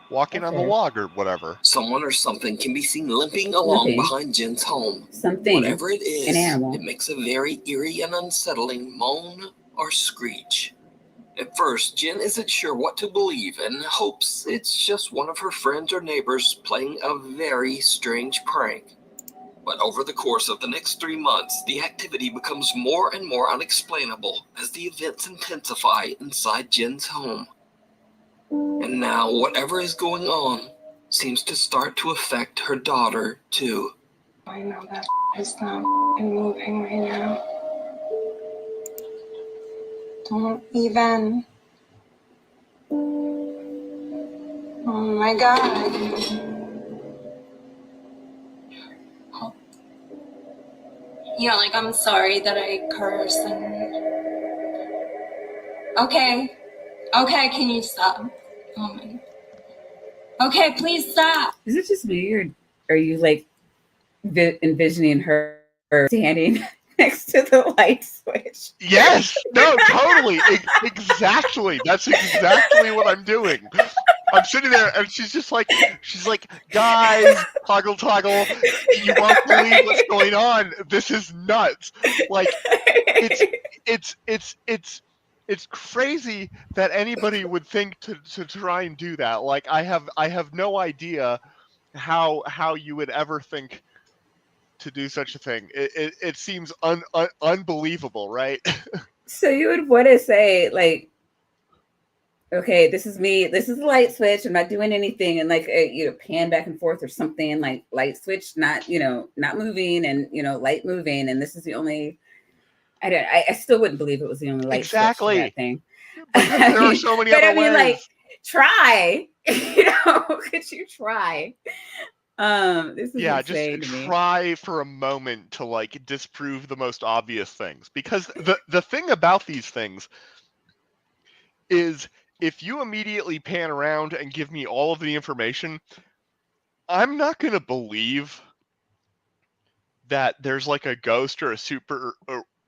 walking on the log or whatever. Someone or something can be seen limping along behind Jen's home. Whatever it is, an animal. It makes a very eerie and unsettling moan or screech. At first, Jen isn't sure what to believe and hopes it's just one of her friends or neighbors playing a very strange prank. But over the course of the next 3 months, the activity becomes more and more unexplainable as the events intensify inside Jen's home. And now, whatever is going on seems to start to affect her daughter, too. I know that is not moving right now. Don't even. Oh my God. Yeah, like, I'm sorry that I curse and... Okay, can you stop? Oh my... Okay, please stop. Is it just me, or are you like envisioning her standing next to the light switch? Yes, no, totally, exactly. That's exactly what I'm doing. I'm sitting there, and she's like, guys, toggle. You won't believe what's going on. This is nuts. Like, it's crazy that anybody would think to try and do that. Like, I have no idea how you would ever think to do such a thing. It seems unbelievable, right? So you would want to say, like, okay, this is me. This is the light switch. I'm not doing anything, and like pan back and forth or something. Like, light switch, not moving, and light moving, and this is the only. I still wouldn't believe it was the only light switch for that thing. There are so many other ways. Like, try. Could you try? This is insane just to me. try for a moment to like disprove the most obvious things, because the thing about these things is, if you immediately pan around and give me all of the information, I'm not going to believe that there's like a ghost or a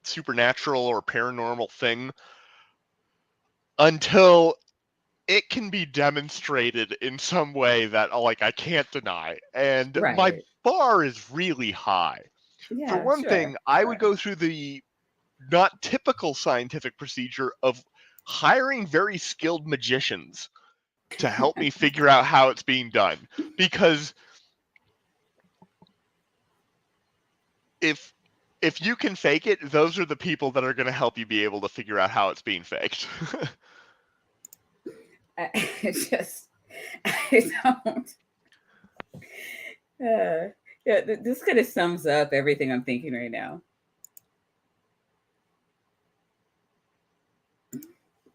supernatural or paranormal thing until it can be demonstrated in some way that like I can't deny. And my bar is really high. For one thing, I would go through the not typical scientific procedure of hiring very skilled magicians to help me figure out how it's being done. Because if you can fake it, those are the people that are going to help you be able to figure out how it's being faked. I don't. Yeah, this kind of sums up everything I'm thinking right now.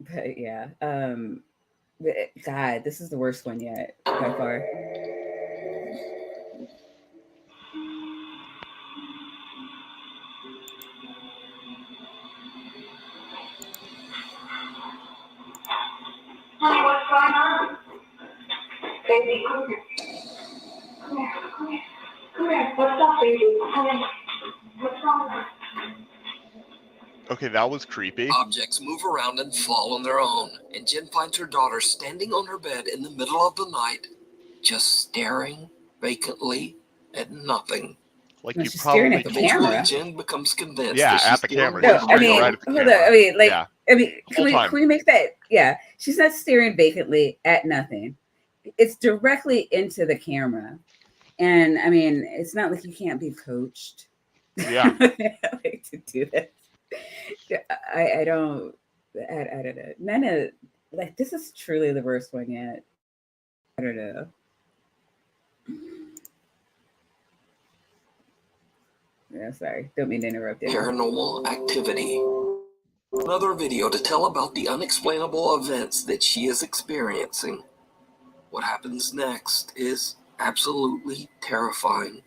But yeah, God, this is the worst one yet by far. Honey, what's going on? Baby, come here. Come here, come here. Come here. What's up, baby? Come here. What's wrong? Okay, that was creepy. Objects move around and fall on their own, and Jen finds her daughter standing on her bed in the middle of the night, just staring vacantly at nothing. Like No, you she's staring probably at the told camera. her. Jen becomes convinced Yeah, that she's at the still camera. No, She's I staring mean, right at the hold on. camera. I mean, like, Yeah. I mean, Whole time. can we make that? Yeah, she's not staring vacantly at nothing. It's directly into the camera, and I mean, it's not like you can't be coached. Yeah. Like, to do this. Yeah, I don't. I don't know. None of like this is truly the worst one yet. I don't know. Yeah, sorry. Don't mean to interrupt you. Paranormal activity. Another video to tell about the unexplainable events that she is experiencing. What happens next is absolutely terrifying.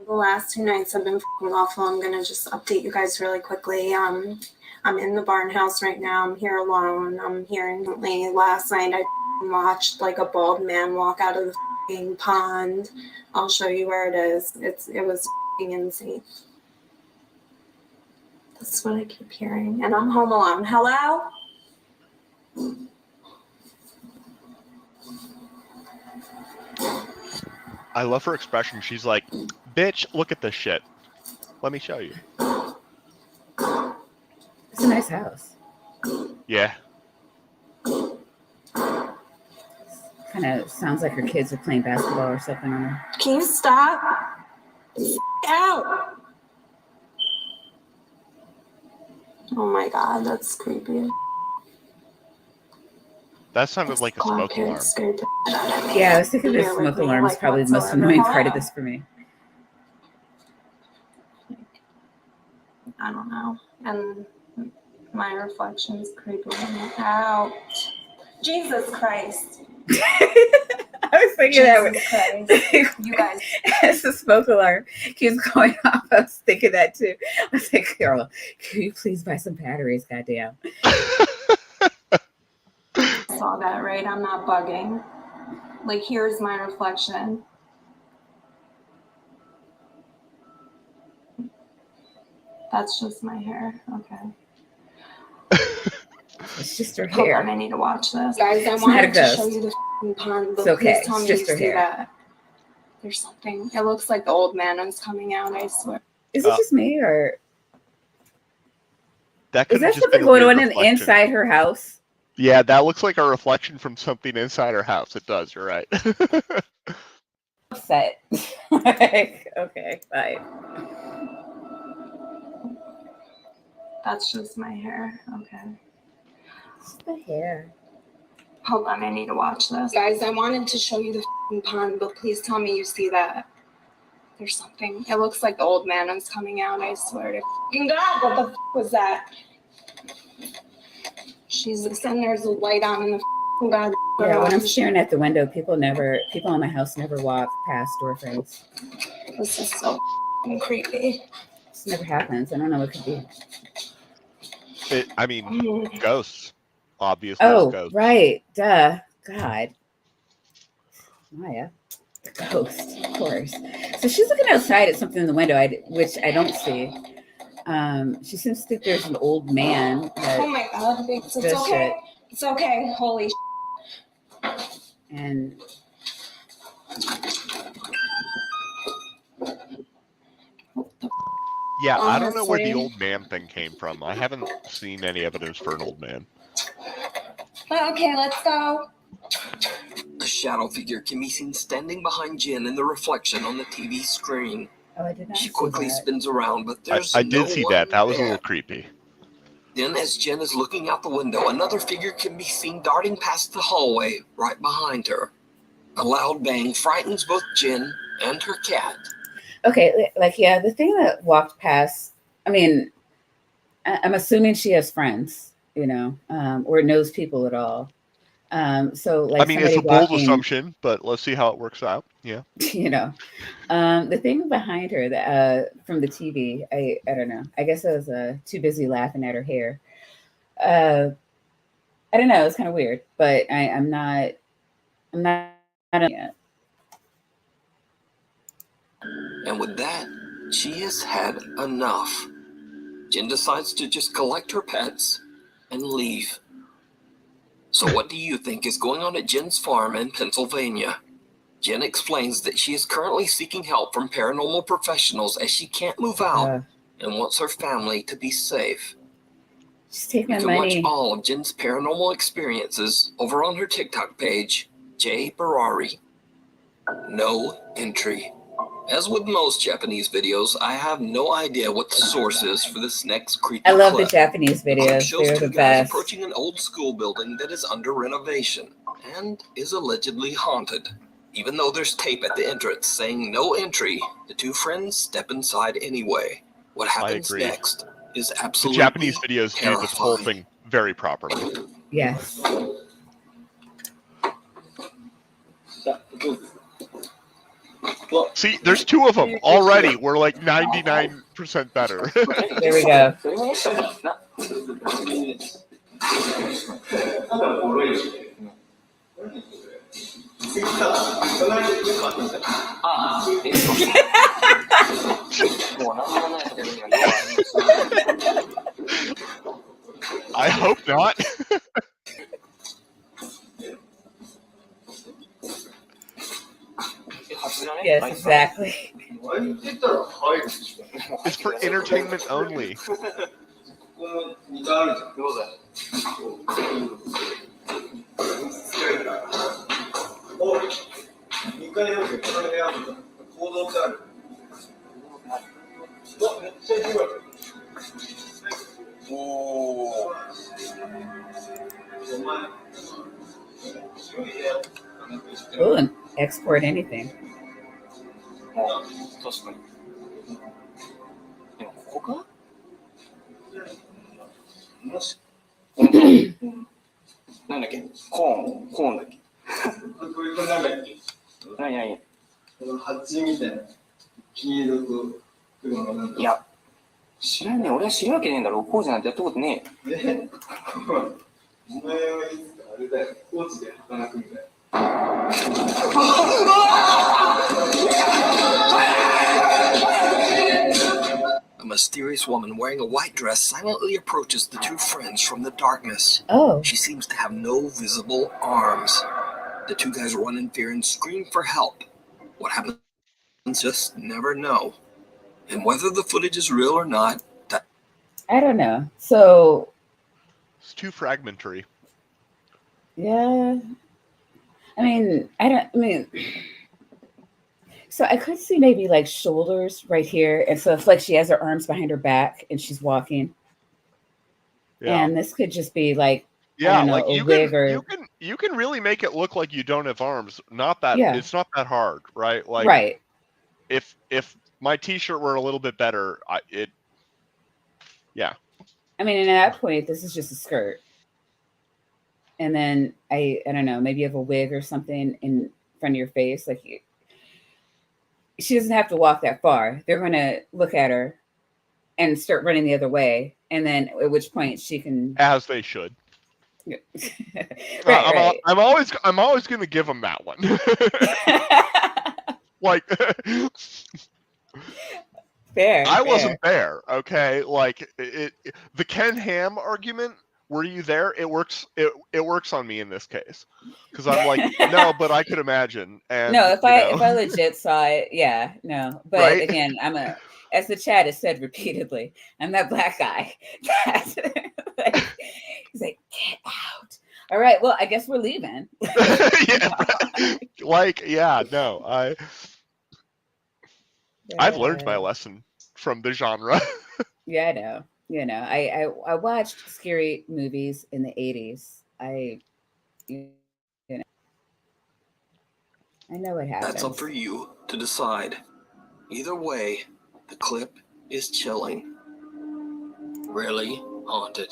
The last 2 nights have been f***ing awful. I'm gonna just update you guys really quickly. I'm in the barn house right now. I'm here alone. I'm here recently. Last night I watched like a bald man walk out of the f***ing pond. I'll show you where it is. It was f***ing insane. That's what I keep hearing. And I'm home alone. Hello? I love her expression. She's like, bitch, look at this shit. Let me show you. It's a nice house. Yeah. Kind of sounds like her kids are playing basketball or something on her. Can you stop? Out! Oh my god, that's creepy. That sounded like a smoke alarm. Yeah, I was thinking the smoke alarm is probably the most annoying part of this for me. I don't know. And my reflection's creeping me out. Jesus Christ. I was thinking Jesus Christ. You guys. As the smoke alarm keeps going off, I was thinking that too. I was like, Carol, can you please buy some batteries? Goddamn. Saw that, right? I'm not bugging. Like, here's my reflection. That's just my hair. Okay. It's just her Hold hair. on, I need to watch this. Guys, I It's not a wanted to ghost. show you the f***ing pond, but It's okay. please tell It's me just you her see hair. that. There's something. It looks like the old man is coming out, I swear. Is it just me, or That is could that have just something been a going weird on reflection. inside her house? Yeah, that looks like a reflection from something inside her house. It does. You're right. Upset. Like, okay, fine. That's just my hair. Okay. It's the hair. Hold on, I need to watch this. Guys, I wanted to show you the f***ing pond, but please tell me you see that. There's something. It looks like the old man is coming out, I swear to f***ing God. What the f*** was that? Jesus, and there's a light on in the f***ing God. Yeah, when I'm staring at the window, people in my house never walk past door frames. This is so f***ing creepy. This never happens. I don't know what it could be. I mean, ghosts. Obviously, Oh, it's ghosts. right. Duh. God. Maya. The ghost, of course. So she's looking outside at something in the window, which I don't see. She seems to think there's an old man. Oh my God, it's okay. Shit. It's okay. Holy And Yeah, I don't know where the Honestly. old man thing came from. I haven't seen any evidence for an old man. Okay, let's go. A shadow figure can be seen standing behind Jen in the reflection on the TV screen. Oh, I did not She see quickly that. spins around, but there's I no did see one that. That was a there. little creepy. Then, as Jen is looking out the window, another figure can be seen darting past the hallway right behind her. A loud bang frightens both Jen and her cat. Okay, like yeah, the thing that walked past. I mean, I'm assuming she has friends, or knows people at all. So like I mean, it's somebody a bold walking, assumption, but let's see how it works out. Yeah. the thing behind her that from the TV, I don't know. I guess I was too busy laughing at her hair. I don't know. It's kind of weird, but I'm not yet. And with that, she has had enough. Jen decides to just collect her pets and leave. So what do you think is going on at Jen's farm in Pennsylvania? Jen explains that she is currently seeking help from paranormal professionals as she can't move out and wants her family to be safe. Just take You my can watch money. all of Jen's paranormal experiences over on her TikTok page, J Barari. No entry. As with most Japanese videos, I have no idea what the source is for this next creepy I love the clip. Japanese The clip videos. shows They're two the guys best. approaching an old school building that is under renovation and is allegedly haunted. Even though there's tape at the entrance saying no entry, the two friends step inside anyway. What happens agree. next is The absolutely Japanese videos do this whole terrifying. thing very properly. Yes. See, there's two of them already. We're like 99% better. There we go. I hope not. Yes, exactly. It's for entertainment only. Ooh, and export anything. 確かに。でもここか？もし、なんだっけ？コーンだっけ？これなんだっけ？何？この蜂みたいな黄色と黒のなんか。いや、知らんね。俺は知るわけねえんだろ。コーチなんてやったことねえ。お前はいつかあれだよ。コーチで働くんだよ。A mysterious woman wearing a white dress silently approaches the two friends from the darkness. Oh. She seems to have no visible arms. The two guys run in fear and scream for help. What happens, just never know. And whether the footage is real or not, I don't know. So It's too fragmentary. yeah. So I could see maybe like shoulders right here. And so it's like she has her arms behind her back and she's walking. Yeah. And this could just be like, Yeah, I don't know, like a you wig you can really make it look like you don't have arms. Not that Yeah. It's not that hard, right? Like right. if my t-shirt were a little bit better, yeah. I mean, and at that point, this is just a skirt. And then I don't know, maybe you have a wig or something in front of your face. Like she doesn't have to walk that far. They're going to look at her and start running the other way. And then at which point she can. As they should. right. I'm always going to give them that one. Like fair. I wasn't there, okay? Like the Ken Ham argument, were you there? It works on me in this case. Cuz I'm like, no, but I could imagine. And no, if I legit saw it, yeah, no. But right? again, as the chat has said repeatedly, I'm that black guy. Like, he's like, get out. All right, well, I guess we're leaving. I've learned my lesson from the genre. Yeah, I know. You know, I watched scary movies in the 80s. I know what happens. That's up for you to decide. Either way, the clip is chilling. Really Haunted.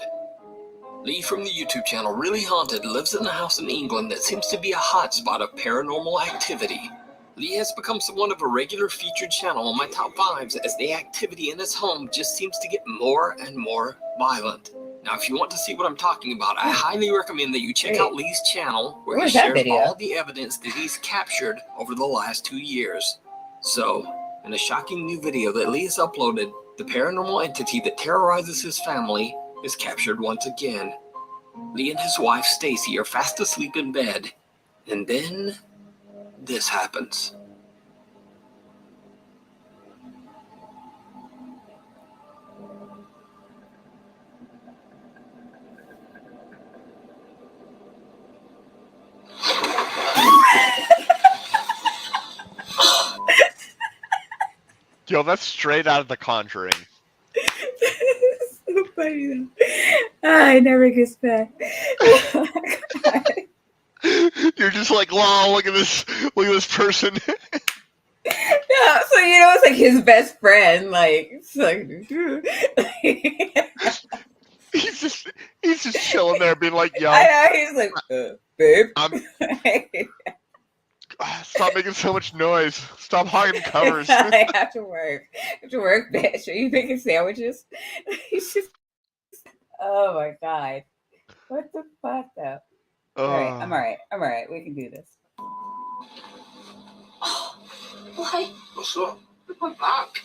Lee from the YouTube channel Really Haunted lives in a house in England that seems to be a hotspot of paranormal activity. Lee has become somewhat of a regular featured channel on my top 5s as the activity in his home just seems to get more and more violent. Now, if you want to see what I'm talking about, I highly recommend that you check out Lee's channel where he shares all the evidence that he's captured over the last 2 years. So, in a shocking new video that Lee has uploaded, the paranormal entity that terrorizes his family is captured once again. Lee and his wife Stacy are fast asleep in bed, and then this happens. Yo, that's straight out of The Conjuring. So funny though. I never gets back. You're just like, wow, look at this person. Yeah, so you know it's like his best friend, like it's like he's just chilling there being like, yo. I know, he's like, babe. Stop making so much noise. Stop hogging covers. I have to work. Bitch. Are you making sandwiches? He's just, oh my God. What the fuck though? All right, I'm all right. We can do this. What? What's up? I'm back.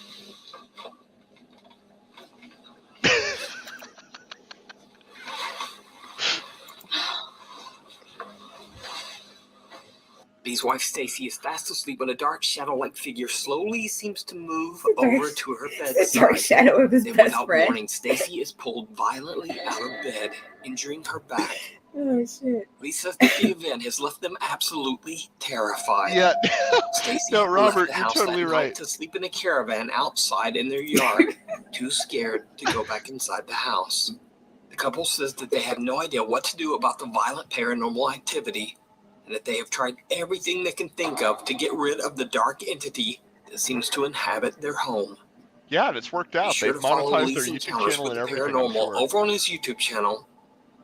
Lee's wife Stacy is fast asleep when a dark shadow-like figure slowly seems to move over to her bedside. The dark shadow of his then best without friend. warning, Stacy is pulled violently out of bed, injuring her back. Oh shit. Lee says that the event has left them absolutely terrified. Yeah. Stacy No, Robert, left the you're house totally that right. night to sleep in a caravan outside in their yard, too scared to go back inside the house. The couple says that they have no idea what to do about the violent paranormal activity, and that they have tried everything they can think of to get rid of the dark entity that seems to inhabit their home. Yeah, and it's worked out. Be sure They've to follow monetized Lee's their YouTube encounters channel with and the everything, I'm paranormal sure. over on his YouTube channel,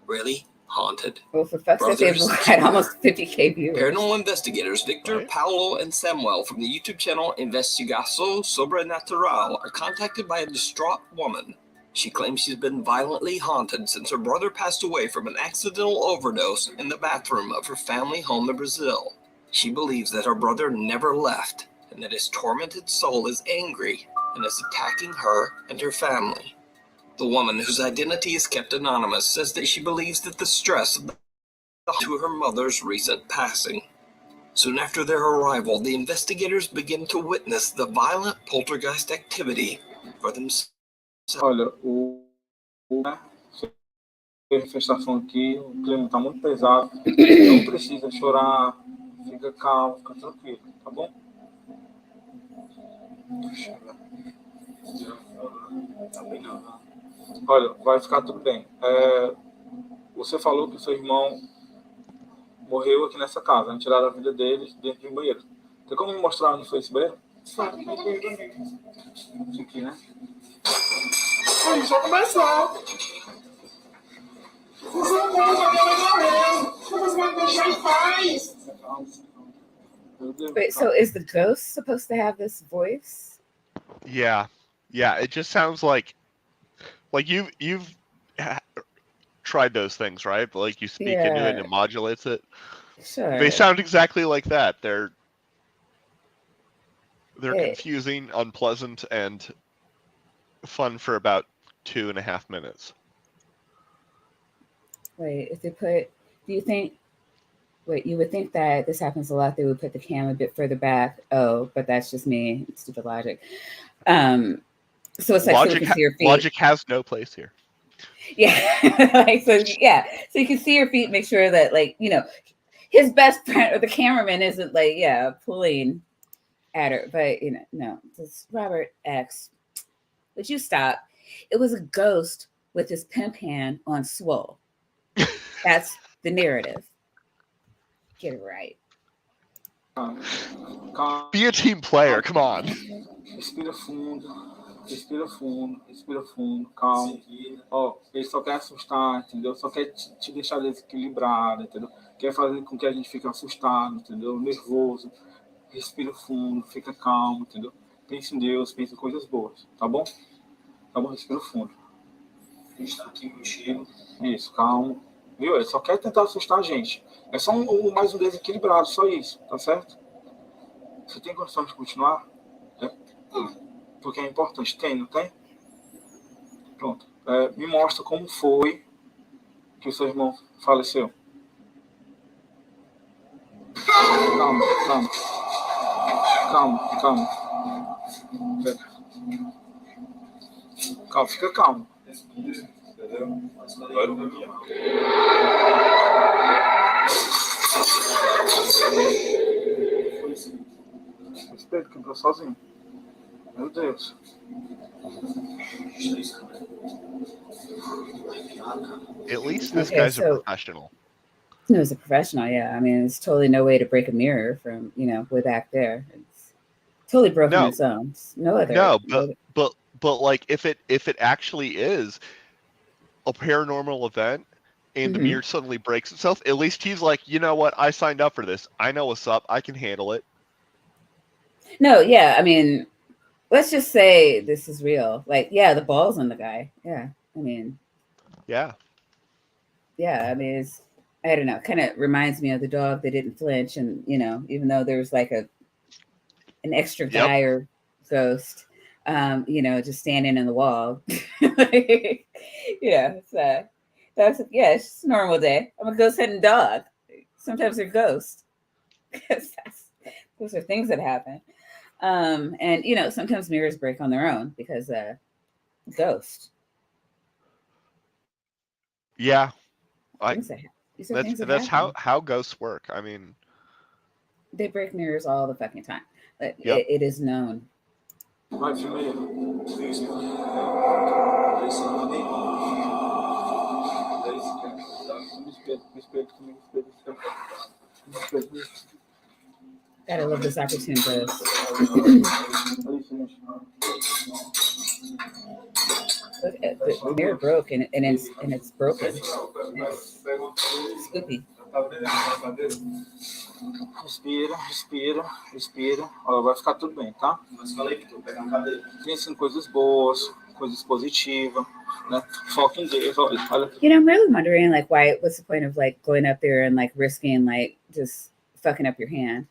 Really Haunted. Well, for fuck's sake, they've had almost 50K viewers. Paranormal investigators Victor, Paolo, and Samuel from the YouTube channel Investigação Sobrenatural are contacted by a distraught woman. She claims she's been violently haunted since her brother passed away from an accidental overdose in the bathroom of her family home in Brazil. She believes that her brother never left and that his tormented soul is angry and is attacking her and her family. The woman, whose identity is kept anonymous, says that she believes that the stress of to her mother's recent passing. Soon after their arrival, the investigators begin to witness the violent poltergeist activity for themselves. Olha, manifestação aqui, o clima está muito pesado. Não precisa chorar, fica calmo, fica tranquilo, tá bom? Olha, vai ficar tudo bem. Você falou que o seu irmão morreu aqui nessa casa, né? Tiraram a vida dele dentro de um banheiro. Tem como me mostrar onde foi esse banheiro? Aqui, né? Já começou. Os irmãos já morreu. Vocês vão deixar em paz. Wait, so is the ghost supposed to have this voice? Yeah, it just sounds like you've tried those things, right? But like you speak into it and it modulates it. Sure. They sound exactly like that. They're confusing, unpleasant, and fun for about 2.5 minutes. Wait, if they put, do you think? Wait, you would think that this happens a lot. They would put the cam a bit further back. Oh, but that's just me. Stupid logic. So it's like so we can see your feet. Logic has no place here. Yeah. Like, so yeah. So you can see your feet, make sure that like, you know, his best friend or the cameraman isn't like, yeah, pulling at her. But you know, no, this Robert X. Would you stop? It was a ghost with his pimp hand on swole. That's the narrative. Get it right. Be a team player, come on. Respira fundo, respira fundo, respira fundo, calma. Ó, ele só quer assustar, entendeu? Só quer te deixar desequilibrado, entendeu? Quer fazer com que a gente fique assustado, entendeu? Nervoso. Respira fundo, fica calmo, entendeu? Pense em Deus, pense em coisas boas, tá bom? Tá bom? Respira fundo. A gente tá aqui contigo. Isso, calmo. Viu? Ele só quer tentar assustar a gente. É só mais um desequilibrado, só isso, tá certo? Você tem condição de continuar? É. Porque é importante. Tem, não tem? Pronto. Me mostra como foi que o seu irmão faleceu. Calma, calma. Calma, calma. Pera. Calma, fica calmo. O espelho quebrou sozinho. Meu Deus. At least this guy's a professional. No, it's a professional, yeah. I mean, it's totally no way to break a mirror from, you know, way back there. It's totally broken on its own. No other. No, but like if it actually is a paranormal event and the mirror suddenly breaks itself, at least he's like, you know what, I signed up for this. I know what's up. I can handle it. No, yeah, I mean, let's just say this is real. Like, yeah, the ball's on the guy. Yeah, I mean. Yeah. Yeah, I mean, it's, I don't know, kind of reminds me of the dog that didn't flinch. And, you know, even though there was like an extra guy or ghost, you know, just standing in the wall. Like, yeah, so that's, yeah, it's just a normal day. I'm a ghost-heading dog. Sometimes they're ghosts. Those are things that happen. And, you know, sometimes mirrors break on their own because ghost. Yeah. That's how ghosts work. I mean, they break mirrors all the fucking time. It is known. God, I love this opportunity. The mirror broke and it's broken. It's spooky. Respira, respira, respira. Ó, vai ficar tudo bem, tá? Pense em coisas boas, coisas positivas, né? Foca em Deus. Olha. You know, I'm really wondering, like, what's the point of like going up there and like risking like just fucking up your hand?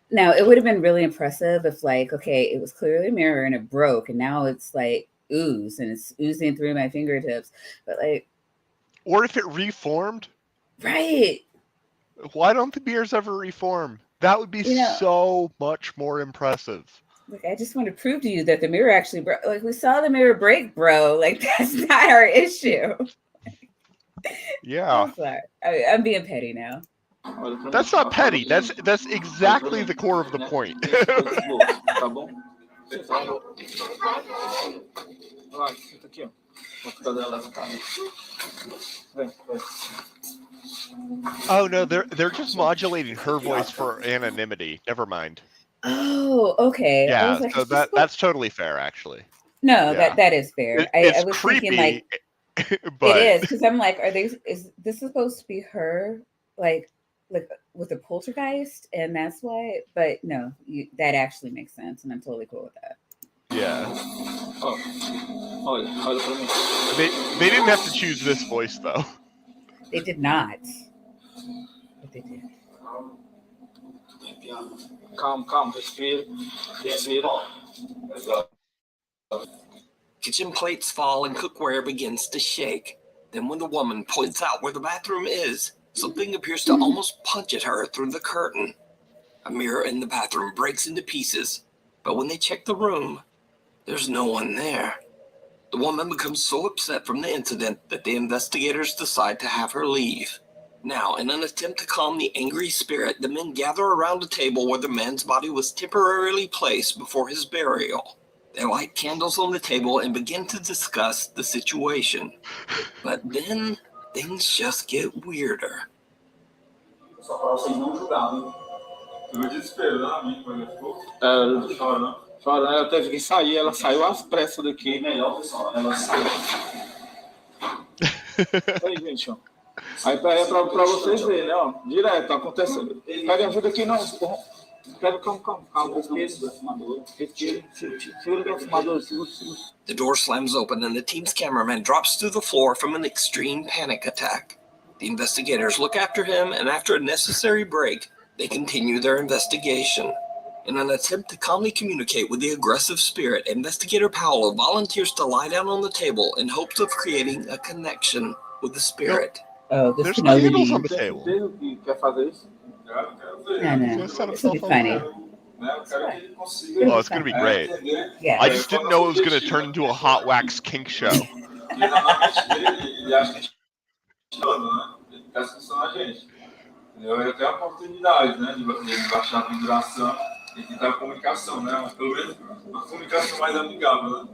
Now, it would have been really impressive if, like, okay, it was clearly a mirror and it broke, and now it's like ooze and it's oozing through my fingertips. But like, or if it reformed, right? Why don't the mirrors ever reform? That would be so much more impressive. Like, I just want to prove to you that the mirror actually broke. Like, we saw the mirror break, bro. Like, that's not our issue. Yeah, I'm being petty now. That's not petty. That's exactly the core of the point. Oh no, they're just modulating her voice for anonymity. Never mind. Oh, okay. Yeah, like, so that's totally fair, actually. No, that is fair. I was creepy, thinking like but... it is, because I'm like, is this supposed to be her? Like with a poltergeist, and that's why. But no, that actually makes sense, and I'm totally cool with that. Yeah. They didn't have to choose this voice though. They did not. But they did. Calm, respira. Kitchen plates fall and cookware begins to shake. Then when the woman points out where the bathroom is, something appears to almost punch at her through the curtain. A mirror in the bathroom breaks into pieces, but when they check the room, There's no one there. The woman becomes so upset from the incident that the investigators decide to have her leave. Now, in an attempt to calm the angry spirit, the men gather around a table where the man's body was temporarily placed before his burial. They light candles on the table and begin to discuss the situation. But then, things just get weirder. Só pra vocês não julgarem. Teve desespero, né, amigo? Quando ele ficou chorando. Chorando, ela teve que sair, ela saiu às pressas daqui. Melhor, pessoal, ela saiu. Aí, gente, ó. Aí pra vocês verem, né, ó. Direto, acontecendo. Pega ajuda aqui, não. Pega, calma. The door slams open and the team's cameraman drops to the floor from an extreme panic attack. The investigators look after him, and after a necessary break, they continue their investigation. In an attempt to calmly communicate with the aggressive spirit, Investigator Paolo volunteers to lie down on the table in hopes of creating a connection with the spirit. Oh, this There's can only candles be. on the table. No. This will be funny. Oh, it's gonna be great. Yeah. I just didn't know it was gonna turn into a hot wax kink show. Eu tenho a oportunidade, né, de baixar a vibração e tentar a comunicação, né? Pelo menos uma comunicação mais amigável, né?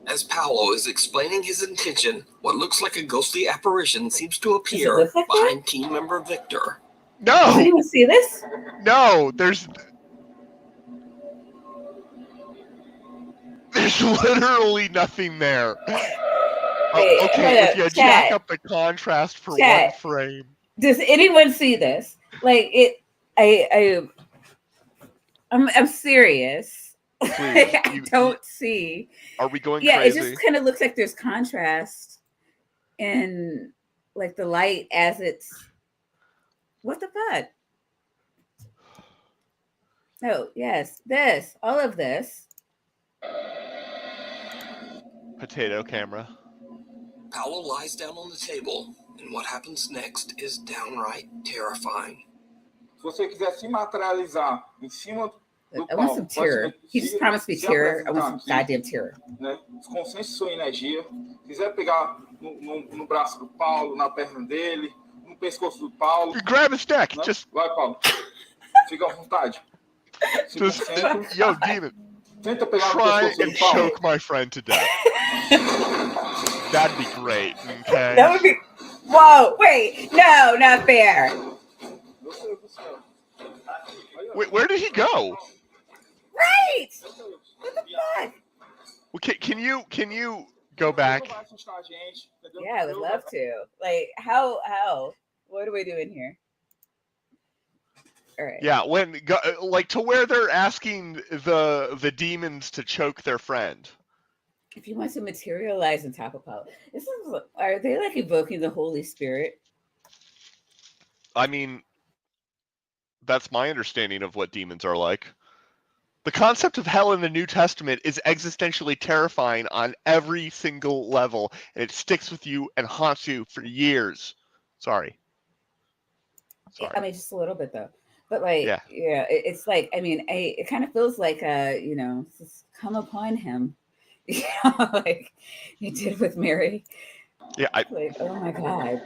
As Paolo is explaining his intention, what looks like a ghostly apparition seems to Does it appear look like behind team member Victor. Does No, anyone see this? no, there's literally nothing there. Wait, Okay, if you jack up the contrast for one frame. Does anyone see this? Like it, I'm serious. Please, I don't see. Are we going Yeah, crazy? it just kind of looks like there's contrast in like the light as it's. What the fuck? Oh yes, this, all of this. Potato camera. Paolo lies down on the table, and what happens next is downright terrifying. Se você quiser se materializar em cima do I want palco, some terror. He just promised me terror. I want some goddamn terror. Né? Concentre sua energia. Quiser pegar no braço do Paulo, na perna dele, no pescoço do Paulo. Grab his neck. Né? Just vai, Paulo. Fica à vontade. Just, yo, demon. Tenta pegar try no pescoço and do Paulo. choke my friend to death. That'd be great. Okay. That would be. Whoa! Wait! No, not fair. Wait, where did he go? Right. What the fuck? Well, can you go back? Yeah, I would love to. Like, how? What are we doing here? All right. Yeah, like to where they're asking the demons to choke their friend. If you want to materialize in Tapiocaweasel, are they like evoking the Holy Spirit? I mean, that's my understanding of what demons are like. The concept of hell in the New Testament is existentially terrifying on every single level, and it sticks with you and haunts you for years. Sorry. I mean, just a little bit though. But like, yeah, it's like, I mean, it kind of feels like, just come upon him, like he did with Mary. Yeah, like, oh my God.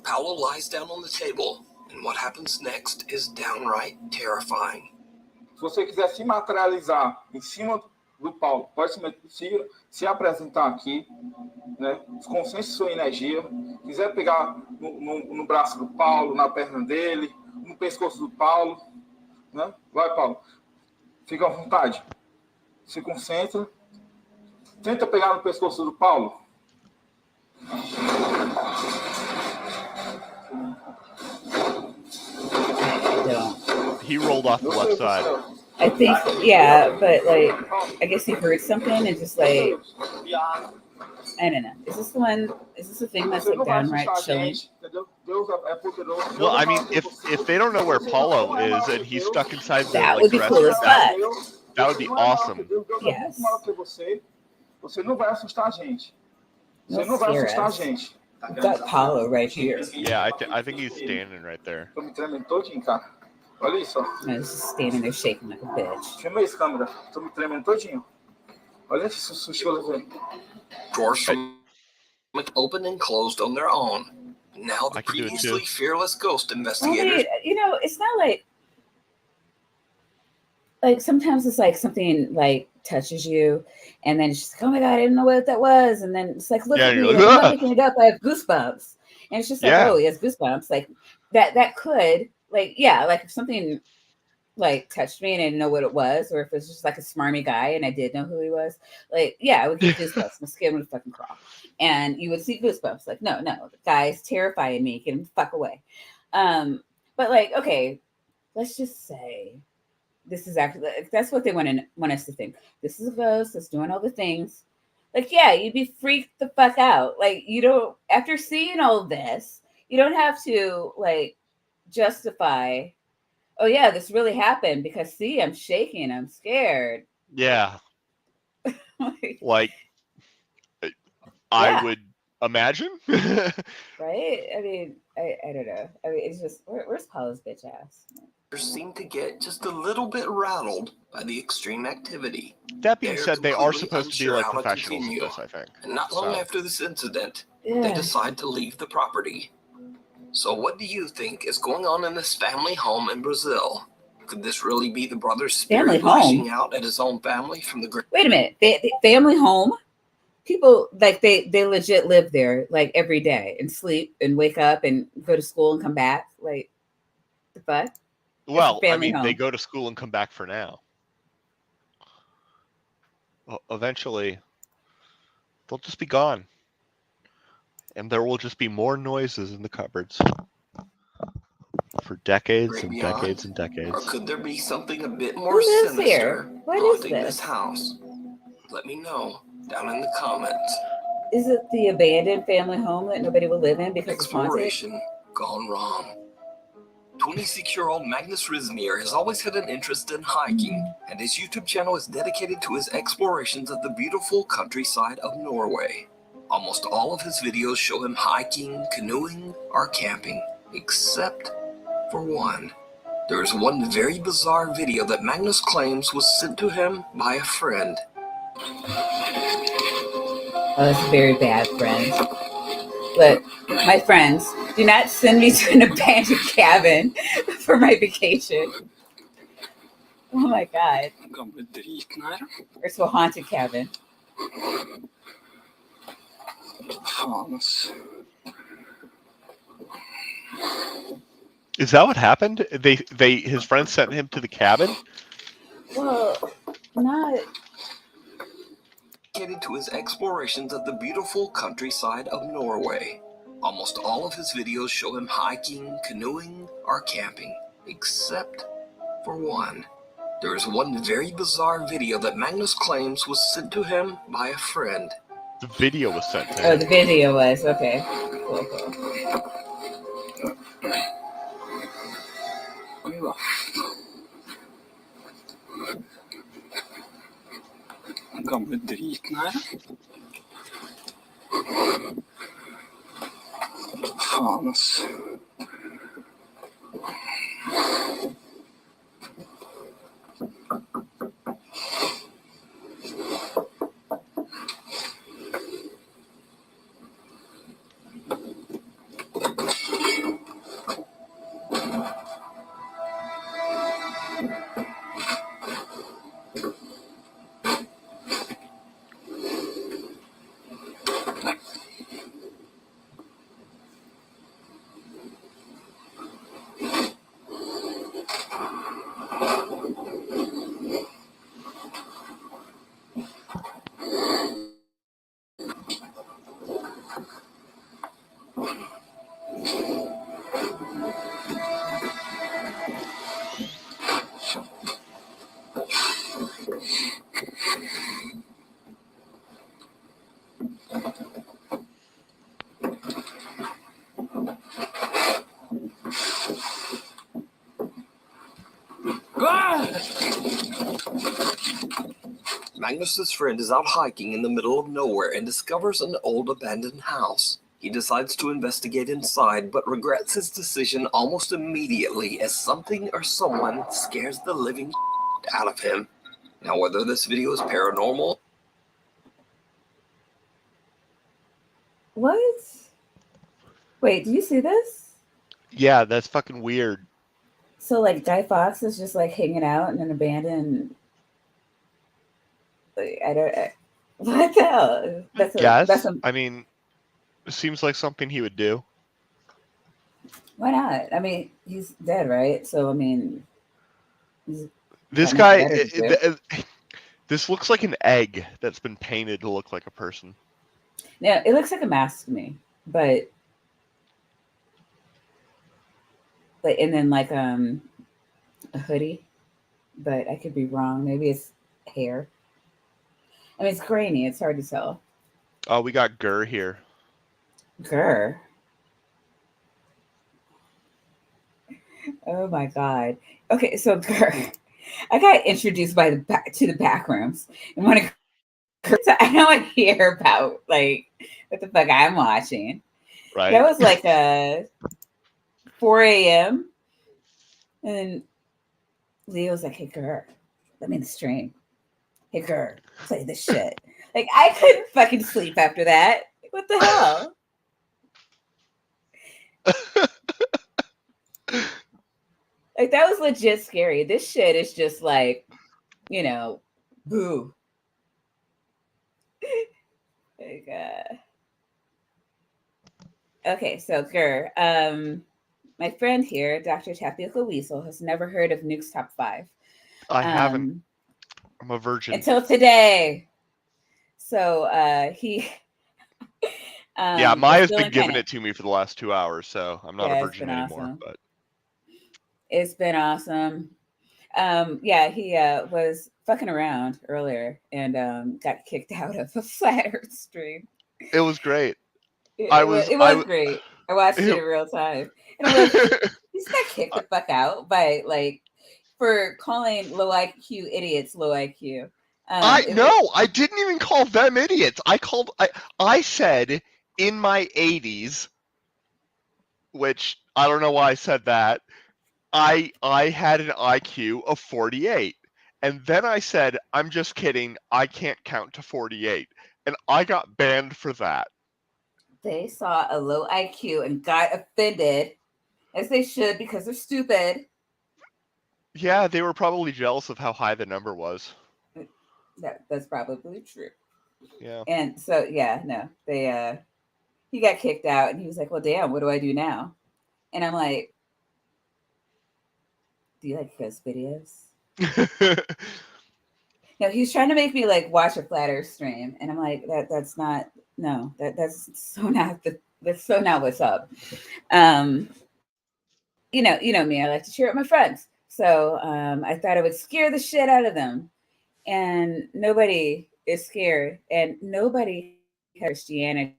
Paolo lies down on the table, and what happens next is downright terrifying. Se você quiser se materializar em cima do Paulo, pode se apresentar aqui, né? Concentre sua energia. Quiser pegar no braço do Paulo, na perna dele, no pescoço do Paulo, né? Vai, Paulo. Fica à vontade. Se concentra. Tenta pegar no pescoço do Paulo. He rolled off the left side. I think, yeah, but like, I guess he heard something and just like, I don't know. Is this the one? Is this the thing that's like downright chilling? Well, I mean, if they don't know where Paulo is and he's stuck inside the that would be cool as restaurant, fuck. that would be awesome. Yes. Você não vai assustar a gente. Você não vai scare assustar a us. gente. We've got Paulo right here. Yeah, I think he's standing right there. Tô me tremendo todinho, cara. Olha isso, ó. I was just standing there shaking like a bitch. Filma isso, câmera. Tô me tremendo todinho. Olha esse sushi que eu levei. Drawers from opened and closed on their own. Now the I can do it previously too. fearless ghost Well, investigators. you know, it's not like sometimes it's like something like touches you, and then it's just like, oh my god, I didn't know what that was, and then it's like, look Yeah, at me, you're like, like, I'm not "Ah!" making it up. I have goosebumps, and it's just like, Yeah. oh, he has goosebumps, like that could, like, yeah, like if something like touched me and I didn't know what it was, or if it's just like a smarmy guy and I did know who he was, like, yeah, I would get goosebumps. My skin would fucking crawl, and you would see goosebumps. Like, no, the guy's terrifying me. Get him the fuck away. But like, okay, let's just say this is actually, that's what they want us to think. This is a ghost that's doing all the things. Like, yeah, you'd be freaked the fuck out. Like, you don't, after seeing all this, you don't have to like justify, oh yeah, this really happened because see, I'm shaking, I'm scared. Yeah. Like, I would imagine. Right? I mean, I don't know. I mean, it's just, where's Paula's bitch ass? Seem to get just a little bit rattled by the extreme activity. That being They're said, they are completely supposed to be unsure like how to professionals at continue. this, I think. And not long So. after this incident, Yeah. they decide to leave the property. So what do you think is going on in this family home in Brazil? Could this really be the brother's spirit Family lashing home? out at his own family from the grave? Wait a minute. They family home? People, like, they legit live there, like, every day and sleep and wake up and go to school and come back. Like, the fuck? Well, I family mean, they home. go to school and come back for now. Well, eventually, they'll just be gone. And there will just be more noises in the cupboards. For decades Great and beyond? decades and decades. Or could there be something a bit Who more lives sinister here? What is haunting this this? house? Let me know down in the comments. Is it the abandoned family home that nobody will live in because it's haunted? Exploration gone wrong. 26-year-old Magnus Rismir has always had an interest in hiking, and his YouTube channel is dedicated to his explorations of the beautiful countryside of Norway. Almost all of his videos show him hiking, canoeing, or camping, except for one. There is one very bizarre video that Magnus claims was sent to him by a friend. Oh, that's very bad, friends. Look, my friends, do not send me to an abandoned cabin for my vacation. Oh my god. Or to a haunted cabin. Is that what happened? His friends sent him to the cabin? Well, not... Dedicated to his explorations of the beautiful countryside of Norway. Almost all of his videos show him hiking, canoeing, or camping, except for one. There is one very bizarre video that Magnus claims was sent to him by a friend. The video was sent to him. Oh, the video was, okay. Cool. Gamle driten her. Faen, ass. Magnus's friend is out hiking in the middle of nowhere and discovers an old abandoned house. He decides to investigate inside, but regrets his decision almost immediately as something or someone scares the living out of him. Now, whether this video is paranormal... What? Wait, do you see this? Yeah, that's fucking weird. So, like, Guy Fawkes is just, like, hanging out in an abandoned... Like, what the hell? Yes. I mean, it seems like something he would do. Why not? I mean, he's dead, right? So, I mean... This guy... This looks like an egg that's been painted to look like a person. Yeah, it looks like a mask to me, but... Like, and then, like, a hoodie, but I could be wrong. Maybe it's hair. I mean, it's grainy. It's hard to tell. Oh, we got Gurr here. Gurr. Oh my God. Okay, so Gurr, I got introduced to the back rooms, and when I don't want to hear about like what the fuck I'm watching. Right. That was like 4 a.m. and then Leo's like, "Hey, Gurr, let me in the stream. Hey, Gurr, play this shit." Like, I couldn't fucking sleep after that. What the hell? Like, that was legit scary. This shit is just like, you know, boo. Like, okay, so Gurr, my friend here, Dr. Tapiocaweasel, has never heard of Nuke's Top 5. I haven't. I'm a virgin. Until today. So he yeah, Maya's been giving it to me for the last 2 hours, so I'm not a virgin anymore. Awesome. But it's been awesome. Yeah, he was fucking around earlier and got kicked out of a flat Earth stream. It was great. It was great. I watched it in real time. And I'm like, he's got kicked the fuck out by like for calling low IQ idiots low IQ. I didn't even call them idiots. I said in my 80s, which I don't know why I said that. I had an IQ of 48. And then I said, I'm just kidding. I can't count to 48. And I got banned for that. They saw a low IQ and got offended, as they should, because they're stupid. Yeah, they were probably jealous of how high the number was. That's probably true. Yeah. And so, yeah, no, he got kicked out and he was like, well, damn, what do I do now? And I'm like, do you like ghost videos? No, he's trying to make me like watch a flat Earth stream. And I'm like, that's so not what's up. You know me, I like to cheer up my friends. So I thought I would scare the shit out of them. And nobody is scared, and nobody has Christianity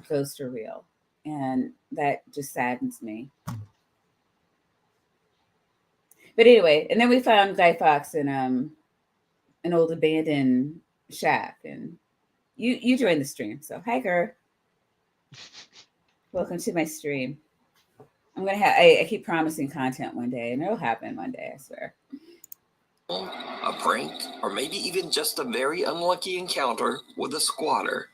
ghosts are real, and that just saddens me. But anyway, and then we found Guy Fawkes in an old abandoned shack, and you joined the stream. So hi, Gurr. Welcome to my stream. I'm gonna have I keep promising content one day, and it'll happen one day, I swear. A prank, or maybe even just a very unlucky encounter with a squatter.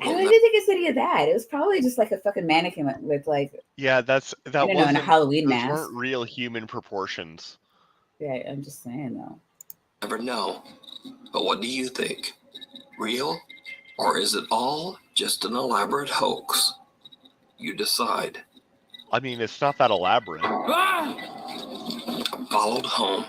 I don't even think it's any of that. It was probably just like a fucking mannequin with like that wasn't in a Halloween mask. Those weren't real human proportions. Yeah, I'm just saying though. Never know. But what do you think? Real? Or is it all just an elaborate hoax? You decide. I mean, it's not that elaborate. Followed home.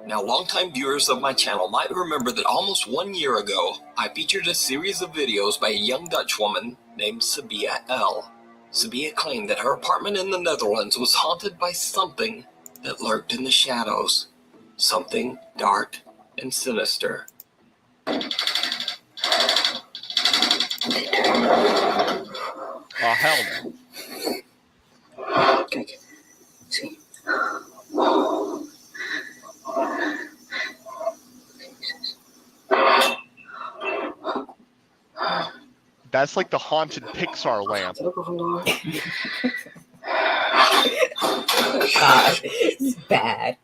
Now, longtime viewers of my channel might remember that almost 1 year ago, I featured a series of videos by a young Dutch woman named Sabia L. Sabia claimed that her apartment in the Netherlands was haunted by something that lurked in the shadows. Something dark and sinister. Oh, hell no. Okay. See. That's like the haunted Pixar lamp. God, it's bad.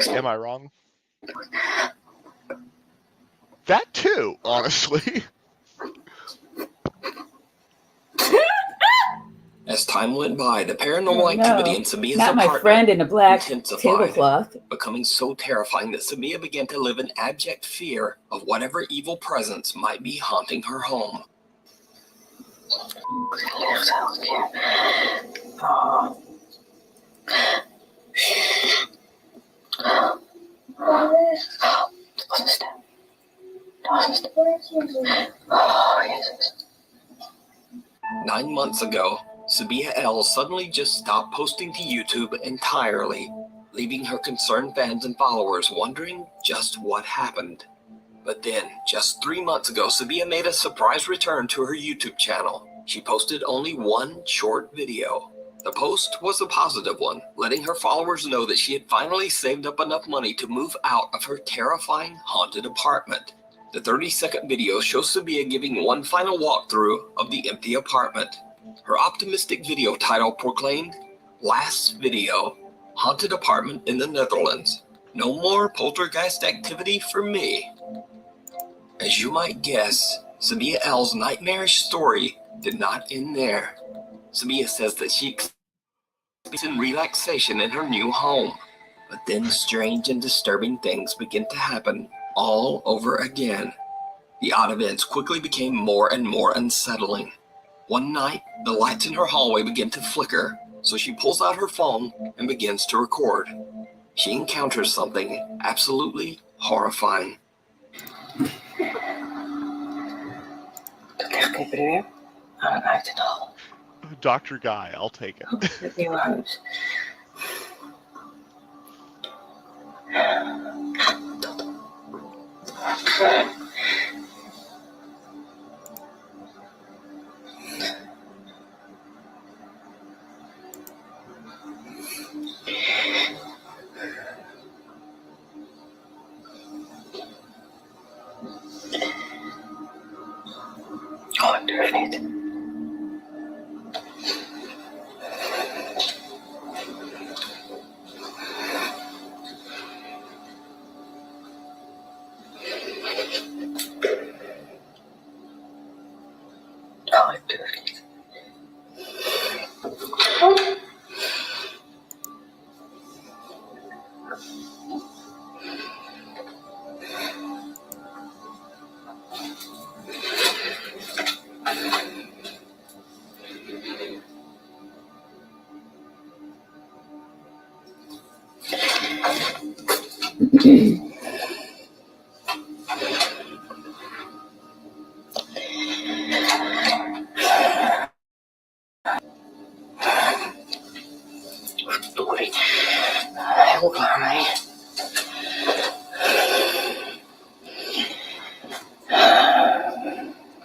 Am I wrong? That too, honestly. As time went by, the paranormal activity in Sabia's Not my apartment friend in a black intensified, tablecloth. becoming so terrifying that Sabia began to live in abject fear of whatever evil presence might be haunting her home. Nine months ago, Sabia L. suddenly just stopped posting to YouTube entirely, leaving her concerned fans and followers wondering just what happened. But then, just 3 months ago, Sabia made a surprise return to her YouTube channel. She posted only one short video. The post was a positive one, letting her followers know that she had finally saved up enough money to move out of her terrifying haunted apartment. The 30-second video shows Sabia giving one final walkthrough of the empty apartment. Her optimistic video title proclaimed, "Last video, haunted apartment in the Netherlands. No more poltergeist activity for me." As you might guess, Sabia L's nightmarish story did not end there. Sabia says that she expects relaxation in her new home. But then strange and disturbing things begin to happen all over again. The odd events quickly became more and more unsettling. One night, the lights in her hallway begin to flicker, so she pulls out her phone and begins to record. She encounters something absolutely horrifying. Dr. Guy, I'll take it. Oh, durft niet. Oh, ik durf niet. Verdorie. Heel klaar mee.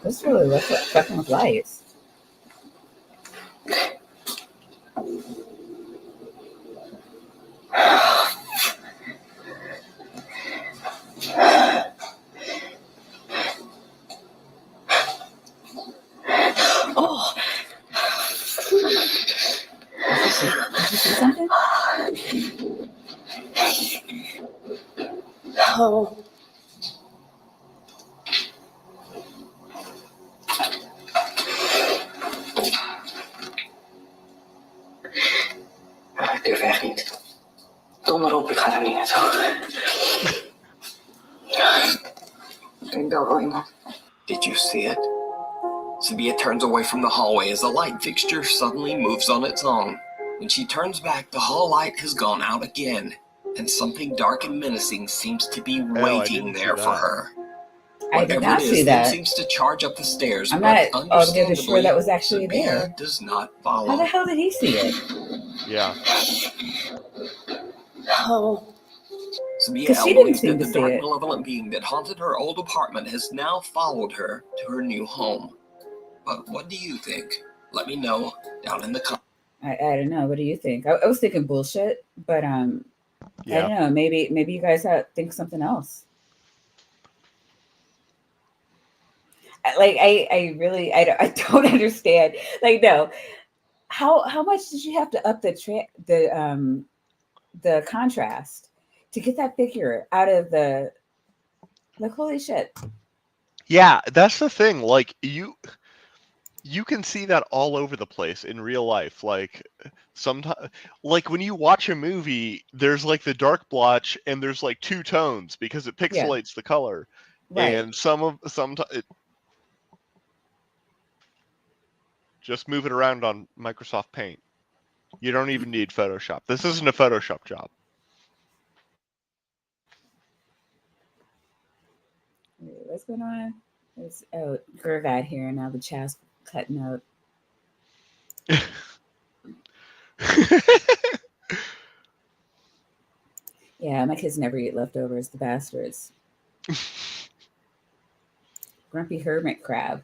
This really looks like fucking with lights. Oh. Did you see something? Oh. Ik durf echt niet. Donder op, ik ga daar niet naartoe. Ik bel wel iemand. Did you see it? Sabia turns away from the hallway as the light fixture suddenly moves on its own. When she turns back, the hall light has gone out again, and something dark and menacing seems to be waiting there for her. I did Whatever not it see is, then that. seems to charge up the stairs, I'm but not altogether sure that was understandably, actually Sabia there. does not follow. How the hell did he see it? Yeah. Oh. Sabia Because L. she didn't believes seem that to the see dark it. malevolent being that haunted her old apartment has now followed her to her new home. But what do you think? Let me know down in the comments. I don't know. What do you think? I was thinking bullshit, but I Yeah. don't know. Maybe you guys think something else. I really I don't understand. Like, no, how much did you have to up the contrast to get that figure out of the like? Holy shit! Yeah, that's the thing. Like you can see that all over the place in real life. Like sometimes, like when you watch a movie, there's like the dark blotch and there's like two tones because it Yeah, pixelates the color. right. And sometimes just move it around on Microsoft Paint. You don't even need Photoshop. This isn't a Photoshop job. Wait, what's going on? It's Gurvat here, and now the chat's cutting out. Yeah, my kids never eat leftovers. The bastards. Grumpy hermit crab.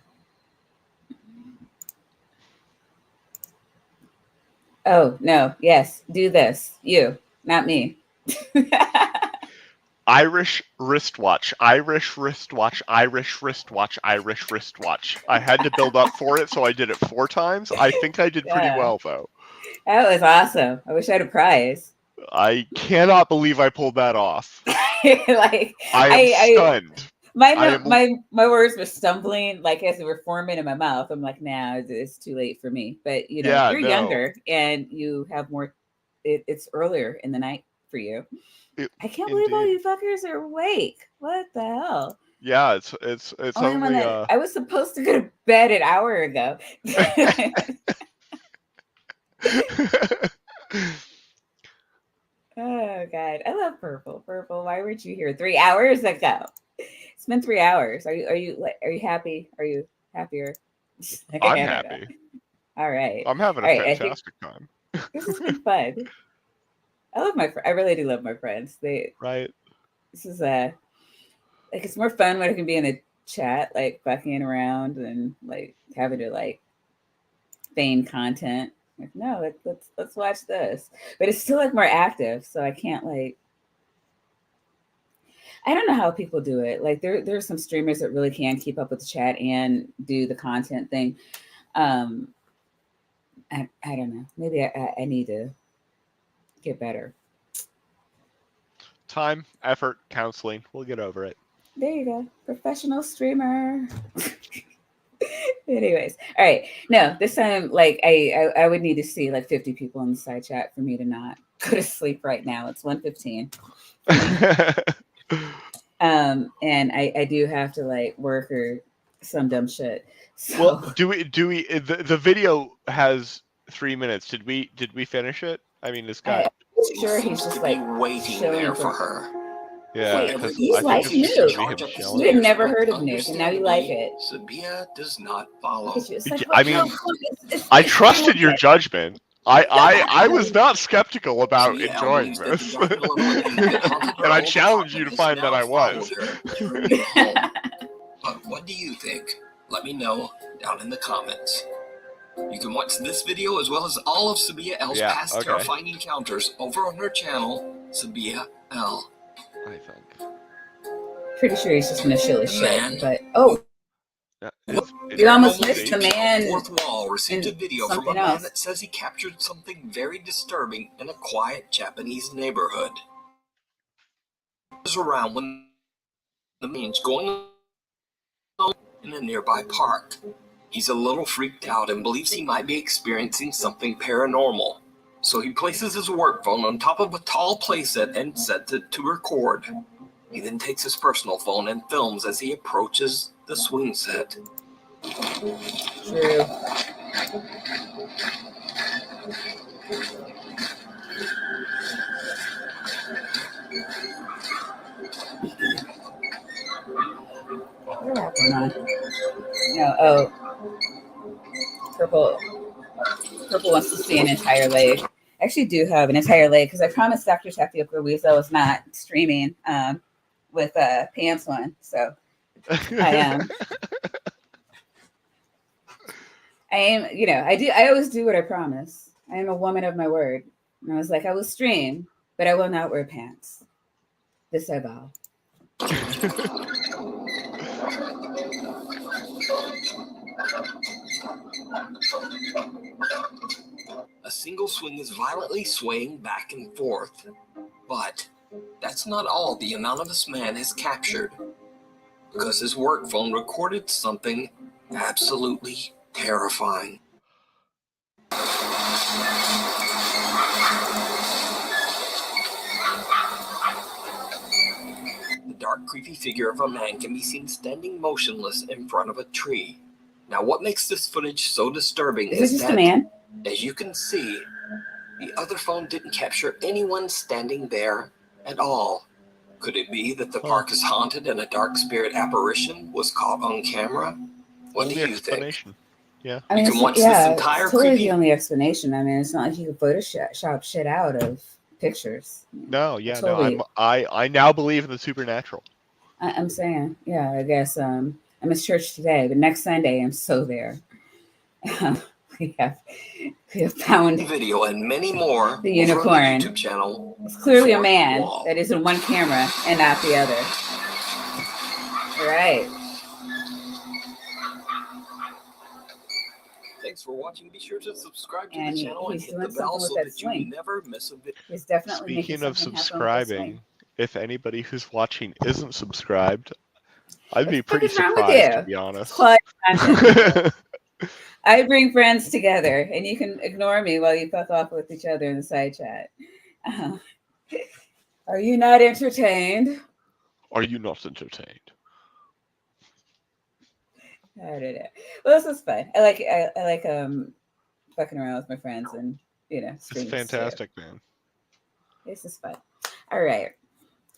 Oh no! Yes, do this. You, not me. Irish wristwatch, Irish wristwatch, Irish wristwatch, Irish wristwatch. I had to build up for it, so I did it 4 times. I think I did pretty Yeah, well, though. that was awesome. I wish I had a prize. I cannot believe I pulled that off. Like I am stunned. my words were stumbling like as they were forming in my mouth. I'm like, nah, it's too late for me. But you know, Yeah, you're no. younger and you have more. It's earlier in the night for you. I can't believe all you fuckers are awake. What the hell? Yeah, it's Only one only that I was supposed to go to bed an hour ago. Oh God, I love purple. Purple. Why weren't you here 3 hours ago? It's been 3 hours. Are you happy? Are you happier? I'm happy. All right. I'm having a fantastic time. This has been fun. I love I really do love my friends. Right. This is like it's more fun when I can be in a chat, like fucking around and like having to like feign content. Like, no, let's watch this. But it's still like more active, so I can't like I don't know how people do it. Like there's some streamers that really can keep up with the chat and do the content thing. I don't know. Maybe I need to get better. Time, effort, counseling. We'll get over it. There you go. Professional streamer. Anyways, all right. No, this time, like I would need to see like 50 people in the side chat for me to not go to sleep right now. It's 1:15. And I do have to like work or some dumb shit. So. Well, do we the video has 3 minutes. Did we finish it? I mean, this guy. Sure, he's just like waiting there for her. Yeah, because he's like Nuke. You had never heard of Nuke, and now you like it. Sabia does not follow. Like, I mean, I trusted your judgment. I was not skeptical about enjoying this, and I challenge you to find that I was. But what do you think? Let me know down in the comments. You can watch this video as well as all of Sabia L's past terrifying encounters over on her channel, Sabia L. I think. Pretty sure he's just gonna show his shit, but you almost missed the man. Fourth Wall received a video from a man that says he captured something very disturbing in a quiet Japanese neighborhood. He was around when the man's going on in a nearby park. He's a little freaked out and believes he might be experiencing something paranormal. So he places his work phone on top of a tall playset and sets it to record. He then takes his personal phone and films as he approaches the swing set. True. What's going on? No, Purple wants to see an entire leg. I actually do have an entire leg because I promised Dr. Tapiocaweasel was not streaming with pants on, so I am. I always do what I promise. I am a woman of my word. And I was like, I will stream, but I will not wear pants. This I vow. A single swing is violently swaying back and forth. But that's not all the anonymous man has captured, because his work phone recorded something absolutely terrifying. The dark, creepy figure of a man can be seen standing motionless in front of a tree. Now, what makes this footage so disturbing Is this is just a that, man? as you can see, the other phone didn't capture anyone standing there at all. Could it be that the park is haunted and a dark spirit apparition was caught on camera? What do Only you think? explanation. Yeah. I mean, You can watch yeah, this entire it's totally creepy the only explanation. I mean, it's not like you can Photoshop shit out of pictures. No, yeah, Totally. no. I now believe in the supernatural. I'm saying, yeah, I guess I'm at church today, but next Sunday I'm so there. we have found video and many more the over on unicorn. the YouTube channel. It's clearly a Fourth man Wall. that is in one camera and not the other. All right. Thanks for watching. Be sure to subscribe to And the channel and he's hit doing the bell something with so that that swing. you never miss a video. He's definitely making Speaking of something happen with that swing. subscribing, if anybody who's watching isn't subscribed, I'd be What the fuck pretty is wrong with surprised, to you? be honest. Quality content. I bring friends together, and you can ignore me while you fuck off with each other in the side chat. Are you not entertained? Are you not entertained? I don't know. Well, this was fun. I like fucking around with my friends and It's screaming. fantastic, man. This is fun. All right.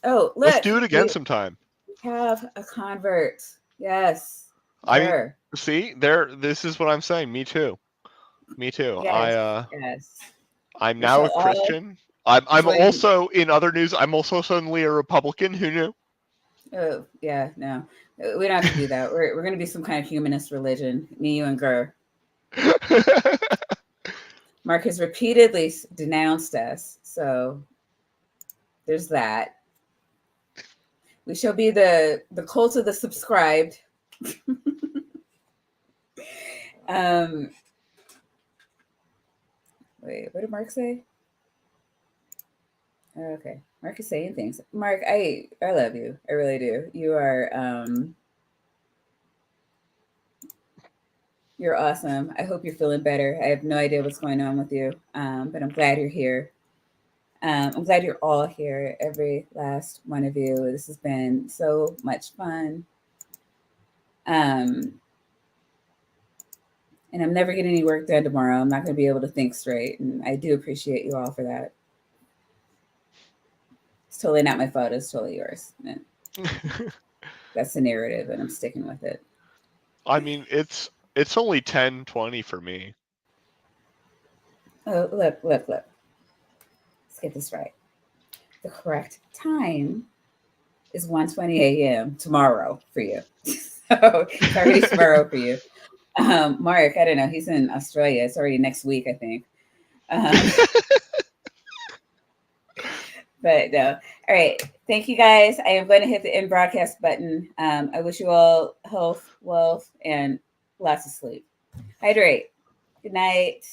Oh, look, Let's do it again sometime. We have a convert. Yes. I mean, see, this is what I'm saying. Me too. Me too. Yes. Yes. I'm now a Christian. I'm also, in other news, I'm also suddenly a Republican. Who knew? Oh, yeah, no. We don't have to do that. We're going to be some kind of humanist religion. Me, you, and Gurr. Mark has repeatedly denounced us. So there's that. We shall be the cult of the subscribed. Wait, what did Mark say? Okay, Mark is saying things. Mark, I love you. I really do. You are you're awesome. I hope you're feeling better. I have no idea what's going on with you, but I'm glad you're here. I'm glad you're all here, every last one of you. This has been so much fun. And I'm never getting any work done tomorrow. I'm not going to be able to think straight. And I do appreciate you all for that. It's totally not my fault. It's totally yours. That's the narrative, and I'm sticking with it. I mean, it's only 10:20 for me. Oh, look. Let's get this right. The correct time is 1:20 a.m. tomorrow for you. So it's already tomorrow for you. Mark, I don't know. He's in Australia. It's already next week, I think. But no. All right. Thank you, guys. I am going to hit the end broadcast button. I wish you all health, wealth, and lots of sleep. Hydrate. Good night.